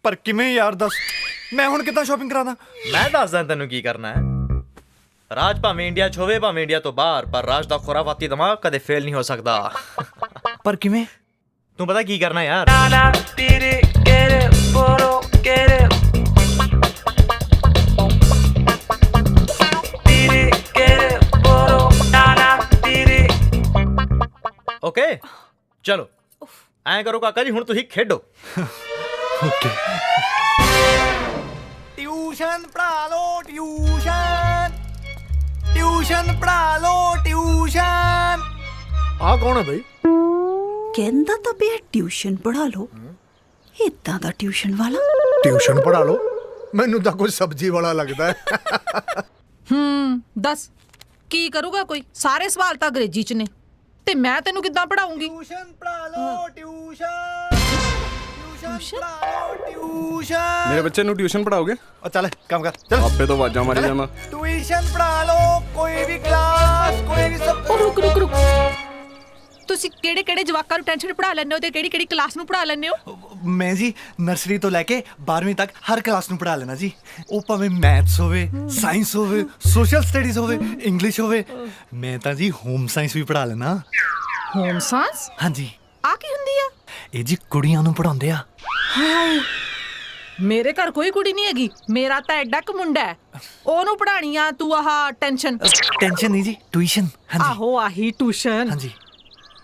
ਪਰ ਕਿਵੇਂ ਯਾਰ ਦੱਸ, ਮੈਂ ਹੁਣ ਕਿੱਦਾਂ ਸ਼ਾਪਿੰਗ ਕਰਾਦਾ? ਮੈਂ ਦੱਸਦਾ ਤੈਨੂੰ ਕੀ ਕਰਨਾ ਹੈ। ਰਾਜ ਭਾਵੇਂ ਇੰਡੀਆ 'ਚ ਹੋਵੇ ਭਾਵੇਂ ਇੰਡੀਆ ਤੋਂ ਬਾਹਰ, ਪਰ ਰਾਜ ਦਾ ਖੁਰਾਫਾਤੀ ਦਿਮਾਗ ਕਦੇ ਫੇਲ ਨਹੀਂ ਹੋ ਸਕਦਾ। ਪਰ ਕਿਵੇਂ? ਤੂੰ ਪਤਾ ਕੀ ਕਰਨਾ ਯਾਰ? ਓਕੇ ਚਲੋ ਐਂ ਕਰੋ ਕਾਕਾ ਜੀ, ਹੁਣ ਤੁਸੀਂ ਖੇਡੋ। ਓਕੇ। ਟਿਊਸ਼ਨ ਪੜ੍ਹਾ ਲਓ, ਟਿਊਸ਼ਨ ਪੜ੍ਹਾ ਲਓ, ਟਿਊਸ਼ਨ। ਆ ਕੌਣ ਹੈ ਬਈ? ਕਹਿੰਦਾ ਤਾਂ ਪਿਆ ਟਿਊਸ਼ਨ ਪੜ੍ਹਾ ਲਓ। ਇਦਾਂ ਦਾ ਟਿਊਸ਼ਨ ਵਾਲਾ? ਟਿਊਸ਼ਨ ਪੜ੍ਹਾ ਲਓ, ਮੈਨੂੰ ਤਾਂ ਕੋਈ ਸਬਜ਼ੀ ਵਾਲਾ ਲੱਗਦਾ ਹੈ। ਦੱਸ ਕੀ ਕਰੂਗਾ ਕੋਈ? ਸਾਰੇ ਸਵਾਲ ਤਾਂ ਅੰਗਰੇਜ਼ੀ ਚ ਨੇ ਤੇ ਮੈਂ ਤੈਨੂੰ ਕਿੱਦਾਂ ਪੜਾਉਂਗੀ? ਟਿਊਸ਼ਨ ਪੜ੍ਹਾ ਲਓ, ਟਿਊਸ਼ਨ ਪੜ੍ਹਾ ਲਓ, ਟਿਊਸ਼ਨ। ਮੇਰੇ ਬੱਚੇ ਨੂੰ ਟਿਊਸ਼ਨ ਪੜਾਓਗੇ? ਚੱਲ ਕੰਮ ਕਰ, ਚੱਲ। ਆਪੇ ਤੋਂ ਆਵਾਜ਼ਾਂ ਮਾਰੀ ਜਾਣਾ। ਟਿਊਸ਼ਨ ਪੜ੍ਹਾ ਲਓ, ਕੋਈ ਵੀ ਕਲਾਸ, ਕੋਈ ਵੀ ਸਭ। ਰੁਕ ਰੁਕ ਰੁਕ, ਤੁਸੀਂ ਕਿਹੜੇ ਕਿਹੜੇ ਜਵਾਕਾਂ ਨੂੰ ਟੈਨਸ਼ਨ ਪੜ੍ਹਾ ਲੈਂਦੇ ਹੋ ਤੇ ਕਿਹੜੀ ਕਿਹੜੀ ਕਲਾਸ ਨੂੰ ਪੜ੍ਹਾ ਲੈਂਦੇ ਹੋ? ਮੈਂ ਜੀ ਨਰਸਰੀ ਤੋਂ ਲੈ ਕੇ 12ਵੀਂ ਤੱਕ ਹਰ ਕਲਾਸ ਨੂੰ ਪੜ੍ਹਾ ਲੈਣਾ ਜੀ। ਉਹ ਭਾਵੇਂ ਮੈਥਸ ਹੋਵੇ, ਸਾਇੰਸ ਹੋਵੇ, ਸੋਸ਼ਲ ਸਟੱਡੀਜ਼ ਹੋਵੇ, ਇੰਗਲਿਸ਼ ਹੋਵੇ। ਮੈਂ ਤਾਂ ਜੀ ਹੋਮ ਸਾਇੰਸ ਵੀ ਪੜ੍ਹਾ ਲੈਣਾ। Home science? ਹਾਂਜੀ। ਆ ਕੀ ਹੁੰਦੀ ਆ? ਇਹ ਜੀ ਕੁੜੀਆਂ ਨੂੰ ਪੜਾਉਂਦੇ ਆ। ਹਾਏ, ਮੇਰੇ ਘਰ ਕੋਈ ਕੁੜੀ ਨਹੀਂ ਹੈਗੀ, ਮੇਰਾ ਤਾਂ ਐਡਾ ਕੁ ਮੁੰਡਾ ਹੈ, ਉਹਨੂੰ ਪੜਾਣੀ ਆ ਤੂੰ ਆਹ ਟੈਨਸ਼ਨ? ਟੈਨਸ਼ਨ ਨਹੀਂ ਜੀ, ਟਿਊਸ਼ਨ। ਹਾਂਜੀ। ਆਹੋ ਆਹੀ ਟਿਊਸ਼ਨ। ਹਾਂਜੀ।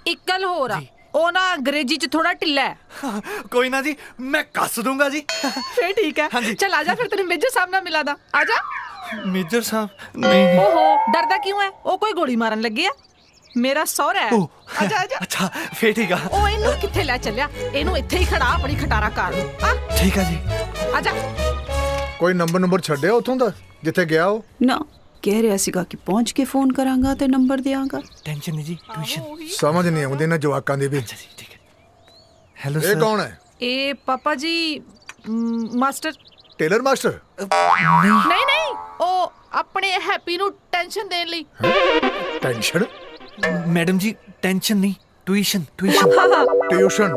ਇੱਕ ਗੱਲ ਹੋਰ ਆ, ਉਹ ਨਾ ਅੰਗਰੇਜ਼ੀ ਚ ਥੋੜਾ ਢਿੱਲਾ ਹੈ। ਕੋਈ ਨਾ ਜੀ, ਮੈਂ ਕੱਸ ਦੂੰਗਾ ਜੀ। ਫੇਰ ਠੀਕ ਹੈ। ਚੱਲ ਆ ਜਾ, ਫਿਰ ਤੈਨੂੰ ਮੇਜਰ ਸਾਹਿਬ ਨਾਲ ਮਿਲਾ ਦਾਂ। ਆ ਜਾ। ਮੇਜਰ ਸਾਹਿਬ? ਨਹੀਂ। ਓਹੋ, ਡਰਦਾ ਕਿਉਂ ਹੈ? ਉਹ ਕੋਈ ਗੋਲੀ ਮਾਰਨ ਲੱਗੇ ਆ? ਮੇਰਾ ਸਹੁਰਾ ਹੈ। ਆ ਜਾ ਆ ਜਾ। ਅੱਛਾ ਫੇਰ ਠੀਕ ਆ। ਉਹ ਇਹਨੂੰ ਕਿੱਥੇ ਲੈ ਚੱਲਿਆ? ਇਹਨੂੰ ਇੱਥੇ ਹੀ ਖੜਾ ਆਪਣੀ ਖਟਾਰਾ ਕਾਰ ਨੂੰ। ਆ ਠੀਕ ਆ ਜੀ। ਆ ਜਾ। ਕੋਈ ਨੰਬਰ ਛੱਡਿਆ ਉਥੋਂ ਦਾ ਜਿੱਥੇ ਗਿਆ ਉਹ? ਨਾ, ਕਹਿ ਰਿਹਾ ਸੀਗਾ ਕਿ ਪਹੁੰਚ ਕੇ ਫੋਨ ਕਰਾਂਗਾ ਤੇ ਨੰਬਰ ਦਿਆਂਗਾ। ਟੈਨਸ਼ਨ ਨਹੀਂ ਜੀ, ਟਿਊਸ਼ਨ। ਸਮਝ ਨਹੀਂ ਆਉਂਦੀ ਨਾ ਜਵਾਕਾਂ ਦੀ ਵੀ। ਅੱਛਾ ਜੀ, ਠੀਕ ਹੈ। ਹੈਲੋ ਇਹ ਕੌਣ ਹੈ? ਇਹ ਪਾਪਾ ਜੀ, ਮਾਸਟਰ। Tailor master? ਨਹੀਂ ਨਹੀਂ, ਉਹ ਆਪਣੇ ਹੈਪੀ ਨੂੰ ਟੈਨਸ਼ਨ ਦੇਣ ਲਈ। ਟੈਨਸ਼ਨ? ਮੈਡਮ ਜੀ ਟੈਨਸ਼ਨ ਨਹੀਂ, ਟਿਊਸ਼ਨ। Tuition tuition?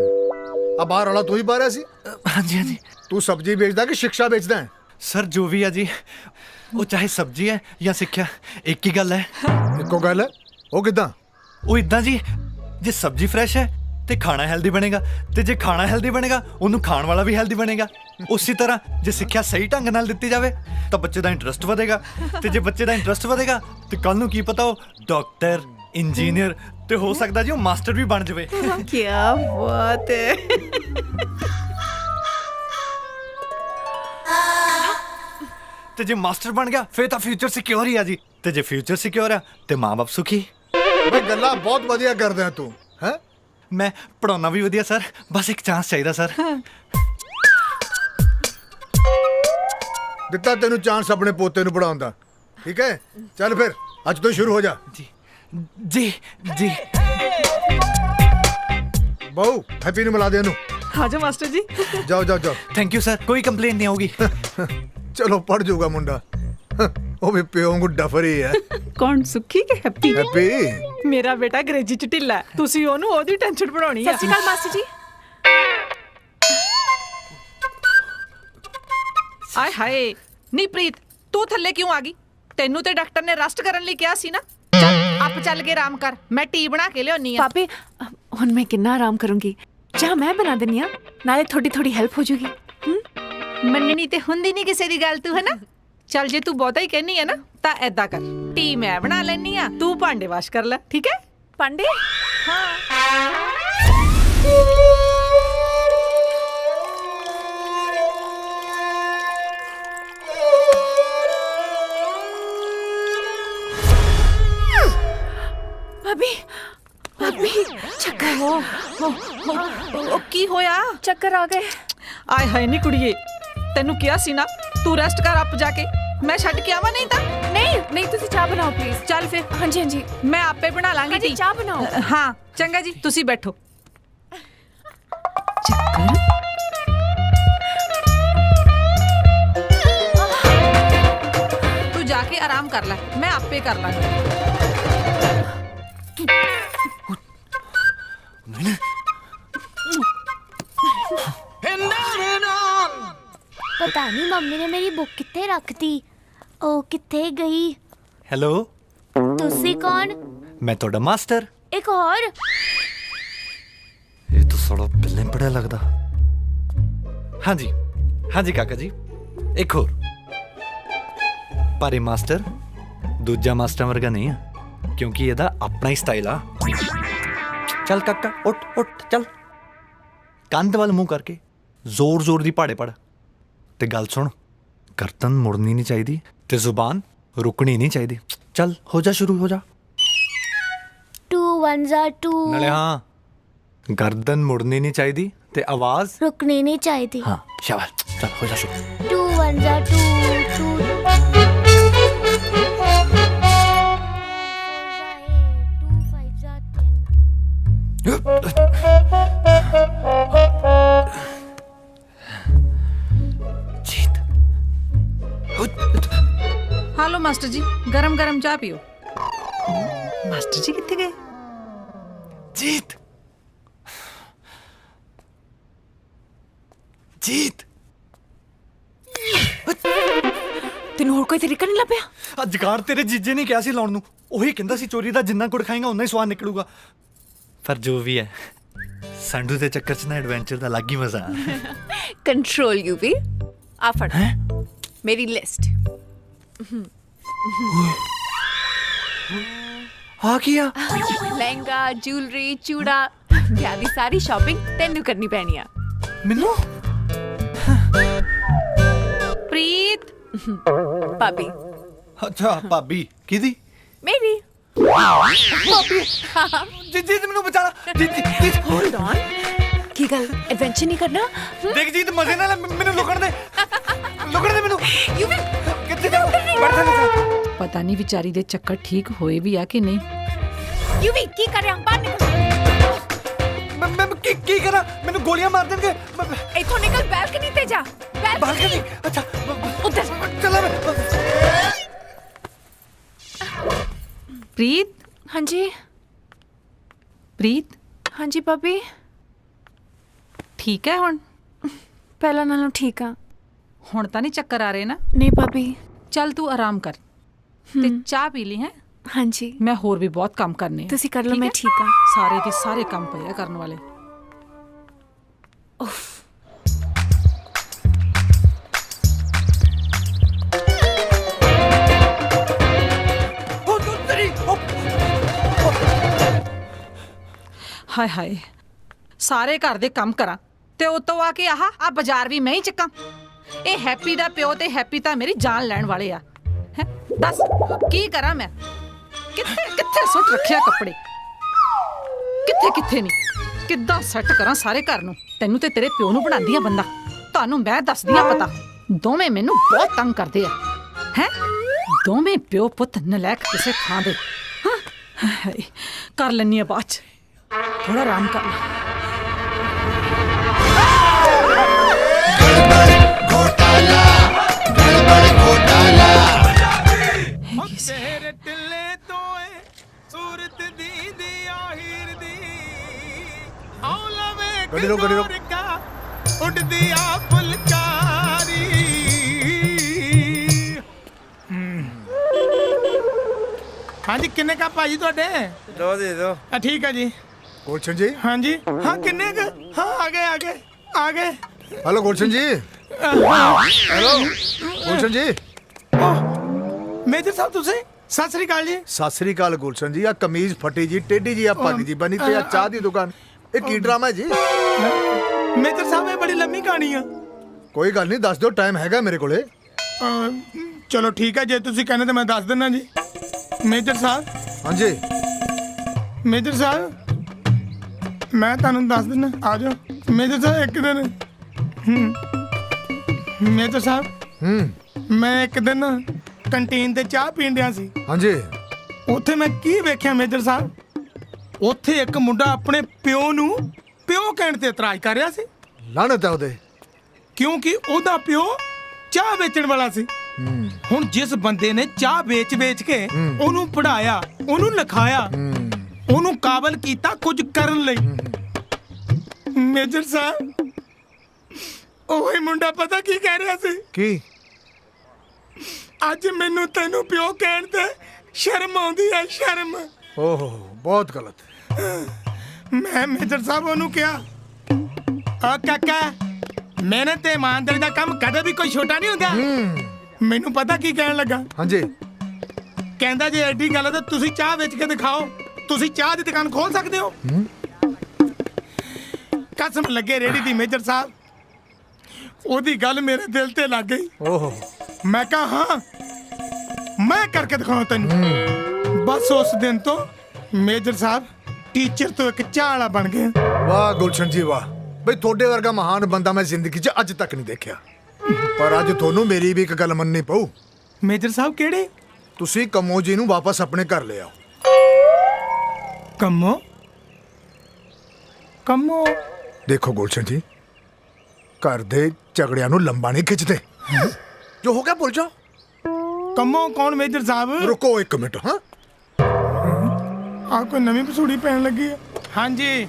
ਆ ਬਾਹਰ ਵਾਲਾ ਤੂੰ ਹੀ ਬਾਹਰ ਸੀ? ਹਾਂਜੀ ਹਾਂਜੀ। ਤੂੰ ਸਬਜ਼ੀ ਵੇਚਦਾ ਕਿ ਸਿੱਖਿਆ ਵੇਚਦਾ ਹੈ? ਸਰ ਜੋ ਵੀ ਆ ਜੀ, ਉਹ ਚਾਹੇ ਸਬਜ਼ੀ ਹੈ ਜਾਂ ਸਿੱਖਿਆ, ਇੱਕ ਹੀ ਗੱਲ ਹੈ। ਇੱਕੋ ਗੱਲ ਹੈ? ਉਹ ਕਿੱਦਾਂ? ਉਹ ਇਦਾਂ ਜੀ, ਜੇ ਸਬਜ਼ੀ ਫਰੈਸ਼ ਹੈ ਤੇ ਖਾਣਾ ਹੈਲਦੀ ਬਣੇਗਾ, ਤੇ ਜੇ ਖਾਣਾ ਹੈਲਦੀ ਬਣੇਗਾ ਉਹਨੂੰ ਖਾਣ ਵਾਲਾ ਵੀ ਹੈਲਦੀ ਬਣੇਗਾ। ਉਸੇ ਤਰ੍ਹਾਂ ਜੇ ਸਿੱਖਿਆ ਸਹੀ ਢੰਗ ਨਾਲ ਦਿੱਤੀ ਜਾਵੇ ਤਾਂ ਬੱਚੇ ਦਾ ਇੰਟਰਸਟ ਵਧੇਗਾ, ਤੇ ਜੇ ਬੱਚੇ ਦਾ ਇੰਟਰਸਟ ਵਧੇਗਾ ਤੇ ਕੱਲ ਨੂੰ ਕੀ ਪਤਾ ਉਹ ਡਾਕਟਰ, ਇੰਜੀਨੀਅਰ ਤੇ ਹੋ ਸਕਦਾ ਜੀ ਉਹ ਮਾਸਟਰ ਵੀ ਬਣ ਜਾਵੇ। ਕੀ ਬਾਤ ਹੈ। ਤੇ ਜੇ ਮਾਸਟਰ ਬਣ ਗਿਆ ਫੇਰ ਤਾਂ ਫਿਊਚਰ ਸਿਕਿਉਰ ਹੀ ਆ ਜੀ, ਤੇ ਜੇ ਫਿਊਚਰ ਸਿਕਿਉਰ ਆ ਤੇ ਮਾਂ-ਬਾਪ ਸੁਖੀ। ਬਈ ਗੱਲਾਂ ਬਹੁਤ ਵਧੀਆ ਕਰਦਾ ਤੂੰ। ਹੈ ਮੈਂ ਪੜਾਉਣਾ ਵੀ ਵਧੀਆ ਸਰ, ਬਸ ਇੱਕ ਚਾਂਸ ਚਾਹੀਦਾ ਸਰ। ਦਿੱਤਾ ਤੈਨੂੰ ਚਾਂਸ ਆਪਣੇ ਪੋਤੇ ਨੂੰ ਪੜਾਉਣ ਦਾ, ਠੀਕ ਹੈ? ਚੱਲ ਫਿਰ ਅੱਜ ਤੋਂ ਸ਼ੁਰੂ ਹੋ ਜਾ। ਜੀ ਜੀ ਜੀ। ਬਹੂ ਹੈਪੀ ਨੂੰ ਮਿਲਾ ਦੇ ਇਹਨੂੰ। ਆ ਜਾ ਮਾਸਟਰ ਜੀ। ਜਾਓ ਜਾਓ ਜਾਓ। ਥੈਂਕ ਯੂ ਸਰ, ਕੋਈ ਕੰਪਲੇਂਟ ਨਹੀਂ ਆਊਗੀ। ਚਲੋ ਪੜ ਜਾਊਗਾ ਮੁੰਡਾ, ਉਹ ਵੀ ਪਿਓ ਨੂੰ ਡਫਰੀ ਹੈ। ਕੌਣ, ਸੁੱਖੀ ਕਿ ਹੈਪੀ? ਹੈਪੀ ਮੇਰਾ ਬੇਟਾ ਅੰਗਰੇਜ਼ੀ ਚ ਢਿੱਲਾ, ਤੁਸੀਂ ਉਹਨੂੰ ਉਹਦੀ ਟੈਨਸ਼ਨ ਪੜਾਉਣੀ ਆ। ਸਤਿ ਸ਼੍ਰੀ ਅਕਾਲ ਮਾਸੀ ਜੀ। ਆਏ ਹਾਏ, ਨੀ ਪ੍ਰੀਤ ਤੂੰ ਥੱਲੇ ਕਿਉਂ ਆ ਗਈ? ਤੈਨੂੰ ਤੇ ਡਾਕਟਰ ਨੇ ਰੈਸਟ ਕਰਨ ਲਈ ਕਿਹਾ ਸੀ ਨਾ। ਚੱਲ ਆਪ ਚੱਲ ਕੇ ਆਰਾਮ ਕਰ, ਮੈਂ ਟੀ ਬਣਾ ਕੇ ਲਿਆਉਣੀ ਆ। ਪਾਪੇ ਹੁਣ ਮੈਂ ਕਿੰਨਾ ਆਰਾਮ ਕਰੂੰਗੀ? ਚਾਹ ਮੈਂ ਬਣਾ ਦਿੰਨੀ ਆ, ਨਾਲੇ ਥੋੜੀ ਹੈਲਪ ਹੋ ਜੂਗੀ। ਮੰਨਣੀ ਤੇ ਹੁੰਦੀ ਨਹੀਂ ਕਿਸੇ ਦੀ ਗੱਲ, ਤੂੰ ਹੈ ਨਾ। ਚੱਲ ਜੇ ਤੂੰ ਬਹੁਤਾ ਹੀ ਕਹਿਨੀ ਹੈ ਨਾ ਤਾਂ ਐਦਾਂ ਕਰ, ਟੀ ਮੈਂ ਬਣਾ ਲੈਣੀ ਆ, ਤੂੰ ਭਾਂਡੇ ਵਾਸ਼ ਕਰ ਲੈ, ਠੀਕ ਹੈ? ਭਾਂਡੇ? ਹਾਂ। ਭਾਬੀ ਚੱਕਰ ਉਹ ਕੀ ਹੋਇਆ? ਚੱਕਰ ਆ ਗਏ। ਆਏ ਹਾਏ ਨੀ ਕੁੜੀਏ, ਤੈਨੂੰ ਕਿਹਾ ਸੀ ਨਾ ਤੂੰ ਰੈਸਟ ਕਰ, ਆਪ ਜਾ ਕੇ। ਮੈਂ ਛੱਡ ਕੇ ਆਵਾਂ? ਨਹੀਂ ਤਾਂ ਨਹੀਂ ਨਹੀਂ ਤੁਸੀਂ ਚਾਹ ਬਣਾਓ ਪਲੀਜ਼। ਚੱਲ ਫਿਰ। ਹਾਂਜੀ ਹਾਂਜੀ ਮੈਂ ਆਪੇ ਬਣਾ ਲਾਂਗੀ ਹਾਂਜੀ, ਚਾਹ ਬਣਾਓ। ਹਾਂ ਚੰਗਾ ਜੀ, ਤੁਸੀਂ ਬੈਠੋ। ਤੂੰ ਜਾ ਕੇ ਆਰਾਮ ਕਰ ਲੈ, ਮੈਂ ਆਪੇ ਕਰ ਲਾਂਗੀ। ਪਤਾ ਨਹੀਂ ਮੰਮੀ ਨੇ ਮੇਰੀ ਬੁੱਕ ਕਿੱਥੇ ਰੱਖਤੀ। ਉਹ ਕਿੱਥੇ ਗਈ? ਹੈਲੋ, ਤੁਸੀਂ ਕੌਣ? ਮੈਂ ਤੁਹਾਡਾ ਮਾਸਟਰ। ਇੱਕ ਹੋਰ। ਇਹ ਤਾਂ ਸਾਲਾ ਪਹਿਲਾਂ ਹੀ ਪੜਿਆ ਲੱਗਦਾ। ਹਾਂਜੀ ਹਾਂਜੀ ਕਾਕਾ ਜੀ, ਇੱਕ ਹੋਰ। ਪਰ ਇਹ ਮਾਸਟਰ ਦੂਜਾ ਮਾਸਟਰ ਵਰਗਾ ਨਹੀਂ ਆ, ਕਿਉਂਕਿ ਇਹਦਾ ਆਪਣਾ ਹੀ ਸਟਾਈਲ ਆ। ਚੱਲ ਕਾਕਾ ਉੱਠ ਉੱਠ ਚੱਲ। ਕੰਧ ਵੱਲ ਮੂੰਹ ਕਰਕੇ ਜ਼ੋਰ ਜ਼ੋਰ ਦੀ ਪਹਾੜੇ ਪੜ ਤੇ ਗੱਲ ਸੁਣ, ਗਰਦਨ ਮੁੜਨੀ ਨਹੀਂ ਚਾਹੀਦੀ ਤੇ ਜ਼ੁਬਾਨ ਰੁਕਣੀ ਨਹੀਂ ਚਾਹੀਦੀ। ਚੱਲ ਹੋ ਜਾ, ਸ਼ੁਰੂ ਹੋ ਜਾ। 2 1 2 ਨਾਲੇ ਹਾਂ, ਗਰਦਨ ਮੁੜਨੀ ਨਹੀਂ ਚਾਹੀਦੀ ਤੇ ਆਵਾਜ਼ ਰੁਕਣੀ ਨਹੀਂ ਚਾਹੀਦੀ। ਹਾਂ ਸ਼ਾਬਾਸ਼, ਚੱਲ ਹੋ ਜਾ ਸ਼ੁਰੂ। 2 1 2 2 ਹਾਲੋ ਮਾਸਟਰ ਜੀ, ਗਰਮ ਗਰਮ ਚਾਹ ਪੀਓ। ਮਾਸਟਰ ਜੀ ਕਿੱਥੇ ਗਏ? ਜੀਤ ਜੀਤ, ਤੈਨੂੰ ਹੋਰ ਕੋਈ ਤਰੀਕਾ ਨਹੀਂ ਲੱਭਿਆ? ਅੱਜ ਕਾਰ ਤੇਰੇ ਜੀਜੇ ਨੇ ਕਿਹਾ ਸੀ ਲਾਉਣ ਨੂੰ, ਉਹੀ ਕਹਿੰਦਾ ਸੀ ਚੋਰੀ ਦਾ ਜਿੰਨਾ ਗੁੜ ਖਾਏਗਾ ਉਨਾ ਹੀ ਸਵਾਦ ਨਿਕਲੂਗਾ। ਪਰ ਜੋ ਵੀ ਹੈ, ਸੰਡੂ ਦੇ ਚੱਕਰ 'ਚ ਨਾ ਐਡਵੈਂਚਰ ਦਾ ਅਲੱਗ ਹੀ ਮਜ਼ਾ ਆ। ਕੰਟਰੋਲ ਯੂ ਵੀ। ਆ ਫੜ ਮੇਰੀ ਲਿਸਟ। ਆ ਕੀ ਆ? ਲਹਿੰਗਾ, ਜੁਐਲਰੀ, ਚੂੜਾ, ਵਿਆਹ ਦੀ ਸਾਰੀ ਸ਼ਾਪਿੰਗ ਤੈਨੂੰ ਕਰਨੀ ਪੈਣੀ ਆ। ਮੈਨੂੰ? ਪ੍ਰੀਤ ਭਾਬੀ। ਅੱਛਾ ਭਾਬੀ ਕਿਹਦੀ? ਮੇਰੀ ਭਾਬੀ। ਜੀਤ ਮੈਨੂੰ ਬਚਾ। ਜੀਤ ਹੋਲਡ ਔਨ। ਕੀ ਗੱਲ, ਐਡਵੈਂਚਰ ਨਹੀਂ ਕਰਨਾ? ਦੇਖ ਜੀਤ, ਮਜ਼ੇ ਨਾਲ ਮੈਨੂੰ ਲੁਕਣ ਦੇ ਮੈਨੂੰ। ਯੂ ਵੀ ਕਿੱਥੇ ਜਾ? ਬੈਠਾ ਨਹੀਂ। ਪਤਾ ਨਹੀਂ ਵਿਚਾਰੀ ਦੇ ਚੱਕਰ ਠੀਕ ਹੋਏ ਵੀ ਆ ਕਿ ਨਹੀਂ। ਯੂ ਵੀ ਕੀ ਕਰ ਰਿਹਾ? ਬਾਹਰ ਨਿਕਲ। ਮੈਂ ਕੀ ਕਰਾਂ? ਮੈਨੂੰ ਗੋਲੀਆਂ ਮਾਰ ਦੇਣਗੇ। ਇੱਥੋਂ ਨਿਕਲ, ਬੈਲਕਨੀ ਤੇ ਜਾ। ਬਾਲਕਨੀ? ਅੱਛਾ ਉੱਧਰ ਚੱਲ। ਪ੍ਰੀਤ। ਹਾਂਜੀ ਪ੍ਰੀਤ। ਹਾਂਜੀ ਭਾਬੀ, ਠੀਕ ਹੈ ਹੁਣ? ਪਹਿਲਾਂ ਨਾਲੋਂ ਠੀਕ ਆ। ਹੁਣ ਤਾਂ ਨਹੀਂ ਚੱਕਰ ਆ ਰਹੇ ਨਾ? ਨਹੀਂ ਭਾਬੀ। ਚੱਲ ਤੂੰ ਆਰਾਮ ਕਰ ਤੇ ਚਾਹ ਪੀ ਲਈ ਹੈ। ਹਾਂਜੀ ਮੈਂ ਹੋਰ ਵੀ ਬਹੁਤ ਕੰਮ ਕਰਨੇ ਆ। ਤੁਸੀਂ ਕਰ ਲਓ, ਮੈਂ ਠੀਕ ਆ। ਸਾਰੇ ਦੇ ਸਾਰੇ ਕੰਮ ਪਏ ਆ ਕਰਨ ਵਾਲੇ। ਉਫ। ਹਾਏ ਹਾਏ, ਸਾਰੇ ਘਰ ਦੇ ਕੰਮ ਕਰਾਂ ਤੇ ਉਤੋਂ ਆ ਕੇ ਆਹ ਬਾਜ਼ਾਰ ਵੀ ਮੈਂ ਹੀ ਚੱਕਾਂ। ਇਹ ਹੈਪੀ ਦਾ ਪਿਓ ਤੇ ਹੈਪੀ ਤਾਂ ਮੇਰੀ ਜਾਨ ਲੈਣ ਵਾਲੇ ਆ। ਹੈ ਦੱਸ ਕੀ ਕਰਾਂ ਮੈਂ? ਕਿੱਥੇ ਕਿੱਥੇ ਸੁੱਟ ਰੱਖਿਆ ਕੱਪੜੇ? ਕਿੱਥੇ ਕਿੱਥੇ ਨਹੀਂ? ਕਿੱਦਾਂ ਸੈੱਟ ਕਰਾਂ ਸਾਰੇ ਘਰ ਨੂੰ? ਤੈਨੂੰ ਤੇ ਤੇਰੇ ਪਿਓ ਨੂੰ ਬਣਾਉਂਦੀ ਆ ਬੰਦਾ। ਤੁਹਾਨੂੰ ਮੈਂ ਦੱਸਦੀ ਆ ਪਤਾ। ਦੋਵੇਂ ਮੈਨੂੰ ਬਹੁਤ ਤੰਗ ਕਰਦੇ ਆ। ਹੈ ਦੋਵੇਂ ਪਿਓ ਪੁੱਤ ਨਲਾਇਕ ਕਿਸੇ ਥਾਂ ਦੇ। ਹਾਂ ਕਰ ਲੈਣੀ ਆ ਬਾਅਦ ਚ। थोड़ा आराम कर लो। ਤੇਰੇ ਟਿੱਲੇ ਤੋਂ ਏ ਸੂਰਤ ਦੀ ਆਹਿਰ ਦੀ ਔਲਵੇ ਗੱਡੀ ਰੋਕ ਉੱਡਦੀ ਆ ਫੁਲਕਾਰੀ। ਹਾਂਜੀ ਕਿੰਨੇ ਕੱਪ ਭਾਜੀ ਤੁਹਾਡੇ? 2 ਦੇ ਦਿਓ। ਠੀਕ ਹੈ ਜੀ। ਗੁਲਸ਼ਨ ਜੀ। ਹਾਂਜੀ ਹਾਂ ਕਿੰਨੇ ਕ? ਹਾਂ ਆ ਗਏ। हेलो गुलशन जी। हेलो गुलशन जी। ਮੇਜਰ ਸਾਹਿਬ ਤੁਸੀਂ? ਸਤਿ ਸ੍ਰੀ ਅਕਾਲ ਜੀ। ਸਤਿ ਸ੍ਰੀ ਅਕਾਲ ਗੁਲਸ਼ਨ ਜੀ। ਆ ਕਮੀਜ਼ ਫਟੀ ਜੀ, ਟੇਢੀ ਜੀ, ਆ ਪੱਗ ਜੀ ਬਣੀ ਤੇ ਆ ਚਾਹ ਦੀ ਦੁਕਾਨ। ਇਹ ਕੀ ਡਰਾਮਾ ਹੈ ਜੀ? ਮੇਜਰ ਸਾਹਿਬ ਇਹ ਬੜੀ ਲੰਮੀ ਕਹਾਣੀ ਆ। ਕੋਈ ਗੱਲ ਨਹੀਂ, ਦੱਸ ਦਿਓ, ਟਾਈਮ ਹੈਗਾ ਮੇਰੇ ਕੋਲੇ। ਚਲੋ ਠੀਕ ਹੈ, ਜੇ ਤੁਸੀਂ ਕਹਿੰਦੇ ਤਾਂ ਮੈਂ ਦੱਸ ਦਿੰਦਾ ਜੀ। ਮੇਜਰ ਸਾਹਿਬ। ਹਾਂਜੀ ਮੇਜਰ ਸਾਹਿਬ, ਮੈਂ ਤੁਹਾਨੂੰ ਦੱਸ ਦਿੰਦਾ। ਆ ਜਾਓ ਮੇਜਰ ਸਾਹਿਬ। ਇੱਕ ਦਿਨ ਮੇਜਰ ਸਾਹਿਬ, ਮੈਂ ਇੱਕ ਦਿਨ ਕੰਟੀਨ ਤੇ ਚਾਹ ਪੀਣ ਡਿਆ ਸੀ। ਹਾਂਜੀ। ਉੱਥੇ ਮੈਂ ਕੀ ਵੇਖਿਆ ਮੇਜਰ ਸਾਹਿਬ, ਉੱਥੇ ਇੱਕ ਮੁੰਡਾ ਆਪਣੇ ਪਿਓ ਨੂੰ ਪਿਓ ਕਹਿਣ ਤੇ ਇਤਰਾਜ਼ ਕਰ ਰਿਹਾ ਸੀ। ਲਾਹਨਤ ਹੈ ਉਹਦੇ। ਕਿਉਂਕਿ ਉਹਦਾ ਪਿਓ ਚਾਹ ਵੇਚਣ ਵਾਲਾ ਸੀ। ਹੁਣ ਜਿਸ ਬੰਦੇ ਨੇ ਚਾਹ ਵੇਚ ਕੇ ਉਹਨੂੰ ਪੜਾਇਆ, ਉਹਨੂੰ ਲਿਖਾਇਆ, ਉਹਨੂੰ ਕਾਬਲ ਕੀਤਾ ਕੁਝ ਕਰਨ ਲਈ, ਮੇਜਰ ਸਾਹਿਬ ਉਹੀ ਮੁੰਡਾ ਪਤਾ ਕੀ ਕਹਿ ਰਿਹਾ ਸੀ? ਕੀ? ਅੱਜ ਮੈਨੂੰ ਤੈਨੂੰ ਪਿਓ ਕਹਿਣ ਤੇ ਸ਼ਰਮ ਆਉਂਦੀ ਹੈ, ਸ਼ਰਮ। ਓਹੋ, ਬਹੁਤ ਗਲਤ। ਮੈਂ ਮੇਜਰ ਸਾਹਿਬ ਉਹਨੂੰ ਕਿਹਾ, ਆ ਕਾਕਾ, ਮਿਹਨਤ ਤੇ ਇਮਾਨਦਾਰੀ ਦਾ ਕੰਮ ਕਦੇ ਵੀ ਕੋਈ ਛੋਟਾ ਨਹੀਂ ਹੁੰਦਾ। ਮੈਨੂੰ ਪਤਾ ਕੀ ਕਹਿਣ ਲੱਗਾ? ਹਾਂਜੀ। ਕਹਿੰਦਾ ਜੇ ਐਡੀ ਗੱਲ ਹੈ ਤਾਂ ਤੁਸੀਂ ਚਾਹ ਵੇਚ ਕੇ ਦਿਖਾਓ, ਤੁਸੀਂ ਚਾਹ ਦੀ ਦੁਕਾਨ ਖੋਲ ਸਕਦੇ ਹੋ। ਕਸਮ ਲੱਗੇ ਰੇੜੀ ਦੀ ਮੇਜਰ ਸਾਹਿਬ, ਉਹਦੀ ਗੱਲ ਮੇਰੇ ਦਿਲ ਤੇ ਲੱਗ ਗਈ। ਓਹੋ। ਮੈਂ ਕਹਾ ਹਾਂ, ਮੈਂ ਕਰਕੇ ਦਿਖਾਉਂ ਤੈਨੂੰ। ਬਸ ਉਸ ਦਿਨ ਤੋਂ ਮੇਜਰ ਸਾਹਿਬ ਟੀਚਰ ਤੋਂ ਇੱਕ ਚਾਹ ਵਾਲਾ ਬਣ ਗਏ। ਵਾਹ ਗੁਲਸ਼ਨ ਜੀ ਵਾਹ, ਬਈ ਤੁਹਾਡੇ ਵਰਗਾ ਮਹਾਨ ਬੰਦਾ ਮੈਂ ਜ਼ਿੰਦਗੀ 'ਚ ਅੱਜ ਤੱਕ ਨਹੀਂ ਦੇਖਿਆ। ਪਰ ਅੱਜ ਤੁਹਾਨੂੰ ਮੇਰੀ ਵੀ ਇੱਕ ਗੱਲ ਮੰਨਣੀ ਪਊ। ਮੇਜਰ ਸਾਹਿਬ ਕਿਹੜੇ? ਤੁਸੀਂ ਕੰਮੋ ਜੀ ਨੂੰ ਵਾਪਸ ਆਪਣੇ ਘਰ ਲੈ ਆਓ। ਕੰਮੋ? ਕੰਮੋ? ਦੇਖੋ ਗੁਲਸ਼ਨ ਜੀ, ਘਰ ਦੇ ਝਗੜਿਆਂ ਨੂੰ ਲੰਬਾ ਨਹੀਂ ਖਿੱਚਦੇ। ਜੋ ਹੋ ਗਿਆ ਭੁੱਲ ਜਾਓ। ਕੰਮੋ ਕੌਣ ਮੇਜਰ ਸਾਹਿਬ? ਰੁਕੋ ਇੱਕ ਮਿੰਟ। ਹਾਂ, ਆ ਕੋਈ ਨਵੀਂ ਪਸੂੜੀ ਪੈਣ ਲੱਗੀ ਹੈ। ਹਾਂਜੀ,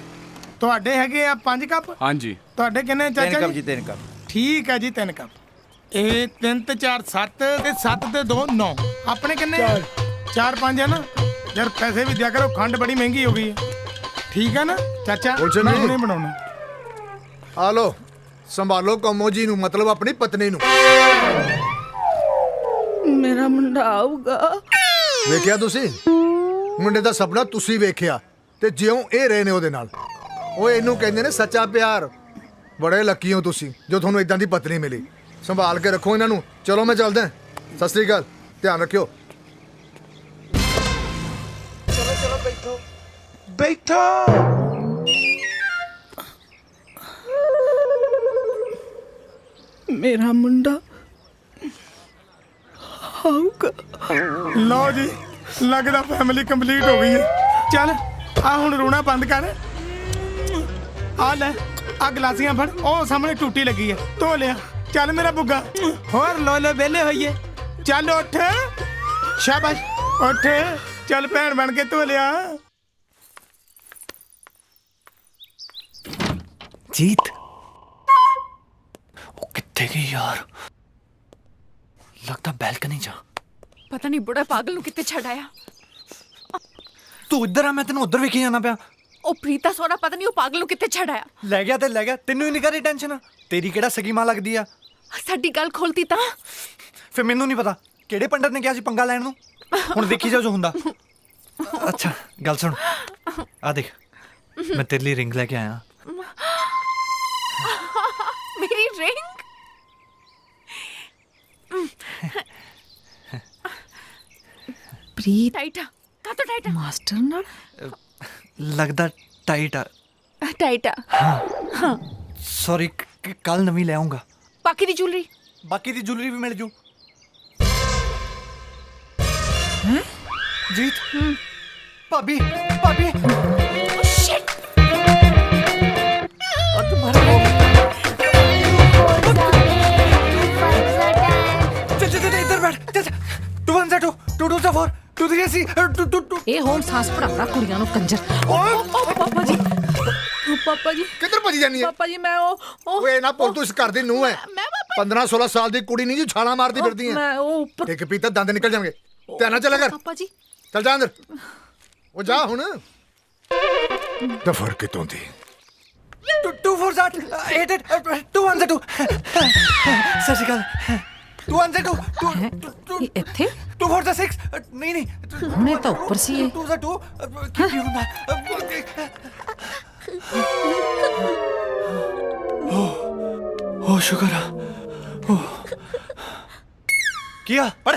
ਤੁਹਾਡੇ ਹੈਗੇ ਆ 5 ਕੱਪ? ਹਾਂਜੀ। ਤੁਹਾਡੇ ਕਿੰਨੇ ਚਾਚਾ ਜੀ? 3 ਕੱਪ ਜੀ, 3 ਕੱਪ। ਠੀਕ ਹੈ ਜੀ, 3 ਕੱਪ। ਇਹ 3 ਤੇ 4 7 ਤੇ 7 ਤੇ 2 9। ਆਪਣੇ ਕਿੰਨੇ? 4 5 ਹੈ ਨਾ। ਯਾਰ ਪੈਸੇ ਵੀ ਦਿਆ ਕਰੋ, ਖੰਡ ਬੜੀ ਮਹਿੰਗੀ ਹੋ ਗਈ ਹੈ। ਠੀਕ ਹੈ ਨਾ ਚਾਚਾ? ਮੈਂ ਹੁਣੇ ਬਣਾਉਣਾ। ਆ ਲੋ, ਸੰਭਾਲੋ ਕੰਮੋ ਜੀ ਨੂੰ, ਮਤਲਬ ਆਪਣੀ ਪਤਨੀ ਨੂੰ। ਮੇਰਾ ਮੁੰਡਾ ਆਊਗਾ। ਵੇਖਿਆ ਤੁਸੀਂ? ਮੁੰਡੇ ਦਾ ਸੁਪਨਾ ਤੁਸੀਂ ਵੇਖਿਆ ਤੇ ਜਿਉਂ ਇਹ ਰਹੇ ਨੇ ਉਹਦੇ ਨਾਲ। ਉਹ ਇਹਨੂੰ ਕਹਿੰਦੇ ਨੇ ਸੱਚਾ ਪਿਆਰ। ਬੜੇ ਲੱਕੀ ਹੋ ਤੁਸੀਂ ਜੋ ਤੁਹਾਨੂੰ ਇਦਾਂ ਦੀ ਪਤਨੀ ਮਿਲੀ। ਸੰਭਾਲ ਕੇ ਰੱਖੋ ਇਹਨਾਂ ਨੂੰ। ਚਲੋ ਮੈਂ ਚੱਲਦਾ। ਸਤਿ ਸ੍ਰੀ ਅਕਾਲ, ਧਿਆਨ ਰੱਖਿਓ। ਚਲੋ ਚਲੋ ਬੈਠੋ ਬੈਠੋ। ਮੇਰਾ ਮੁੰਡਾ ਆਊਗਾ। ਲਓ ਜੀ, ਲੱਗਦਾ ਫੈਮਿਲੀ ਕੰਪਲੀਟ ਹੋ ਗਈ ਹੈ। ਚੱਲ ਆ ਹੁਣ ਰੋਣਾ ਬੰਦ ਕਰ। ਆ ਲੈ, ਆ ਗਲਾਸੀਆਂ ਫੜ, ਉਹ ਸਾਹਮਣੇ ਟੂਟੀ ਲੱਗੀ ਹੈ, ਧੋ ਲਿਆ। ਚੱਲ ਮੇਰਾ ਬੁੱਗਾ, ਹੋਰ ਲੋ ਲੋ ਵਿਹਲੇ ਹੋਈਏ। ਚੱਲ ਉੱਠ, ਸ਼ਾਬਾਸ਼ ਉੱਠ। ਚੱਲ ਭੈਣ ਬਣ ਕੇ ਧੋ ਲਿਆ। ਜੀਤ, ਉਹ ਕਿੱਥੇ ਗਈ ਯਾਰ? ਲੱਗਦਾ ਬੈਲਕਨੀ ਜਾ। ਪਤਾ ਨਹੀਂ ਬੁੜਾ ਪਾਗਲ ਨੂੰ ਕਿੱਥੇ ਛੱਡ ਆਇਆ। ਤੂੰ ਇੱਧਰ ਆ, ਮੈਂ ਤੈਨੂੰ ਉੱਧਰ ਵੇਖੀ ਜਾਣਾ ਪਿਆ। ਉਹ ਪ੍ਰੀਤਾ ਸੋਹਰਾ ਪਤਾ ਨਹੀਂ ਉਹ ਪਾਗਲ ਨੂੰ ਕਿੱਥੇ ਛੱਡ ਆਇਆ। ਲੈ ਗਿਆ ਤੇ ਲੈ ਗਿਆ, ਤੈਨੂੰ ਹੀ ਨਹੀਂ ਕਰੀ ਟੈਨਸ਼ਨ। ਤੇਰੀ ਕਿਹੜਾ ਸਗੀ ਮਾਂ ਲੱਗਦੀ ਆ? ਸਾਡੀ ਗੱਲ ਖੋਲਤੀ ਤਾਂ ਫਿਰ ਮੈਨੂੰ ਨਹੀਂ ਪਤਾ ਕਿਹੜੇ ਪੰਡਤ ਨੇ ਕਿਹਾ ਸੀ ਪੰਗਾ ਲੈਣ ਨੂੰ। ਹੁਣ ਦੇਖੀ ਜਾ ਜੋ ਹੁੰਦਾ। ਅੱਛਾ ਗੱਲ ਸੁਣ, ਆ ਦੇਖ, ਮੈਂ ਤੇਰੇ ਲਈ ਰਿੰਗ ਲੈ ਕੇ ਆਇਆ। ਮੇਰੀ ਰਿੰਗ? ਪ੍ਰੀਤ ਟਾਈਟਾ ਕਾ ਤੋਂ ਟਾਈਟਾ? ਮਾਸਟਰ ਨਾਲ ਲੱਗਦਾ ਟਾਈਟ ਆ। ਟਾਈਟਾ? ਹਾਂ ਸੌਰੀ, ਕੱਲ ਨਵੀਂ ਲੈ ਆਉਂਗਾ। ਬਾਕੀ ਦੀ ਜੁਐਲਰੀ? ਬਾਕੀ ਦੀ ਜੁਐਲਰੀ ਵੀ ਮਿਲ ਜੂ। ਜੀਤ, ਭਾਬੀ ਭਾਬੀ शिट! और तुम्हारा चल इधर बैठ। चल 2 1 2 2 2 4 2 3 सी 2 2 ਇਹ ਹੋਮ ਸਾਸ ਪੜਾਉਂਦਾ ਕੁੜੀਆਂ ਨੂੰ ਕੰਜਰ। ਪਾਪਾ ਜੀ, ਪਾਪਾ ਜੀ ਕਿੱਧਰ ਭੱਜੀ ਜਾਨੀ ਹੈ? ਪਾਪਾ ਜੀ ਮੈਂ ਉਹ ਓਏ ਨਾ ਪੁੱਤ, ਤੂੰ ਇਸ ਘਰ ਦੀ ਨੂੰਹ ਹੈ। 15 16 ਸਾਲ ਦੀ ਕੁੜੀ ਨਹੀਂ ਜੀ ਛਾਲਾਂ ਮਾਰਦੀ ਫਿਰਦੀ ਹੈ। ਮੈਂ ਉਹ ਉੱਪਰ ਇੱਕ ਪੀਤਾ ਦੰਦ ਨਿਕਲ ਜਾਣਗੇ। ਧਿਆਨ ਨਾਲ ਚੱਲਿਆ ਕਰ। ਪਾਪਾ ਜੀ ਚੱਲ ਜਾ ਅੰਦਰ। ਉਹ ਜਾ ਹੁਣ। ਦਫਰ ਕਿਤੋਂ ਦੀ 2 4 8 8 2 1 2 ਸਤਿ ਸ਼੍ਰੀ ਅਕਾਲ। 2 1 2 ਇੱਥੇ 2 4 6 ਨਹੀਂ ਨਹੀਂ ਹੁਣੇ ਤਾਂ ਉੱਪਰ ਸੀ ਇਹ। 2 2 ਕੀ ਹੁੰਦਾ? ਓ ਸ਼ੁਕਰ ਆ। ਕੀ ਆ ਪੜ।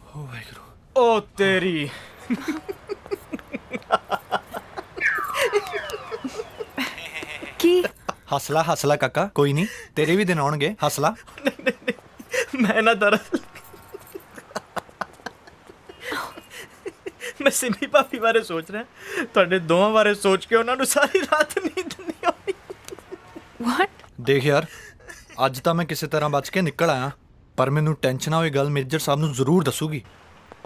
ਓ ਵਾਹਿਗੁਰੂ। ਓ ਤੇਰੀ ਕੀ? ਹੱਸਲਾ ਹੱਸਲਾ ਕਾਕਾ, ਕੋਈ ਨਹੀਂ, ਤੇਰੇ ਵੀ ਦਿਨ ਆਉਣਗੇ। ਹੱਸਲਾ। ਮੈਂ ਨਾ ਦਰਅਸਲ ਮੈਂ ਸਿੰਮੀ ਭਾਬੀ ਬਾਰੇ ਸੋਚ ਰਿਹਾ, ਤੁਹਾਡੇ ਦੋਵਾਂ ਬਾਰੇ ਸੋਚ ਕੇ ਉਹਨਾਂ ਨੂੰ ਸਾਰੀ ਰਾਤ ਨੀਂਦ ਨਹੀਂ ਆਉਂਦੀ। ਵਾਟ? ਦੇਖ ਯਾਰ, ਅੱਜ ਤਾਂ ਮੈਂ ਕਿਸੇ ਤਰ੍ਹਾਂ ਬਚ ਕੇ ਨਿਕਲ ਆਇਆ, ਪਰ ਮੈਨੂੰ ਟੈਨਸ਼ਨ ਆ, ਉਹ ਗੱਲ ਮੇਜਰ ਸਾਹਿਬ ਨੂੰ ਜ਼ਰੂਰ ਦੱਸੂਗੀ।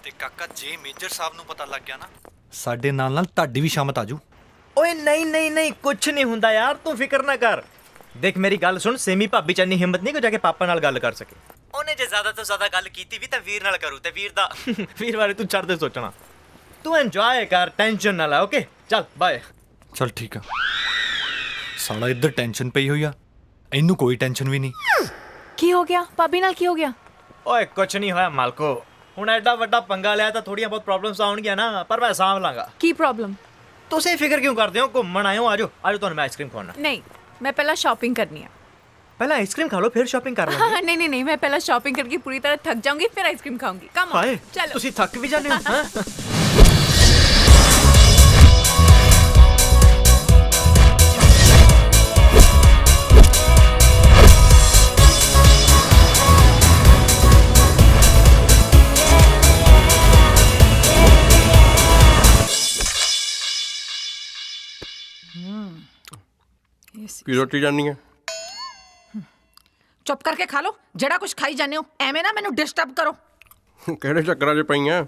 ਤੇ ਕਾਕਾ, ਜੇ ਮੇਜਰ ਸਾਹਿਬ ਨੂੰ ਪਤਾ ਲੱਗ ਗਿਆ ਨਾ, ਸਾਡੇ ਨਾਲ ਨਾਲ ਤੁਹਾਡੀ ਵੀ ਸ਼ਾਮਤ ਆਜੂ। ਓਏ ਨਹੀਂ ਨਹੀਂ ਨਹੀਂ, ਕੁਛ ਨਹੀਂ ਹੁੰਦਾ ਯਾਰ, ਤੂੰ ਫਿਕਰ ਨਾ ਕਰ। ਦੇਖ ਮੇਰੀ ਗੱਲ ਸੁਣ, ਸਿੰਮੀ ਭਾਬੀ ਚ ਇੰਨੀ ਹਿੰਮਤ ਨਹੀਂ ਕਿ ਜਾ ਕੇ ਪਾਪਾ ਨਾਲ ਗੱਲ ਕਰ ਸਕੇ। ਉਹਨੇ ਜੇ ਜ਼ਿਆਦਾ ਤੋਂ ਜ਼ਿਆਦਾ ਗੱਲ ਕੀਤੀ ਵੀ ਤਾਂ ਵੀਰ ਨਾਲ ਕਰੂ, ਤੇ ਵੀਰ ਬਾਰੇ ਤੂੰ ਛੱਡ ਦੇ ਸੋਚਣਾ। ਤੂੰ ਇੰਜੋਏ ਕਰ, ਟੈਨਸ਼ਨ ਨਾ ਲੈ। ਓਕੇ ਚੱਲ ਬਾਏ। ਚਲ ਠੀਕ ਆ। ਸਾਲਾ ਇੱਧਰ ਟੈਨਸ਼ਨ ਪਈ ਹੋਈ ਆ, ਇਹਨੂੰ ਕੋਈ ਟੈਨਸ਼ਨ ਵੀ ਨਹੀਂ। ਕੀ ਹੋ ਗਿਆ ਭਾਬੀ ਨਾਲ? ਕੀ ਹੋ ਗਿਆ? ਓਏ ਕੁਛ ਨਹੀਂ ਹੋਇਆ ਮਾਲਕੋ, ਹੁਣ ਐਡਾ ਵੱਡਾ ਪੰਗਾ ਲਿਆ ਤਾਂ ਥੋੜੀਆਂ ਬਹੁਤ ਪ੍ਰੋਬਲਮਸ ਆਉਣਗੀਆਂ ਨਾ, ਪਰ ਮੈਂ ਸਾਂਭ ਲਾਂਗਾ। ਕੀ ਪ੍ਰੋਬਲਮ? ਤੁਸੀਂ ਫਿਕਰ ਕਿਉਂ ਕਰਦੇ ਹੋ? ਘੁੰਮਣ ਆਏ ਹੋ, ਆਜੋ ਆਜੋ, ਤੁਹਾਨੂੰ ਮੈਂ ਆਈਸਕ੍ਰੀਮ ਖਵਾਉਣਾ। ਨਹੀਂ, ਮੈਂ ਪਹਿਲਾਂ ਸ਼ਾਪਿੰਗ ਕਰਨੀ ਹੈ। ਪਹਿਲਾਂ ਆਈਸਕ੍ਰੀਮ ਖਾ ਲਓ, ਫਿਰ ਸ਼ਾਪਿੰਗ ਕਰ ਲਾਂਗੇ। नहीं नहीं नहीं, मैं पहला शॉपिंग करके पूरी तरह थक जाऊंगी, फिर आइसक्रीम खाऊंगी। कम हाय, चलो। ਤੁਸੀਂ ਥੱਕ ਵੀ ਜਾਂਦੇ ਹੋ ਹਾਂ? ਕੀ ਰੋਟੀ ਜਾਣੀ ਹੈ? ਚੁੱਪ ਕਰਕੇ ਖਾ ਲਓ ਜਿਹੜਾ ਕੁਝ ਖਾਈ ਜਾਂਦੇ ਹੋ, ਐਵੇਂ ਨਾ ਮੈਨੂੰ ਡਿਸਟਰਬ ਕਰੋ। ਕਿਹੜੇ ਚੱਕਰਾਂ 'ਚ ਪਈਆਂ?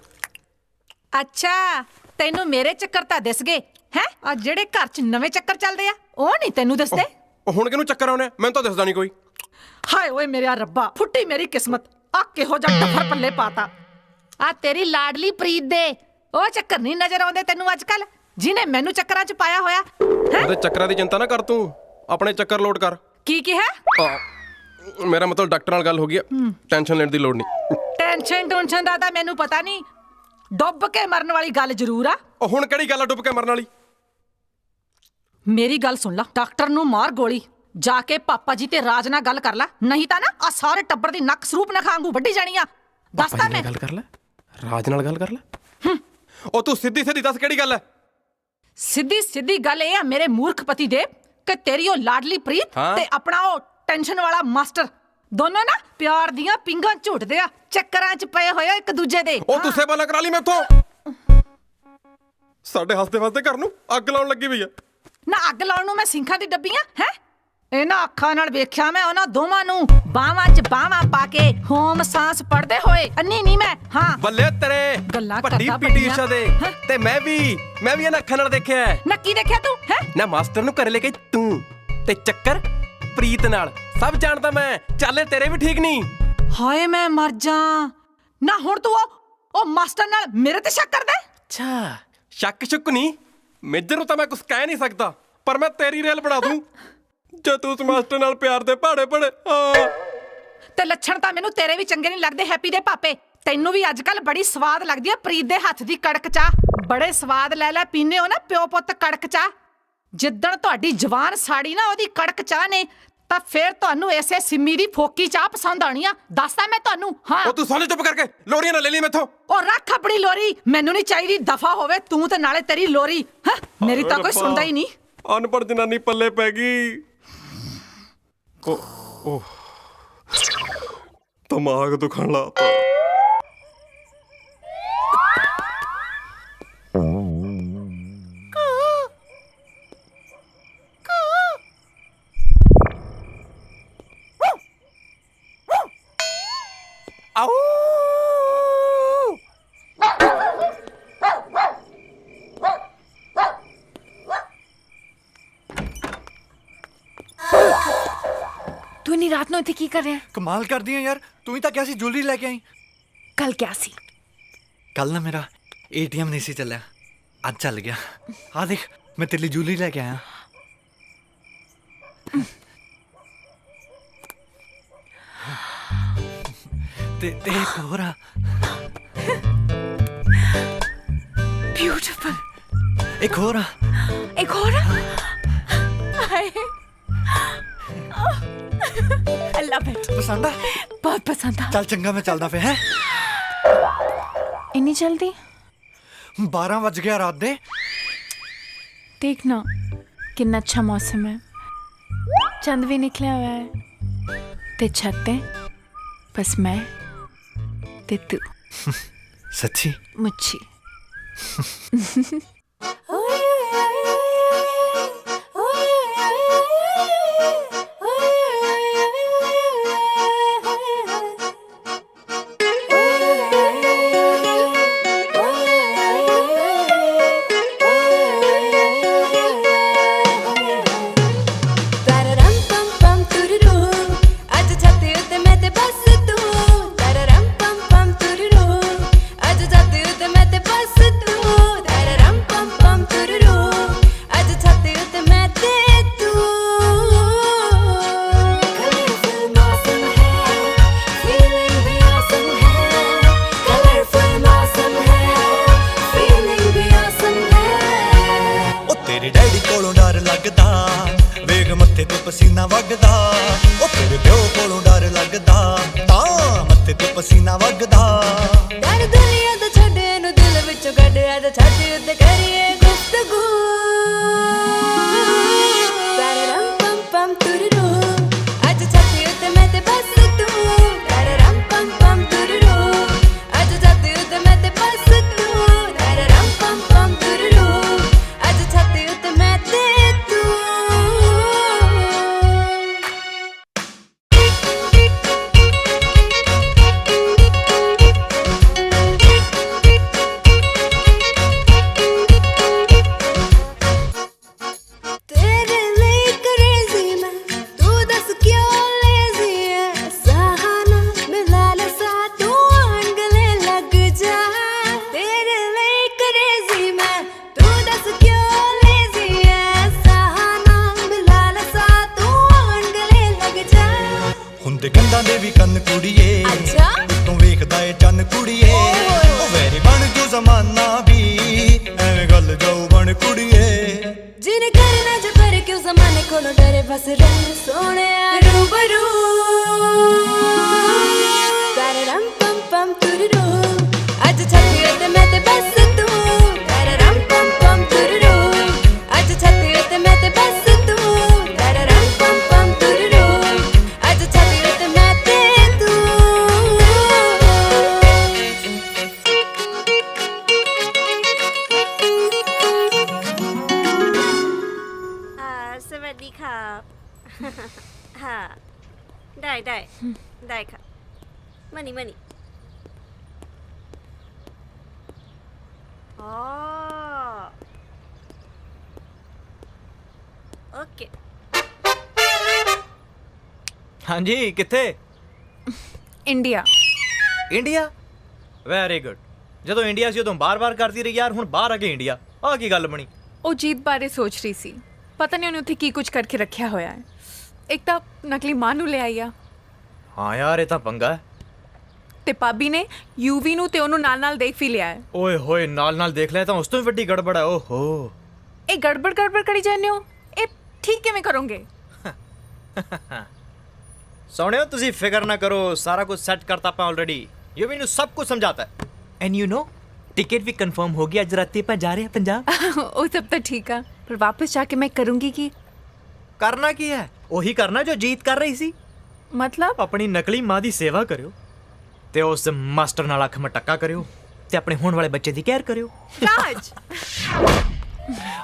ਅੱਛਾ, ਤੈਨੂੰ ਮੇਰੇ ਚੱਕਰ ਤਾਂ ਦਿਸ ਗਏ ਹੈ? ਆ ਜਿਹੜੇ ਘਰ 'ਚ ਨਵੇਂ ਚੱਕਰ ਚੱਲਦੇ ਆ, ਉਹ ਨਹੀਂ ਤੈਨੂੰ ਦਿਸਦੇ? ਉਹ ਹੁਣ ਕਿਹਨੂੰ ਚੱਕਰ ਆਉਣੇ? ਮੈਨੂੰ ਤਾਂ ਦਿਸਦਾ ਨਹੀਂ ਕੋਈ। ਹਾਏ ਓਏ ਮੇਰਾ ਰੱਬਾ, ਫੁੱਟੀ ਮੇਰੀ ਕਿਸਮਤ। ਆ ਕਿਹੋ ਜਿਹਾ ਟੱਫਰ ਪੱਲੇ ਪਾਤਾ। ਆ ਤੇਰੀ ਲਾਡਲੀ ਪ੍ਰੀਤ ਦੇ ਉਹ ਚੱਕਰ ਨਹੀਂ ਨਜ਼ਰ ਆਉਂਦੇ ਤੈਨੂੰ ਅੱਜ ਕੱਲ, ਜਿਹਨੇ ਮੈਨੂੰ ਚੱਕਰਾਂ 'ਚ ਪਾਇਆ ਹੋਇਆ ਹੈ? ਉਹਦੇ ਚੱਕਰਾਂ ਦੀ ਚਿੰਤਾ ਨਾ ਕਰ ਤੂੰ, ਆਪਣੇ ਚੱਕਰ ਲੋਡ ਕਰ। ਕੀ ਕਿਹਾ? ਮੇਰਾ ਮਤਲਬ ਡਾਕਟਰ ਨਾਲ ਗੱਲ ਹੋ ਗਈ ਆ, ਟੈਨਸ਼ਨ ਲੈਣ ਦੀ ਲੋੜ ਨਹੀਂ। ਟੈਨਸ਼ਨ ਦਾ ਤਾਂ ਮੈਨੂੰ ਪਤਾ ਨਹੀਂ, ਡੁੱਬ ਕੇ ਮਰਨ ਵਾਲੀ ਗੱਲ ਜ਼ਰੂਰ ਆ। ਉਹ ਹੁਣ ਕਿਹੜੀ ਗੱਲ ਆ ਡੁੱਬ ਕੇ ਮਰਨ ਵਾਲੀ? ਮੇਰੀ ਗੱਲ ਸੁਣ ਲਾ, ਡਾਕਟਰ ਨੂੰ ਮਾਰ ਗੋਲੀ, ਜਾ ਕੇ ਪਾਪਾ ਜੀ ਤੇ ਰਾਜ ਨਾਲ ਗੱਲ ਕਰ ਲੈ, ਨਹੀਂ ਤਾਂ ਨਾ ਆ ਸਾਰੇ ਟੱਬਰ ਦੀ ਨੱਕ ਸਰੂਪ ਨਾ ਖਾਂਗੂ ਵੱਢੀ ਜਾਣੀ ਆ। ਦੱਸਦਾ ਮੈਂ। ਗੱਲ ਕਰ ਲੈ, ਰਾਜ ਨਾਲ ਗੱਲ ਕਰ ਲੈ। ਉਹ ਤੂੰ ਸਿੱਧੀ ਦੱਸ ਕਿਹੜੀ ਗੱਲ ਹੈ? ਸਿੱਧੀ ਗੱਲ ਇਹ ਆ ਮੇਰੇ ਮੂਰਖ ਪਤੀ ਦੇ, ਕਿ ਤੇਰੀ ਉਹ ਲਾਡਲੀ ਪ੍ਰੀਤ ਤੇ ਆਪਣਾ ਉਹ ਟੈਨਸ਼ਨ ਵਾਲਾ ਮਾਸਟਰ ਦੋਨੋਂ ਨਾ ਪਿਆਰ ਦੀਆਂ ਪਿੰਗਾਂ ਝੂਟਦੇ ਆ, ਚੱਕਰਾਂ 'ਚ ਪਏ ਹੋਏ ਇੱਕ ਦੂਜੇ ਦੇ। ਉਹ ਤੂੰ ਸੇਵਾ ਕਰਾ ਲਈ ਮੈਥੋਂ। ਸਾਡੇ ਹੱਸਦੇ ਵਸਦੇ ਘਰ ਨੂੰ ਅੱਗ ਲਾਉਣ ਲੱਗੀ ਪਈ ਆ। ਨਾ ਅੱਗ ਲਾਉਣ ਨੂੰ ਮੈਂ ਸਿੰਖਾਂ ਦੀ ਡੱਬੀਆਂ ਹੈ? ਇਹਨਾਂ ਅੱਖਾਂ ਨਾਲ ਵੇਖਿਆ ਮੈਂ ਉਹਨਾਂ ਦੋਵਾਂ ਨੂੰ ਬਾਹਾਂ 'ਚ ਬਾਹਾਂ ਪਾ ਕੇ ਹੋਮ ਸਾਂਸ ਪੜਦੇ ਹੋਏ। ਅੰਨੀ ਨਹੀਂ ਮੈਂ। ਹਾਂ ਬੱਲੇ ਤੇਰੇ, ਗੱਲਾਂ ਵੱਡੀ ਕਰਦਾ ਪੀਟੀ ਊਸ਼ਾ ਦੇ। ਤੇ ਮੈਂ ਵੀ ਇਹਨਾਂ ਅੱਖਾਂ ਨਾਲ ਦੇਖਿਆ। ਨਾ ਕੀ ਦੇਖਿਆ ਤੂੰ ਹੈ? ਨਾ ਮਾਸਟਰ ਨੂੰ ਘਰੇ ਲੈ ਕੇ ਤੂੰ, ਤੇ ਚੱਕਰ ਪ੍ਰੀਤ ਨਾਲ, ਸਭ ਜਾਣਦਾ ਮੈਂ। ਚੱਲੇ ਤੇਰੇ ਵੀ ਠੀਕ ਨਹੀਂ। ਹਾਏ ਮੈਂ ਮਰ ਜਾ। ਨਾ ਹੁਣ ਤੂੰ ਉਹ ਮਾਸਟਰ ਨਾਲ ਮੇਰੇ ਤੇ ਸ਼ੱਕ ਕਰਦਾ? ਅੱਛਾ, ਸ਼ੱਕ ਨਹੀਂ, ਮੇਜਰ ਨੂੰ ਤਾਂ ਮੈਂ ਕੁਝ ਕਹਿ ਨਹੀਂ ਸਕਦਾ, ਪਰ ਮੈਂ ਤੇਰੀ ਰੇਲ ਬਣਾ ਦੂੰ ਜੇ ਤੂੰ ਉਸ ਮਾਸਟਰ ਨਾਲ ਪਿਆਰ ਦੇ ਪਹਾੜੇ ਪੜੇ। ਤੇ ਲੱਛਣ ਤਾਂ ਮੈਨੂੰ ਤੇਰੇ ਵੀ ਚੰਗੇ ਨਹੀਂ ਲੱਗਦੇ ਹੈਪੀ ਦੇ ਪਾਪੇ। ਤੈਨੂੰ ਵੀ ਅੱਜ ਕੱਲ ਬੜੀ ਸਵਾਦ ਲੱਗਦੀ ਆ ਪ੍ਰੀਤ ਦੇ ਹੱਥ ਦੀ ਕੜਕ ਚਾਹ। ਬੜੇ ਸਵਾਦ ਲੈ ਪੀਨੇ ਹੋ ਨਾ ਪਿਓ ਪੁੱਤ ਕੜਕ ਚਾਹ। ਜਿੱਦਣ ਤੁਹਾਡੀ ਜਵਾਨ ਸਾੜੀ ਨਾ ਉਹਦੀ ਕੜਕ ਚਾਹ ਨੇ, ਤਾਂ ਫੇਰ ਤੁਹਾਨੂੰ ਐਸੇ ਸਿੰਮੀ ਦੀ ਫੋਕੀ ਚਾਹ ਪਸੰਦ ਆਣੀ ਆ। ਦੱਸਦਾ ਮੈਂ ਤੁਹਾਨੂੰ। ਹਾਂ ਉਹ ਤੂੰ ਸਾਲੇ ਚੁੱਪ ਕਰਕੇ ਲੋਰੀਆਂ ਨਾ ਲੈ ਲਈ ਮੈਥੋਂ। ਉਹ ਰੱਖ ਆਪਣੀ ਲੋਰੀ, ਮੈਨੂੰ ਨਹੀਂ ਚਾਹੀਦੀ। ਦਫਾ ਹੋਵੇ ਤੂੰ ਤੇ ਨਾਲੇ ਤੇਰੀ ਲੋਰੀ। ਮੇਰੀ ਤਾਂ ਕੋਈ ਸੁਣਦਾ ਹੀ ਨਹੀਂ। ਅਨਪੜ੍ਹ ਜਨਾਨੀ ਪੱਲੇ ਪੈ ਗਈ। ਉਹ ਦਿਮਾਗ ਦੁਖਣ ਲਾਤਾ। ਤੂੰ ਇੰਨੀ ਰਾਤ ਨੂੰ ਇੱਥੇ ਕੀ ਕਰ ਰਿਹਾ? ਕਮਾਲ ਕਰਦੀ ਆ ਯਾਰ, ਤੂੰ ਹੀ ਤਾਂ ਕਿਹਾ ਸੀ ਜੁਐਲਰੀ ਲੈ ਕੇ ਆਈ। ਕੱਲ ਕਿਆ ਸੀ? ਕੱਲ ਨਾ ਮੇਰਾ ATM ਨਹੀਂ ਸੀ ਚੱਲਿਆ, ਅੱਜ ਚੱਲ ਗਿਆ। ਆ ਦੇਖ, ਮੈਂ ਤੇਰੇ ਲਈ ਜੁਐਲਰੀ ਲੈ ਕੇ ਆਇਆ। ਤੇ ਇੱਕ ਹੋਰ ਆ। ਬਿਊਟੀਫੁਲ। ਇੱਕ ਹੋਰ ਆ। ਇੱਕ ਹੋਰ ਆ। ਹਾਏ I love it। ਪਸੰਦ ਆ? ਬਹੁਤ ਪਸੰਦ ਆ। ਚੱਲ ਚੰਗਾ, ਮੈਂ ਚੱਲਦਾ ਫੇ। ਹੈ ਇੰਨੀ ਜਲਦੀ? 12 ਵੱਜ ਗਿਆ ਰਾਤ ਦੇ। देख ना कितना अच्छा मौसम है, चंद भी निकला हुआ है ते छत पे बस मैं ते तू। सच्ची? मुच्छी। ਪਸੀਨਾ ਵਗਦਾ ਉਹ ਤੇਰੇ ਪਿਓ ਕੋਲੋਂ ਡਰ ਲੱਗਦਾ ਤਾਂ ਮੱਥੇ ਤੇ ਪਸੀਨਾ ਵਗਦਾ ਡਰ ਦੁਨੀਆ ਦਾ ਛੱਡੇ ਨੂੰ ਦਿਲ ਵਿੱਚੋਂ ਕੱਢਿਆ ਤੇ ਛੱਡ ਉੱਤੇ ਕਰੀਏ ਗੁਫ਼ਤਗੂ ਤਰਰਮ ਪਮ ਪਮ ਤੁਰਰੂ ਅੱਜ ਛੱਡ ਉੱਤੇ ਮੈਂ ਤੇ ਬਸ ਤੂੰ ਤਰਰਮ ਪਮ ਪਮ ਤੁਰਰੂ ਅੱਜ ਛੱਡ ਉੱਤੇ ਮੈਂ ਤੇ ਬਸ ਤੂੰ ਤਰਰਮ ਪਮ ਪਮ ਤੁਰਰੂ ਅੱਜ ਛੱਡ ਉੱਤੇ ਮੈਂ ਤੇ ਗੰਦਾਂ ਦੇ ਵੀ ਕੰਨ ਕੁੜੀਏ ਤੂੰ ਵੇਖਦਾ ਏ ਚੰਨ ਕੁੜੀਏ ਉਹ ਵੈਰੀ ਬਣ ਜੋ ਜ਼ਮਾਨਾ ਵੀ ਐਵੇਂ ਗੱਲ ਜਾਊ ਬਣ ਕੁੜੀਏ ਜਿਨ ਕਰਨਾ ਜੋ ਕਰ ਕਿਉਂ ਜ਼ਮਾਨੇ ਕੋਲੋਂ ਡਰੇ ਬਸ ਰਹਿ ਸੋਹਣਿਆ ਰੂਬਰੂ ਤਰਰਮ ਪਮ ਪਮ ਤੁਰਰੂ ਅੱਜ ਛੱਡ ਤੇ ਮੈਂ ਤੇ ਬਸ ਤੂੰ ਤਰਰਮ ਪਮ ਪਮ ਤੁਰਰੂ ਅੱਜ ਛੱਡ ਤੇ ਮੈਂ ਤੇ ਬਸ ਤੂੰ ਤਰਰਮ ਪਮ ਪਮ ਤੁਰਰੂ ਅੱਜ ਛੱਡได้ค่ะมานี่อ๋อਓਕੇ ਹਾਂਜੀ ਕਿੱਥੇ? ਇੰਡੀਆ। ਇੰਡੀਆ? Very good. ਜਦੋਂ ਇੰਡੀਆ ਸੀ ਉਦੋਂ ਬਾਰ-ਬਾਰ ਕਰਦੀ ਰਹੀ ਯਾਰ, ਹੁਣ ਬਾਹਰ ਆ ਕੇ ਇੰਡੀਆ। ਆਹ ਕੀ ਗੱਲ ਬਣੀ? ਉਹ ਜੀਤ ਬਾਰੇ ਸੋਚ ਰਹੀ ਸੀ, ਪਤਾ ਨਹੀਂ ਉਹਨੇ ਉੱਥੇ ਕੀ ਕੁਝ ਕਰਕੇ ਰੱਖਿਆ ਹੋਇਆ ਹੈ। ਇੱਕ ਤਾਂ ਨਕਲੀ ਮਾਂ ਨੂੰ ਲੈ ਆਈ ਆ। ਹਾਂ ਯਾਰ ਇਹ ਤਾਂ ਪੰਗਾ ਹੈ। ਤੇ ਭਾਬੀ ਨੇ ਯੂਵੀ ਨੂੰ ਤੇ ਉਹਨੂੰ ਨਾਲ-ਨਾਲ ਦੇਖ ਵੀ ਲਿਆ ਹੈ। ਓਏ ਹੋਏ ਨਾਲ-ਨਾਲ ਦੇਖ ਲਿਆ ਤਾਂ ਉਸ ਤੋਂ ਵੀ ਵੱਡੀ ਗੜਬੜ ਹੈ। ਓਹੋ ਇਹ ਗੜਬੜ ਕਰੀ ਜਾਂਦੇ ਹੋ, ਇਹ ਠੀਕ ਕਿਵੇਂ ਕਰੋਗੇ? ਸੋਹਣਿਓ ਤੁਸੀਂ ਫਿਕਰ ਨਾ ਕਰੋ, ਸਾਰਾ ਕੁਝ ਸੈੱਟ ਕਰਤਾ ਆਪਾਂ ਆਲਰੇਡੀ। ਯੂਵੀ ਨੂੰ ਸਭ ਕੁਝ ਸਮਝਾਤਾ ਹੈ। ਐਂਡ ਯੂ ਨੋ टिकट भी कंफर्म हो गया, आज रात पर जा रहे हैं पंजाब। वो सब तो ठीक है, पर वापस जाके मैं करूंगी कि करना की है वही करना जो जीत कर रही सी। मतलब अपनी नकली मां दी सेवा करियो ते उस मास्टर नाल अख मटक्का करियो ते अपने होने वाले बच्चे दी केयर करियो। राज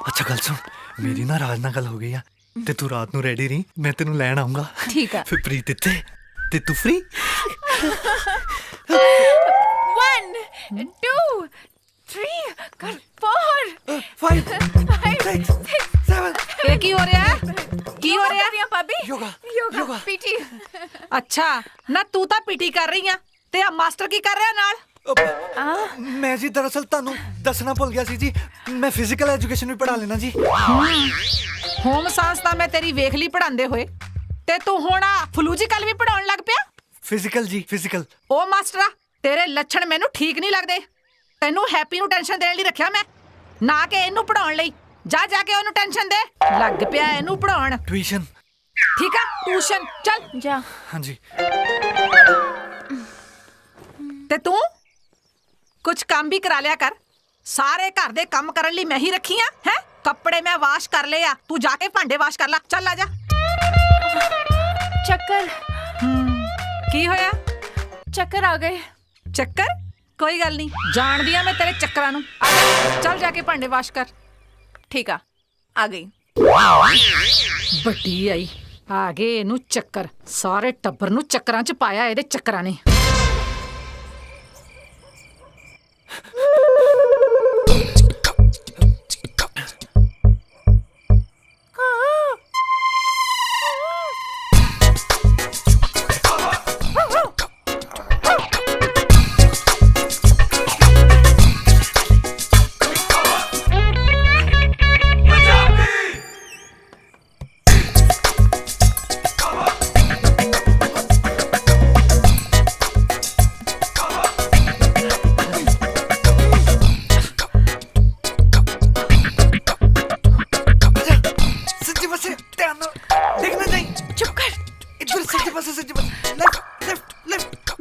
अच्छा गल सुन, मेरी ना राज नाल गल हो गई है ते तू रात नू रेडी रही, मैं तेनू लैण आऊंगा। ठीक है। फिर प्रीत इत्थे ते तू फ्री। 1 2 3 4 5 6 7 ਇਹ ਕੀ ਹੋ ਰਿਹਾ ਹੈ? ਕੀ ਹੋ ਰਿਹਾ ਹੈ ਭਾਬੀ? ਯੋਗਾ ਪੀਟੀ। ਅੱਛਾ ਨਾ ਤੂੰ ਤਾਂ ਪੀਟੀ ਕਰ ਰਹੀ ਆ ਤੇ ਆ ਮਾਸਟਰ ਕੀ ਕਰ ਰਿਹਾ ਨਾਲ? मैं जी दरअसल तानू दसना भुल गया सी जी, मैं फिजिकल एजुकेशन भी पढ़ा लेना जी। ਹੋਮ ਸਾਇੰਸ ਤਾਂ ਮੈਂ ਤੇਰੀ ਵੇਖ ਲਈ ਪੜਾਉਂਦੇ ਹੋਏ, ਤੇ ਤੂੰ ਹੁਣ ਆ ਫਲੂਜੀਕਲ ਵੀ ਪੜਾਉਣ ਲੱਗ ਪਿਆ। फिजिकल जी फिजिकल। ਉਹ ਮਾਸਟਰਾ ਤੇਰੇ ਲੱਛਣ ਮੈਨੂੰ ਠੀਕ ਨਹੀਂ ਲੱਗਦੇ। ਤੈਨੂੰ ਹੈਪੀ ਨੂੰ ਟੈਨਸ਼ਨ ਦੇਣ ਲਈ ਰੱਖਿਆ ਮੈਂ, ਨਾ ਕਿ ਇਹਨੂੰ ਪੜਾਉਣ ਲਈ। ਜਾ ਕੇ ਉਹਨੂੰ ਟੈਨਸ਼ਨ ਦੇ, ਲੱਗ ਪਿਆ ਇਹਨੂੰ ਪੜਾਉਣ। ट्यूशन ਠੀਕ ਆ, ਟਿਊਸ਼ਨ ਚੱਲ ਜਾ। ਹਾਂਜੀ। ਤੇ ਤੂੰ ਕੁਝ ਕੰਮ ਵੀ ਕਰਾ ਲਿਆ ਕਰ। ਸਾਰੇ ਘਰ ਦੇ ਕੰਮ ਕਰਨ ਲਈ ਮੈਂ ਹੀ ਰੱਖੀ ਆ ਹੈ। ਕੱਪੜੇ ਮੈਂ ਵਾਸ਼ ਕਰ ਲਏ ਆ, ਤੂੰ ਜਾ ਕੇ ਭਾਂਡੇ ਵਾਸ਼ ਕਰ ਲੈ। ਚੱਲ ਆ ਜਾ। ਚੱਕਰ ਕੀ ਹੋਇਆ? ਚੱਕਰ ਆ ਗਏ। ਚੱਕਰ? ਕੋਈ ਗੱਲ ਨਹੀਂ, ਜਾਣਦੀ ਆ ਮੈਂ ਤੇਰੇ ਚੱਕਰਾਂ ਨੂੰ। ਆ ਜਾ, ਚੱਲ ਜਾ ਕੇ ਭਾਂਡੇ ਵਾਸ਼ ਕਰ। ਠੀਕ ਆ ਗਈ। ਵੱਡੀ ਆਈ, ਆ ਗਏ ਇਹਨੂੰ ਚੱਕਰ। ਸਾਰੇ ਟੱਬਰ ਨੂੰ ਚੱਕਰਾਂ 'ਚ ਪਾਇਆ ਇਹਦੇ ਚੱਕਰਾਂ ਨੇ।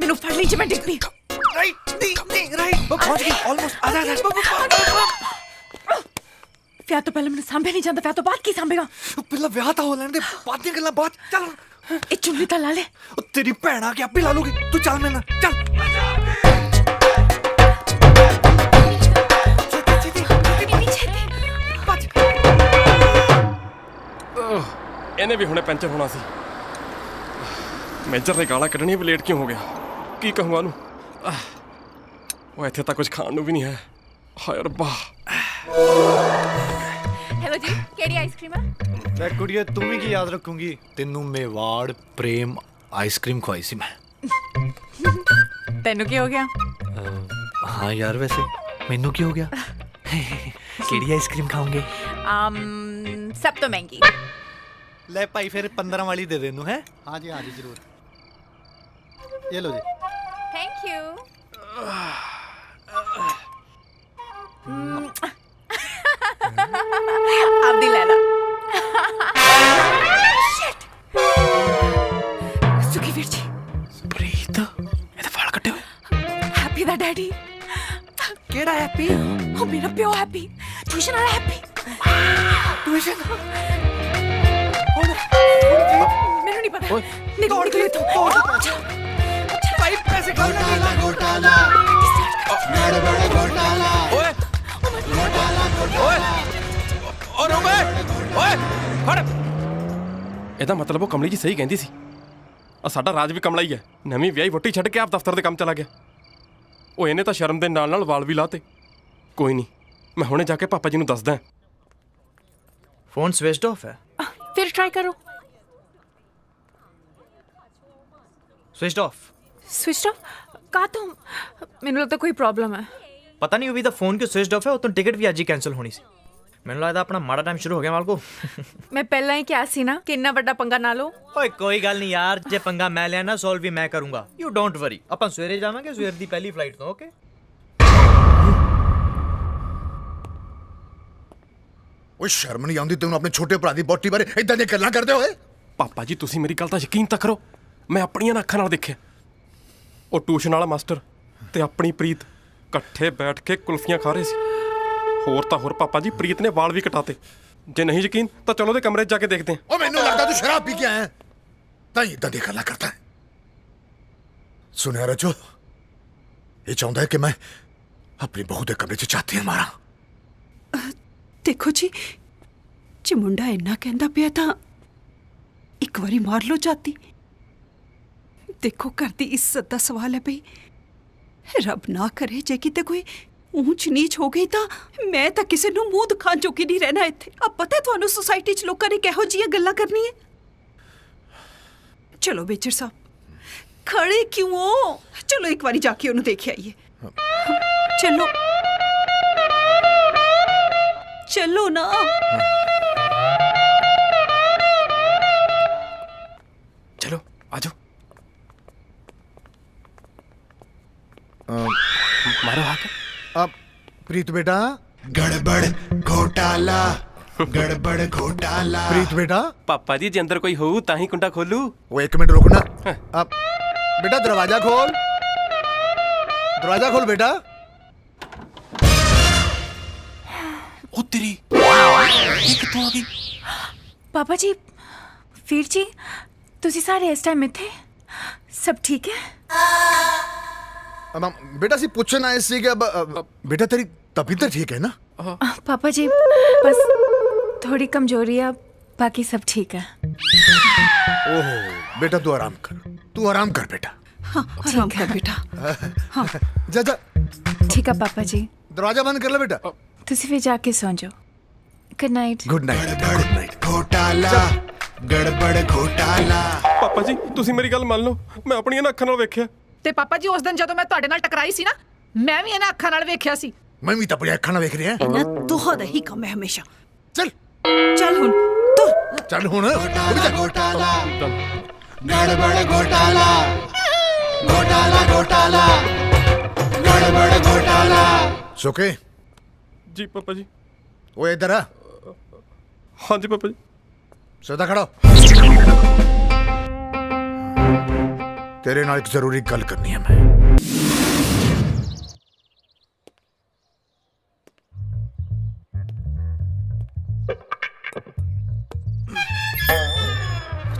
ਮੈਨੂੰ ਫੜ ਲਈ ਜੇ ਮੈਂ ਡਿੱਗ ਪਈ। ਵਿਆਹ ਤੋਂ ਪਹਿਲਾਂ ਮੈਨੂੰ ਸਾਂਭਿਆ ਨਹੀਂ ਜਾਂਦਾ, ਵਿਆਹ ਤੋਂ ਬਾਅਦ ਕੀ ਸਾਂਭੇਗਾ? ਪਹਿਲਾਂ ਵਿਆਹ ਤਾਂ ਹੋ ਲੈਣ ਦੇ, ਬਾਅਦ ਦੀਆਂ ਗੱਲਾਂ ਬਾਅਦ। ਚੱਲ ਇਹ ਚੁੰਨੀ ਤਾਂ ਲਾ ਲੈ। ਤੇਰੀ ਭੈਣ ਆ ਕੇ ਆਪੇ ਲਾ ਲੂਗੀ, ਤੂੰ ਚੱਲ ਮੇਰੇ ਨਾਲ ਚੱਲ। ਇਹਨੇ ਵੀ ਹੁਣੇ ਪੈਂਚਰ ਹੋਣਾ ਸੀ। ਮੇਜਰ ਨੇ ਗਾਲਾਂ ਕੱਢਣੀਆਂ ਵੀ ਲੇਟ ਕਿਉਂ ਹੋ ਗਿਆ? ਕੀ ਕਹੂੰਗਾ ਉਹਨੂੰ? ਉਹ ਇੱਥੇ ਤਾਂ ਕੁਝ ਖਾਣ ਨੂੰ ਵੀ ਨਹੀਂ ਹੈ। ਹਾਏ ਰੱਬਾ। ਹੈਲੋ ਜੀ, ਕਿਹੜੀ ਆਈਸਕ੍ਰੀਮ ਆ? ਮੈਂ ਕੁੜੀਏ ਤੂੰ ਵੀ ਕੀ ਯਾਦ ਰੱਖੂੰਗੀ? ਤੈਨੂੰ ਮੇਵਾੜ ਪ੍ਰੇਮ ਆਈਸਕ੍ਰੀਮ ਖਵਾਈ ਸੀ ਮੈਂ। ਤੈਨੂੰ ਕੀ ਹੋ ਗਿਆ? ਹਾਂ ਯਾਰ, ਵੈਸੇ ਮੈਨੂੰ ਕੀ ਹੋ ਗਿਆ? ਕਿਹੜੀ ਆਈਸਕ੍ਰੀਮ ਖਾਓਗੇ? ਸਭ ਤੋਂ ਮਹਿੰਗੀ। ਲੈ ਭਾਈ ਫਿਰ 15 ਵਾਲੀ ਦੇ ਦੇ ਨੂੰ। ਹੈ हाँ जी जरूर। ये लो जी। Thank you. ਆਪਦੀ ਲੈ ਲਾ। ਸੁਖੀ ਵੀਰ ਜੀ। ਪ੍ਰੀਤ, ਇਹਦੇ ਵਾਲ ਕੱਟੇ ਹੋਏ। ਹੈਪੀ ਦਾ ਡੈਡੀ। ਕਿਹੜਾ ਹੈਪੀ? ਉਹ ਮੇਰਾ ਪਿਓ ਹੈਪੀ, ਟਿਊਸ਼ਨ ਵਾਲਾ ਹੈਪੀ। ਟਿਊਸ਼ਨ? ਮੈਨੂੰ ਨਹੀਂ ਪਤਾ। ਨਿਕਲ ਤੂੰ। ਭਾਈ ਪੈਸੇ ਘੋਟਾਲਾ घोटाला गड़बड़ घोटाला ਓਏ ਓਏ ਓ ਰੁਕ ਓਏ ਫੜ। ਇਹਦਾ ਮਤਲਬ ਉਹ ਕਮਲੀ ਜੀ ਸਹੀ ਕਹਿੰਦੀ ਸੀ। ਆ ਸਾਡਾ ਰਾਜ ਵੀ ਕਮਲਾ ਹੀ ਹੈ। ਨਵੀਂ ਵਿਆਹੀ ਵੋਟੀ ਛੱਡ ਕੇ ਆਪ ਦਫ਼ਤਰ ਦੇ ਕੰਮ ਚਲਾ ਗਿਆ। ਉਹ ਇਹਨੇ ਤਾਂ ਸ਼ਰਮ ਦੇ ਨਾਲ ਵਾਲ ਵੀ ਲਾਤੇ। ਕੋਈ ਨਹੀਂ, ਮੈਂ ਹੁਣੇ ਜਾ ਕੇ ਪਾਪਾ ਜੀ ਨੂੰ ਦੱਸਦਾ। ਫੋਨ ਸਵਿਚਡ ਆਫ ਹੈ। ਫਿਰ ਟਰਾਈ ਕਰੋ। Switch off. Switch off? कहा तो मैंने लगता कोई प्रॉब्लम है। पता नहीं अभी तो फोन क्यों स्विच ऑफ है। वो तो टिकट भी आज ही कैंसिल होनी सी। मैंने लगता अपना माड़ा टाइम शुरू हो गया माल को। मैं पहला ही क्या सी ना कि इतना बड़ा पंगा ना लो। ओए कोई गल नहीं यार, जे पंगा मैं लिया ना सॉल्व भी मैं करूंगा। You don't worry. अपन सवेरे जावांगे, सवेर दी पहली फ्लाइट तो। ओके ਓਏ ਸ਼ਰਮ ਨਹੀਂ ਆਉਂਦੀ ਤੈਨੂੰ ਆਪਣੇ ਛੋਟੇ ਭਰਾ ਦੀ ਬੋਟੀ ਬਾਰੇ ਇਦਾਂ ਦੀਆਂ ਗੱਲਾਂ ਕਰਦੇ ਹੋਏ? ਪਾਪਾ ਜੀ ਤੁਸੀਂ ਮੇਰੀ ਗੱਲ ਤਾਂ ਯਕੀਨ ਤਾਂ ਕਰੋ। ਮੈਂ ਆਪਣੀਆਂ ਅੱਖਾਂ ਨਾਲ ਦੇਖਿਆ। ਉਹ ਟਿਊਸ਼ਨ ਵਾਲਾ ਮਾਸਟਰ ਤੇ ਆਪਣੀ ਪ੍ਰੀਤ ਇਕੱਠੇ ਬੈਠ ਕੇ ਕੁਲਫੀਆਂ ਖਾ ਰਹੇ ਸੀ। ਹੋਰ ਤਾਂ ਹੋਰ ਪਾਪਾ ਜੀ, ਪ੍ਰੀਤ ਨੇ ਵਾਲ ਵੀ ਕਟਾਤੇ। ਜੇ ਨਹੀਂ ਯਕੀਨ ਤਾਂ ਚਲੋ ਉਹਦੇ ਕਮਰੇ 'ਚ ਜਾ ਕੇ ਦੇਖਦੇ ਹਾਂ। ਉਹ ਮੈਨੂੰ ਲੱਗਦਾ ਤੂੰ ਸ਼ਰਾਬ ਪੀ ਕੇ ਆਇਆ ਤਾਂ ਹੀ ਇਦਾਂ ਦੀਆਂ ਗੱਲਾਂ ਕਰਦਾ ਹੈ। ਸੁਨਿਆ ਰਚੋ, ਇਹ ਚਾਹੁੰਦਾ ਹੈ ਕਿ ਮੈਂ ਆਪਣੀ ਬਹੂ ਦੇ ਕਮਰੇ 'ਚ ਚਾਤੀਆਂ ਮਾਰਾਂ। ਦੇਖੋ ਜੀ, ਜੇ ਮੁੰਡਾ ਇੰਨਾ ਕਹਿੰਦਾ ਪਿਆ ਤਾਂ ਇੱਕ ਵਾਰੀ ਮਾਰ ਲਓ ਚਾਤੀ। ਦੇਖੋ ਘਰ ਦੀ ਇੱਜ਼ਤ ਦਾ ਸਵਾਲ ਹੈ ਭਈ। ਰੱਬ ਨਾ ਕਰੇ ਜੇ ਕਿਤੇ ਕੋਈ ਊਂਚ ਨੀਚ ਹੋ ਗਈ ਤਾਂ ਮੈਂ ਤਾਂ ਕਿਸੇ ਨੂੰ ਮੂੰਹ ਦਿਖਾਉਣ ਜੋਗੀ ਨਹੀਂ ਰਹਿਣਾ ਇੱਥੇ। ਆ ਪਤਾ ਤੁਹਾਨੂੰ ਸੁਸਾਇਟੀ 'ਚ ਲੋਕਾਂ ਨੇ ਕਿਹੋ ਜਿਹੀਆਂ ਗੱਲਾਂ ਕਰਨੀਆਂ। ਚਲੋ ਬੇਚਰ ਸਾਹਿਬ, ਖੜੇ ਕਿਉਂ ਹੋ? ਚਲੋ ਇੱਕ ਵਾਰੀ ਜਾ ਕੇ ਉਹਨੂੰ ਦੇਖ ਆਈਏ। ਚਲੋ ਚਲੋ ਨਾ। ਚਲੋ ਆਜੋ। मारो हाथ। अब प्रीत बेटा, गड़बड़ घोटाला गड़बड़ घोटाला। प्रीत बेटा। पापा जी जे अंदर कोई हो तां ही कुंडा खोलू। वो एक मिनट रुकना। अब बेटा दरवाजा खोल, दरवाजा खोल बेटा। ओ तेरी ये कितों आ गई? पापा जी, वीर जी, तुसी सारे इस टाइम इत्थे? सब ठीक है? बेटा सी पूछना है इससे कि अब बेटा तेरी तबीयत ठीक है ना? पापा जी बस थोड़ी कमजोरी है, बाकी सब ठीक है। ओहो बेटा तू आराम कर बेटा। हाँ, आराम कर बेटा। हाँ। जा जा। ठीक है पापा जी। दरवाजा बंद कर ले बेटा। तुसी भी जाके सो जाओ। Good night. Good night. घोटाला गड़बड़ घोटाला। ਪਾਪਾ ਜੀ ਤੁਸੀਂ ਮੇਰੀ ਗੱਲ ਮੰਨ ਲਓ, ਮੈਂ ਆਪਣੀਆਂ ਅੱਖਾਂ ਨਾਲ ਵੇਖਿਆ। ਤੇ ਪਾਪਾ ਜੀ ਉਸ ਦਿਨ ਜਦੋਂ ਮੈਂ ਤੁਹਾਡੇ ਨਾਲ ਟਕਰਾਈ ਸੀ ਨਾ, ਮੈਂ ਵੀ ਇਹਨਾਂ ਅੱਖਾਂ ਨਾਲ ਵੇਖਿਆ ਸੀ। मैं भी तो अपनी अखा ना देख रही है। ਇਹਨਾਂ ਦੋਹਾਂ ਦਾ ਹੀ ਕੰਮ ਹੈ ਹਮੇਸ਼ਾ। चल ਹੁਣ ਤੁਰ। चल हुन घोटाला गड़बड़ घोटाला घोटाला घोटाला गड़बड़ घोटाला। सुके जी पापा जी। वो इधर आ। हाँ जी पापा जी। सीधा खड़ा हो। तेरे नाल एक जरूरी गल करनी है मैं।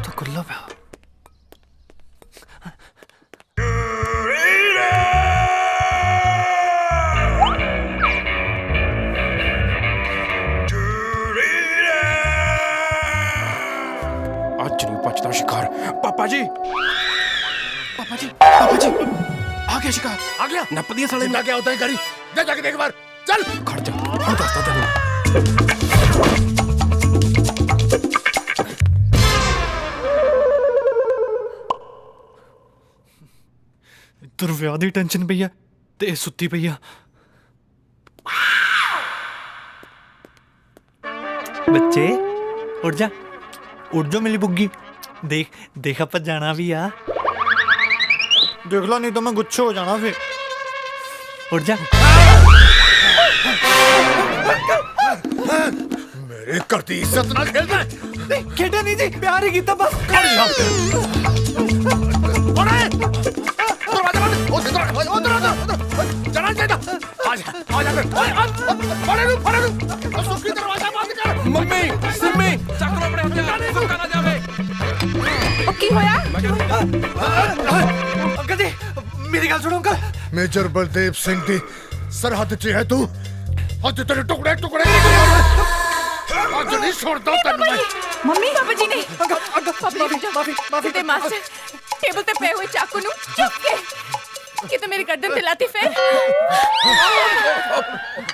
तो खुला पे आज नहीं बचता शिकार। पापा जी पापा जी पापा जी आ गया शिकार। आ गया नप दिया साले ना। क्या होता है करी जा जाके देख बार। चल खड़ जा और दस्ता तेरे। तुर विआह दी टेंशन पई है ते सुत्ती पई है। बच्चे उठ जा मिली बुग्गी। देख देख आप जाना भी आ। देख लो नहीं तो मैं गुच्छे हो जाना फिर। उठ जा। मेरे घर की इज्जत ना खेलना है। खेड़ा नहीं जी, प्यार ही कीता बस। मम्मी सिम्मी चक्र अपने हथियार सुक्का ना जावे। की होया? अंकल जी मेरी गल सुनो अंकल। मेजर बलदेव सिंह दी सरहद च है तू। आज तेरे टुकड़े टुकड़े आज नहीं छोड़ता तेन मैं। मम्मी पापा जी ने माफी दे मास्टर। टेबल पे पे हुए चाकू नु चुप के कि तो मेरी गर्दन पे लाती फिर।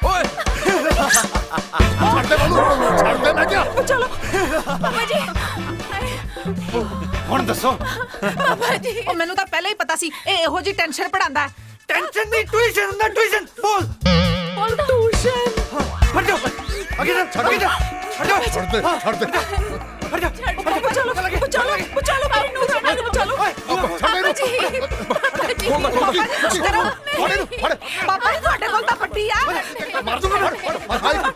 ओए छोड़ दे मैं क्या। चलो पापा जी। ਹੁਣ ਦੱਸੋ पापा जी ਉਹ ਮੈਨੂੰ ਤਾਂ ਪਹਿਲਾਂ ਹੀ ਪਤਾ ਸੀ ਇਹ ਇਹੋ ਜੀ ਟੈਨਸ਼ਨ ਪੜਾਉਂਦਾ ਹੈ। टेंशन नहीं ट्यूशन ਹੁੰਦਾ ट्यूशन बोल बोल ट्यूशन। हट जाओ आगे जा आगे जा हट जाओ। छोड़ दे हट जा बचालो भाई नूराना को बचालो। पापा जी ਪਾਪਾ ਜੀ ਤੁਹਾਡੇ ਕੋਲ ਤਾਂ ਪੱਟੀ ਆ। मार दूंगा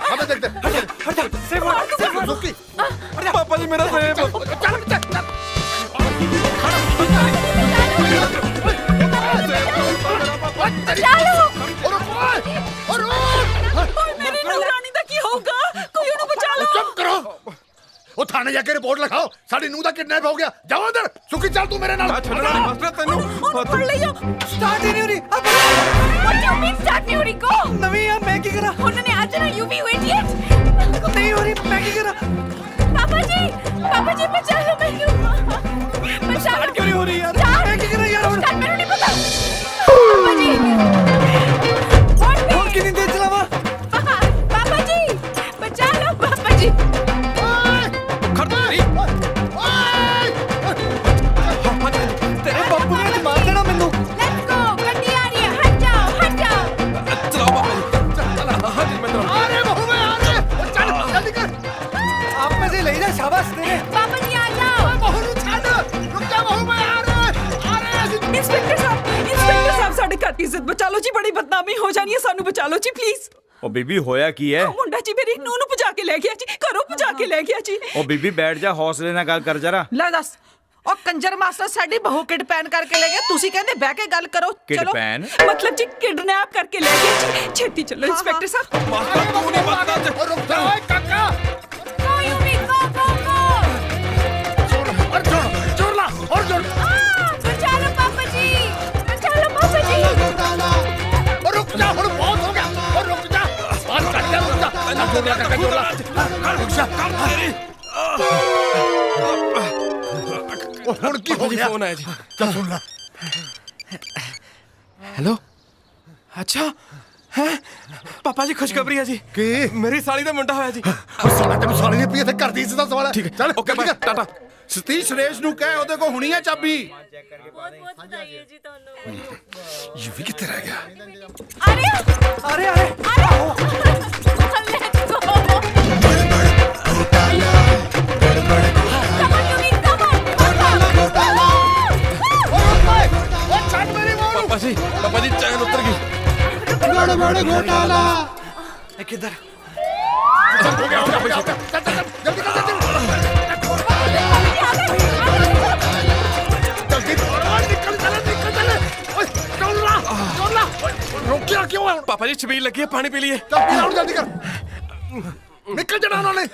हमें देखते हट जा सेफ सुकी पापा जी मेरा सेब। मेरी नूरानी दा की होगा? कोई उन्हें बचा लो। चुप करो। वो थाने जाके रिपोर्ट लिखाओ साड़ी नूह दा किडनैप हो गया। जाओ अंदर। सुकी चल तू मेरे नाल। मैं छड़ना नहीं मास्टर तेनू। पढ़ लियो। स्टार्ट ही नहीं हो रही। What do you mean start नहीं हो रही को? नवी है मैं की करा। उन्होंने आज ना you be idiot। नहीं हो रही मैं की करा। पापा जी बचा लो मेरे को। स्टार्ट क्यों नहीं हो रही यार? मैं की करा यार। स्टार्ट मेरे को नहीं पता। पापा जी और कितनी देर चलावा? पापा जी बचा लो पापा जी। तेरे बापू ने मार देना मेनू। Let's go गड्डी आ रही है। हट जाओ। चलाओ पापा जी। हाँ जी मैं चलाऊं। अरे बहू में आ रहे चल जल्दी कर। आप में से ले जा शाबाश तेरे। पापा जी आ जाओ। बहू नु छाड़ रुक जा बहू में आ रहे। इंस्पेक्टर साहब साडे घर की इज्जत बचा लो जी। बड़ी बदनामी हो जानी है सानू बचा लो जी प्लीज। ओ बीबी होया की है? मुंडा जी मेरी नूह नु भजा के ले गया जी। घरों भजा के ले गया जी। ओ बीबी बैठ जा हौसले ਨਾਲ ਗੱਲ ਕਰ ਜਰਾ। ਲੈ ਦੱਸ ਉਹ ਕੰਜਰ ਮਾਸਟਰ ਸਾਡੀ ਬਹੂ ਕਿਡਪੈਨ ਕਰਕੇ ਲੈ ਗਿਆ। ਤੁਸੀਂ ਕਹਿੰਦੇ ਬਹਿ ਕੇ ਗੱਲ ਕਰੋ। ਚਲੋ किडपैन मतलब जी किडनैप करके ले गया जी। छेती चलो इंस्पेक्टर साहब। मास्टर तू नहीं मारता। रुक जा ओए काका। कोई भी को जोर ला और जोर। बचा लो पापा जी। ਹੁਣ ਕੀ ਹੋ ਗਿਆ? ਫੋਨ ਆਇਆ ਜੀ। ਚੱਲ ਸੁਣ ਲੈ। ਹੈਲੋ ਅੱਛਾ ਹੈ ਪਾਪਾ ਜੀ ਖੁਸ਼ਖਬਰੀ ਹੈ ਜੀ। ਕੀ? ਮੇਰੀ ਸਾਲੀ ਦਾ ਮੁੰਡਾ ਹੋਇਆ ਜੀ। ਸਾਲਾ ਤੈਨੂੰ ਸਾਲੀ ਦੀ ਪਈ ਇੱਥੇ ਘਰ ਦੀ ਇੱਜ਼ਤ ਦਾ ਸਵਾਲ ਹੈ। ਠੀਕ ਹੈ ਚੱਲ ਓਕੇ ਬਾਏ ਟਾਟਾ। ਸਤੀਸ਼ ਸੁਰੇਸ਼ ਨੂੰ ਕਹਿ ਉਹਦੇ ਕੋਲ ਹੁਣੀ ਹੈ ਚਾਬੀ। ਬਹੁਤ ਵਧਾਈ ਹੈ ਜੀ ਤੁਹਾਨੂੰ। ਇਹ ਵੀ ਕਿੱਥੇ ਰਹਿ ਗਿਆ? अरे पापा जी चैन उतर गई। किधर? हो गया जल्दी रोकिया क्यों है? पापा जी छबील लगी है, पानी पी लिए। जल्दी कर निकल जाना उन्होंने।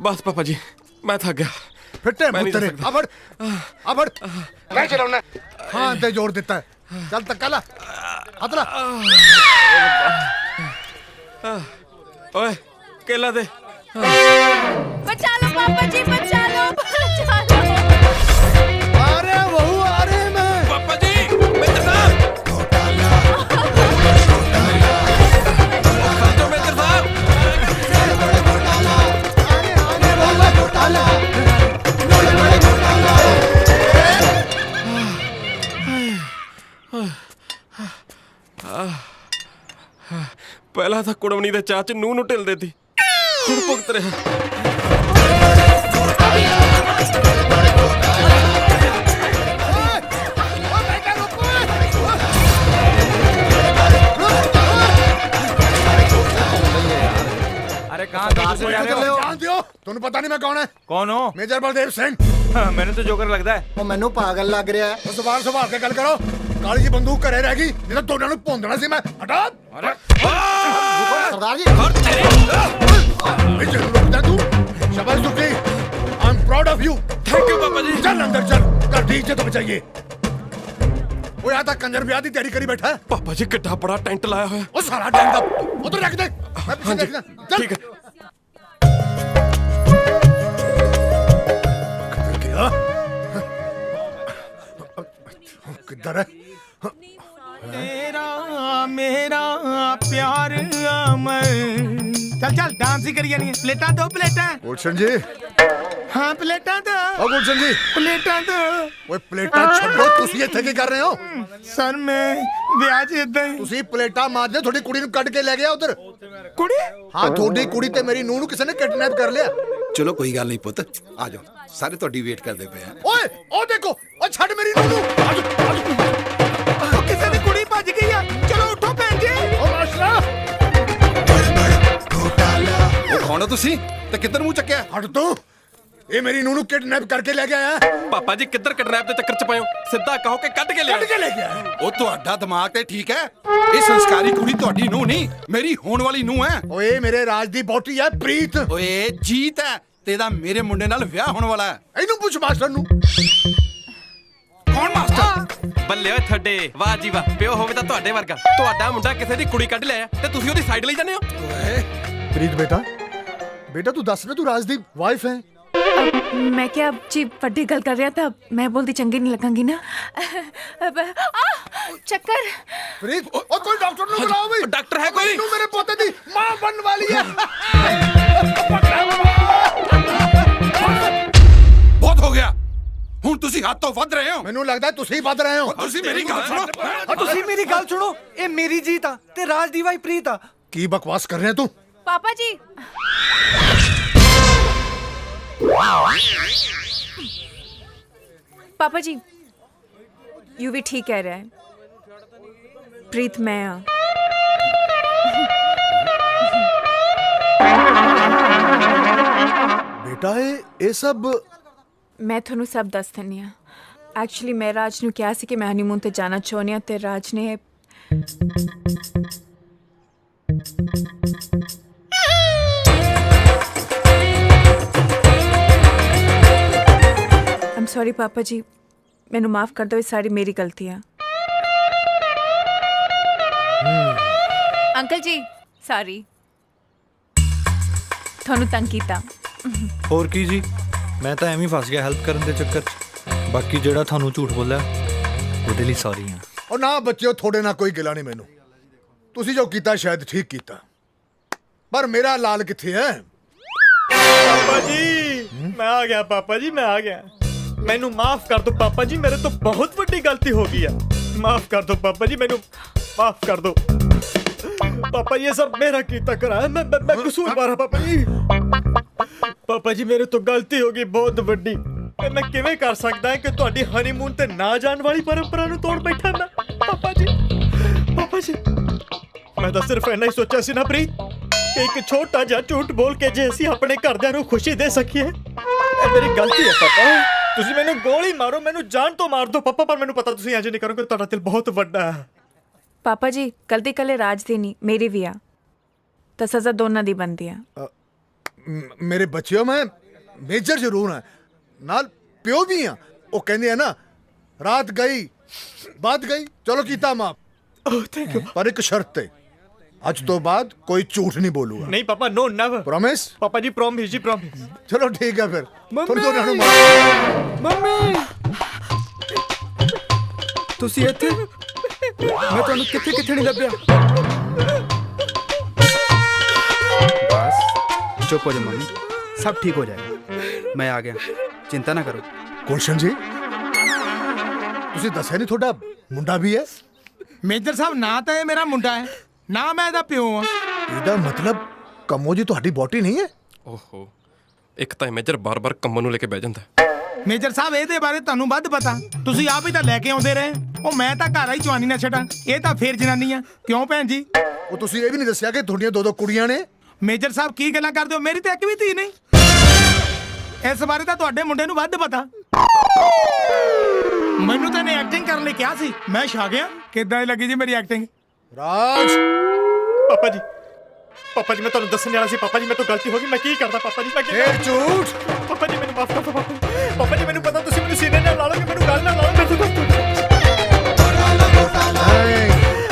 बस पापा जी मैं थक गया। फिटे मैं नहीं तेरे जा सकता। अबड़ मैं चलाऊंगा। हाँ ते जोड़ देता है। चल तक ला अतला। ओए केला दे। बचा लो पापा जी, बचा लो। अरे बहू आ रहे मैं। पापा जी मित्र साहब। खर्चो मित्र साहब। ਪਹਿਲਾਂ ਤਾਂ ਕੁੜਮਣੀ ਦੇ ਚਾਹ ਚ ਨੂੰਹ ਨੂੰ ਢਿਲਦੇ ਸੀ, ਹੁਣ ਭੁਗਤ ਰਿਹਾ। अरे कहाँ से जा रहे हो? जानते हो ਤੁਹਾਨੂੰ ਪਤਾ ਨਹੀਂ ਮੈਂ ਕੌਣ ਹੈ? कौन हो? ਮੇਜਰ ਬਲਦੇਵ ਸਿੰਘ। मैंने तो जोकर लगता है। ਉਹ ਮੈਨੂੰ ਪਾਗਲ ਲੱਗ ਰਿਹਾ ਹੈ। ਉਸ ਵਾਰ ਸੰਭਾਲ ਕੇ ਗੱਲ ਕਰੋ। ਕਾਲੀ ਜੀ ਬੰਦੂਕ ਘਰੇ ਰਹਿ ਗਈ, ਨਹੀਂ ਤਾਂ ਦੋਨਾਂ ਨੂੰ ਭੌਂਦਣਾ ਸੀ ਮੈਂ। ਹਟਾ। ਸਰਦਾਰ ਜੀ ਮੇਜਰ ਰੁਕਦਾ ਤੂੰ। शाबाश दुखी। I am proud of you. Thank you पापा जी। चल अंदर चल, घर की इज्जत बचाइए। वो यहाँ तक कंजर ब्याह की तैयारी करी बैठा है। पापा जी कितना बड़ा टेंट लाया हुआ है। वो सारा टेंट का उधर रख दे, मैं पीछे देखना। चल ठीक है। गया किधर है? तेरा मेरा प्यार अमर। चल चल डांस ही करिए नहीं। प्लेटा दो प्लेटा। गुलशन जी। हाँ प्लेटा दो। ओ गुलशन जी प्लेटा दो। ਓਏ ਪਲੇਟਾਂ ਛੱਡੋ, ਤੁਸੀਂ ਇੱਥੇ ਕੀ ਕਰ ਰਹੇ ਹੋ? ਸਰ ਮੈਂ ਵਿਆਹ 'ਚ ਇਦਾਂ ਹੀ। ਤੁਸੀਂ ਪਲੇਟਾਂ ਮਾਰਦੇ, ਤੁਹਾਡੀ ਕੁੜੀ ਨੂੰ ਕੱਢ ਕੇ ਲੈ ਗਿਆ ਉਧਰ। ਕੁੜੀ? ਹਾਂ ਤੁਹਾਡੀ ਕੁੜੀ ਤੇ ਮੇਰੀ ਨੂੰਹ ਨੂੰ ਕਿਸੇ ਨੇ ਕਿਡਨੈਪ ਕਰ ਲਿਆ। ਚਲੋ ਕੋਈ ਗੱਲ ਨਹੀਂ ਪੁੱਤ, ਆ ਜਾਓ, ਸਾਰੇ ਤੁਹਾਡੀ ਵੇਟ ਕਰਦੇ ਪਏ ਆ। ਓਏ ਉਹ ਦੇਖੋ, ਉਹ ਛੱਡ ਮੇਰੀ ਨੂੰਹ ਨੂੰ। ਉਹ ਕਿਸੇ ਦੀ ਕੁੜੀ ਭੱਜ ਗਈ ਆ। ਚਲੋ ਉੱਠੋ ਭੈਣ ਜੀ। ਉਹ ਮਾਸ਼ਰਾ ਉਹ ਕੌਣ ਹੋ ਤੁਸੀਂ ਤੇ ਕਿੱਧਰ ਮੂੰਹ ਚੱਕਿਆ? ਹਟ ਤੂੰ। ਇਹ ਮੇਰੀ ਨੂੰਹ ਨੂੰ ਕਿਡਨੈਪ ਕਰਕੇ ਲੈ ਗਿਆ ਹੈ। पापा जी किधर किडनैप ਦੇ ਚੱਕਰ ਚ ਪਏ ਹੋ? ਸਿੱਧਾ ਕਹੋ ਕਿ ਕੱਢ ਕੇ ਲਿਆ। ਕੱਢ ਕੇ ਲੈ ਗਿਆ। ਉਹ ਤੁਹਾਡਾ ਦਿਮਾਗ ਤੇ ਠੀਕ ਹੈ? ਇਹ ਸੰਸਕਾਰੀ ਕੁੜੀ ਤੁਹਾਡੀ ਨੂੰਹ ਨਹੀਂ, ਮੇਰੀ ਹੋਣ ਵਾਲੀ ਨੂੰਹ ਹੈ। ਓਏ ਮੇਰੇ ਰਾਜ ਦੀ ਬੋਟੀ ਹੈ ਪ੍ਰੀਤ। ਓਏ ਜੀਤ ਹੈ ਤੇ ਇਹਦਾ ਮੇਰੇ ਮੁੰਡੇ ਨਾਲ ਵਿਆਹ ਹੋਣ ਵਾਲਾ ਹੈ। ਇਹਨੂੰ ਪੁੱਛ ਮਾਸਟਰ ਨੂੰ। ਕੌਣ ਮਾਸਟਰ? ਬੱਲੇ ਓਏ ਤੁਹਾਡੇ, ਵਾਹ ਜੀ ਵਾਹ। ਪਿਓ ਹੋਵੇ ਤਾਂ ਤੁਹਾਡੇ ਵਰਗਾ। ਤੁਹਾਡਾ ਮੁੰਡਾ ਕਿਸੇ ਦੀ ਕੁੜੀ ਕੱਢ ਲਿਆ ਤੇ ਤੁਸੀਂ ਉਹਦੀ ਸਾਈਡ ਲਈ ਜਾਂਦੇ ਹੋ। ਓਏ ਪ੍ਰੀਤ ਬੇਟਾ ਤੂੰ ਦੱਸ ਨਾ, ਤੂੰ ਰਾਜ ਦੀ ਵਾਈਫ ਹੈ। मैं क्या जी बड़ी गल कर रहा था, मैं बोलती चंगी नहीं लगेंगी ना। चक्कर। प्रीत ओ कोई डॉक्टर ਨੂੰ ਬੁਲਾਓ ਬਈ। डॉक्टर है कोई? ਮੈਨੂੰ ਮੇਰੇ ਪੋਤੇ ਦੀ ਮਾਂ ਬਣਨ ਵਾਲੀ ਹੈ। ਬਹੁਤ ਹੋ ਗਿਆ, ਹੁਣ ਤੁਸੀਂ ਹੱਥ ਤੋਂ ਵੱਧ ਰਹੇ ਹੋ। ਮੈਨੂੰ ਲੱਗਦਾ ਤੁਸੀਂ ਵੱਧ ਰਹੇ ਹੋ। ਤੁਸੀਂ ਮੇਰੀ ਗੱਲ ਸੁਣੋ। ਤੁਸੀਂ ਮੇਰੀ ਗੱਲ ਸੁਣੋ। ਇਹ ਮੇਰੀ ਜੀਤ ਆ ਤੇ ਰਾਜ ਦੀ ਵਾਈ ਪ੍ਰੀਤ ਆ। ਕੀ ਬਕਵਾਸ ਕਰ ਰਿਹਾ ਤੂੰ? पापा जी पापा जी यू भी ठीक कह रहे हैं। प्रीत मैं हाँ। ਬੇਟਾ ਇਹ ਸਭ मैं थोनू सब दस दिनी हाँ। एक्चुअली मैं राज नू कहा सी कि मैं हनीमून ते जाना चाहनी हाँ ते राज ने I'm sorry पापा जी, मैनू माफ कर दो, ये सारी मेरी गलती है। अंकल जी सॉरी। ਤੁਹਾਨੂੰ ਤੰਗ ਕੀਤਾ। ਹੋਰ ਕੀ ਜੀ, ਮੈਂ ਤਾਂ ਐਵੇਂ ਹੀ ਫਸ ਗਿਆ ਹੈਲਪ ਕਰਨ ਦੇ ਚੱਕਰ 'ਚ। ਬਾਕੀ ਜਿਹੜਾ ਤੁਹਾਨੂੰ ਝੂਠ ਬੋਲਿਆ ਉਹਦੇ ਲਈ ਸੌਰੀ ਆ। ਉਹ ਨਾ ਬੱਚਿਓ, ਤੁਹਾਡੇ ਨਾਲ ਕੋਈ ਗਿਲਾ ਨਹੀਂ ਮੈਨੂੰ। ਤੁਸੀਂ ਜੋ ਕੀਤਾ ਸ਼ਾਇਦ ਠੀਕ ਕੀਤਾ, ਪਰ ਮੇਰਾ ਲਾਲ ਕਿੱਥੇ ਹੈ? ਪਾਪਾ ਜੀ ਮੈਂ ਆ ਗਿਆ, ਪਾਪਾ ਜੀ ਮੈਂ ਆ ਗਿਆ। ਮੈਨੂੰ ਮਾਫ ਕਰ ਦਿਓ ਪਾਪਾ ਜੀ, ਮੇਰੇ ਤੋਂ ਬਹੁਤ ਵੱਡੀ ਗਲਤੀ ਹੋ ਗਈ ਹੈ। ਮਾਫ ਕਰ ਦਿਓ ਪਾਪਾ जी, मैनू माफ कर दो पापा। ये सब मेरा कीता करा है, मैं कसूरवार हूं पापा जी। पापा जी मेरे तो गलती हो गई बहुत बड़ी। मैं किवें कर सकदा है कि तुहाडी हनीमून ते ना जाण वाली परंपरा नूं तोड़ बैठा मैं? पापा जी मैं तो सिर्फ इन्ना ही सोचा सी ना प्रीत कि एक छोटा जिहा झूठ बोल के जे असीं अपने घरदिआं नूं खुशी दे सकीए। ਇਹ ਮੇਰੀ ਗਲਤੀ ਹੈ ਪਾਪਾ। ਤੁਸੀਂ ਮੈਨੂੰ ਗੋਲੀ ਮਾਰੋ, ਮੈਨੂੰ ਜਾਨ ਤੋਂ ਮਾਰ ਦਿਓ ਪਾਪਾ, ਪਰ ਮੈਨੂੰ ਪਤਾ ਤੁਸੀਂ ਇੰਜ ਨਹੀਂ ਕਰੋਗੇ। ਤੁਹਾਡਾ ਦਿਲ ਬਹੁਤ ਵੱਡਾ ਹੈ। ਪਾਪਾ ਜੀ ਗਲਤੀ ਕੱਲੇ ਰਾਜ ਦੀ ਨਹੀਂ, ਮੇਰੀ ਵੀ ਆ, ਤਾਂ ਸਜ਼ਾ ਦੋਨਾਂ ਦੀ ਬਣਦੀ ਆ। ਮੇਰੇ ਬੱਚਿਓ, ਮੈਂ ਮੇਜਰ ਜ਼ਰੂਰ ਹਾਂ, ਨਾਲ ਪਿਓ ਵੀ ਹਾਂ। ਉਹ ਕਹਿੰਦੇ ਆ ਨਾ, ਰਾਤ ਗਈ ਬਾਤ ਗਈ, ਚਲੋ ਕੀਤਾ ਮਾਫ। Thank you. ਪਰ ਇੱਕ ਸ਼ਰਤ ਤੇ, ਅੱਜ ਤੋਂ ਬਾਅਦ ਕੋਈ ਝੂਠ ਨਹੀਂ ਬੋਲੂਗਾ। ਨਹੀਂ ਪਾਪਾ, नो नेवर। प्रॉमिस? पापा जी प्रॉमिस जी प्रॉमिस। चलो ठीक है फिर। ਮੰਮੀ ਤੁਸੀਂ ਇੱਥੇ? ਮੈਂ ਤੁਹਾਨੂੰ ਕਿੱਥੇ ਕਿੱਥੇ ਨਹੀਂ ਲੱਭਿਆ। ਬਸ ਚੁੱਪ ਹੋ ਜਾ ਮੰਮੀ, ਸਭ ਠੀਕ ਹੋ ਜਾਏਗਾ। ਮੈਂ ਆ ਗਿਆ, ਚਿੰਤਾ ਨਾ ਕਰੋ। ਗੁਲਸ਼ਨ ਜੀ, ਤੁਸੀਂ ਦੱਸਿਆ ਨਹੀਂ ਤੁਹਾਡਾ ਮੁੰਡਾ ਵੀ ਹੈ? ਮੇਜਰ ਸਾਹਿਬ, ਨਾ ਤਾਂ ਇਹ ਮੇਰਾ ਮੁੰਡਾ ਹੈ, ਨਾ ਮੈਂ ਇਹਦਾ ਪਿਓ ਆ। ਇਹਦਾ ਮਤਲਬ ਕੰਮੋ ਜੀ ਤੁਹਾਡੀ ਬੋਟੀ ਨਹੀਂ ਹੈ? ਓਹੋ, ਇੱਕ ਤਾਂ ਮੇਜਰ ਬਾਰ-ਬਾਰ ਕੰਮਾਂ ਨੂੰ ਲੈ ਕੇ ਬਹਿ ਜਾਂਦਾ। ਮੇਜਰ ਸਾਹਿਬ, ਇਹਦੇ ਬਾਰੇ ਤੁਹਾਨੂੰ ਵੱਧ ਪਤਾ, ਤੁਸੀਂ ਆਪ ਹੀ ਤਾਂ ਲੈ ਕੇ ਆਉਂਦੇ ਰਹੇ। ਉਹ ਮੈਂ ਤਾਂ ਘਰ ਆਈ ਚਵਾਨੀ ਨਾ ਛੱਡਾਂ, ਇਹ ਤਾਂ ਫੇਰ ਜਨਾਨੀ ਆ। ਕਿਉਂ ਭੈਣ ਜੀ? ਉਹ ਤੁਸੀਂ ਇਹ ਵੀ ਨਹੀਂ ਦੱਸਿਆ ਕਿ ਤੁਹਾਡੀਆਂ ਦੋ ਕੁੜੀਆਂ ਨੇ। ਮੇਜਰ ਸਾਹਿਬ ਕੀ ਗੱਲਾਂ ਕਰਦੇ ਹੋ? ਮੇਰੀ ਤਾਂ ਇੱਕ ਵੀ ਧੀ ਨਹੀਂ। ਇਸ ਬਾਰੇ ਤਾਂ ਤੁਹਾਡੇ ਮੁੰਡੇ ਨੂੰ ਵੱਧ ਪਤਾ। ਮੈਨੂੰ ਤਾਂ ਇਹਨੇ ਐਕਟਿੰਗ ਕਰਨ ਲਈ ਕਿਹਾ ਸੀ, ਮੈਂ ਛਾ ਗਿਆ। ਕਿੱਦਾਂ ਦੀ ਲੱਗੀ ਜੀ ਮੇਰੀ ਐਕਟਿੰਗ? ਰਾਜ पापा जी मैं ਤੁਹਾਨੂੰ ਦੱਸਣ ਵਾਲਾ ਸੀ। ਪਾਪਾ ਜੀ ਮੇਰੇ ਤੋਂ ਗਲਤੀ ਹੋ ਗਈ, ਮੈਂ ਕੀ ਕਰਦਾ ਪਾਪਾ ਜੀ? ਮੈਂ ਕੀ ਇਹ ਝੂਠ? ਪਾਪਾ ਜੀ ਮੈਨੂੰ ਮਾਫ ਕਰ ਦਿਓ ਪਾਪਾ ਜੀ। ਮੈਨੂੰ ਪਤਾ ਤੁਸੀਂ ਮੈਨੂੰ ਸੀਨੇ ਨਾਲ ਲਾ ਲੋਗੇ, ਮੈਨੂੰ ਗੱਲ ਨਾਲ ਲਾਓਗੇ। ਮੈਨੂੰ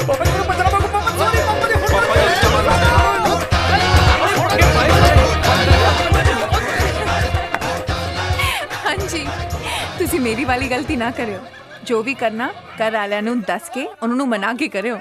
ਪਾਪਾ ਜੀ ਮੈਨੂੰ ਪਤਾ ਲੱਗਾ। ਪਾਪਾ ਸੌਰੀ ਪਾਪਾ ਜੀ। ਹਾਂਜੀ, ਤੁਸੀਂ ਮੇਰੀ ਵਾਲੀ ਗਲਤੀ ਨਾ ਕਰਿਓ। ਜੋ ਵੀ ਕਰਨਾ ਘਰ ਵਾਲਿਆਂ ਨੂੰ ਦੱਸ ਕੇ ਉਹਨਾਂ ਨੂੰ ਮਨਾ ਕੇ ਕਰਿਓ।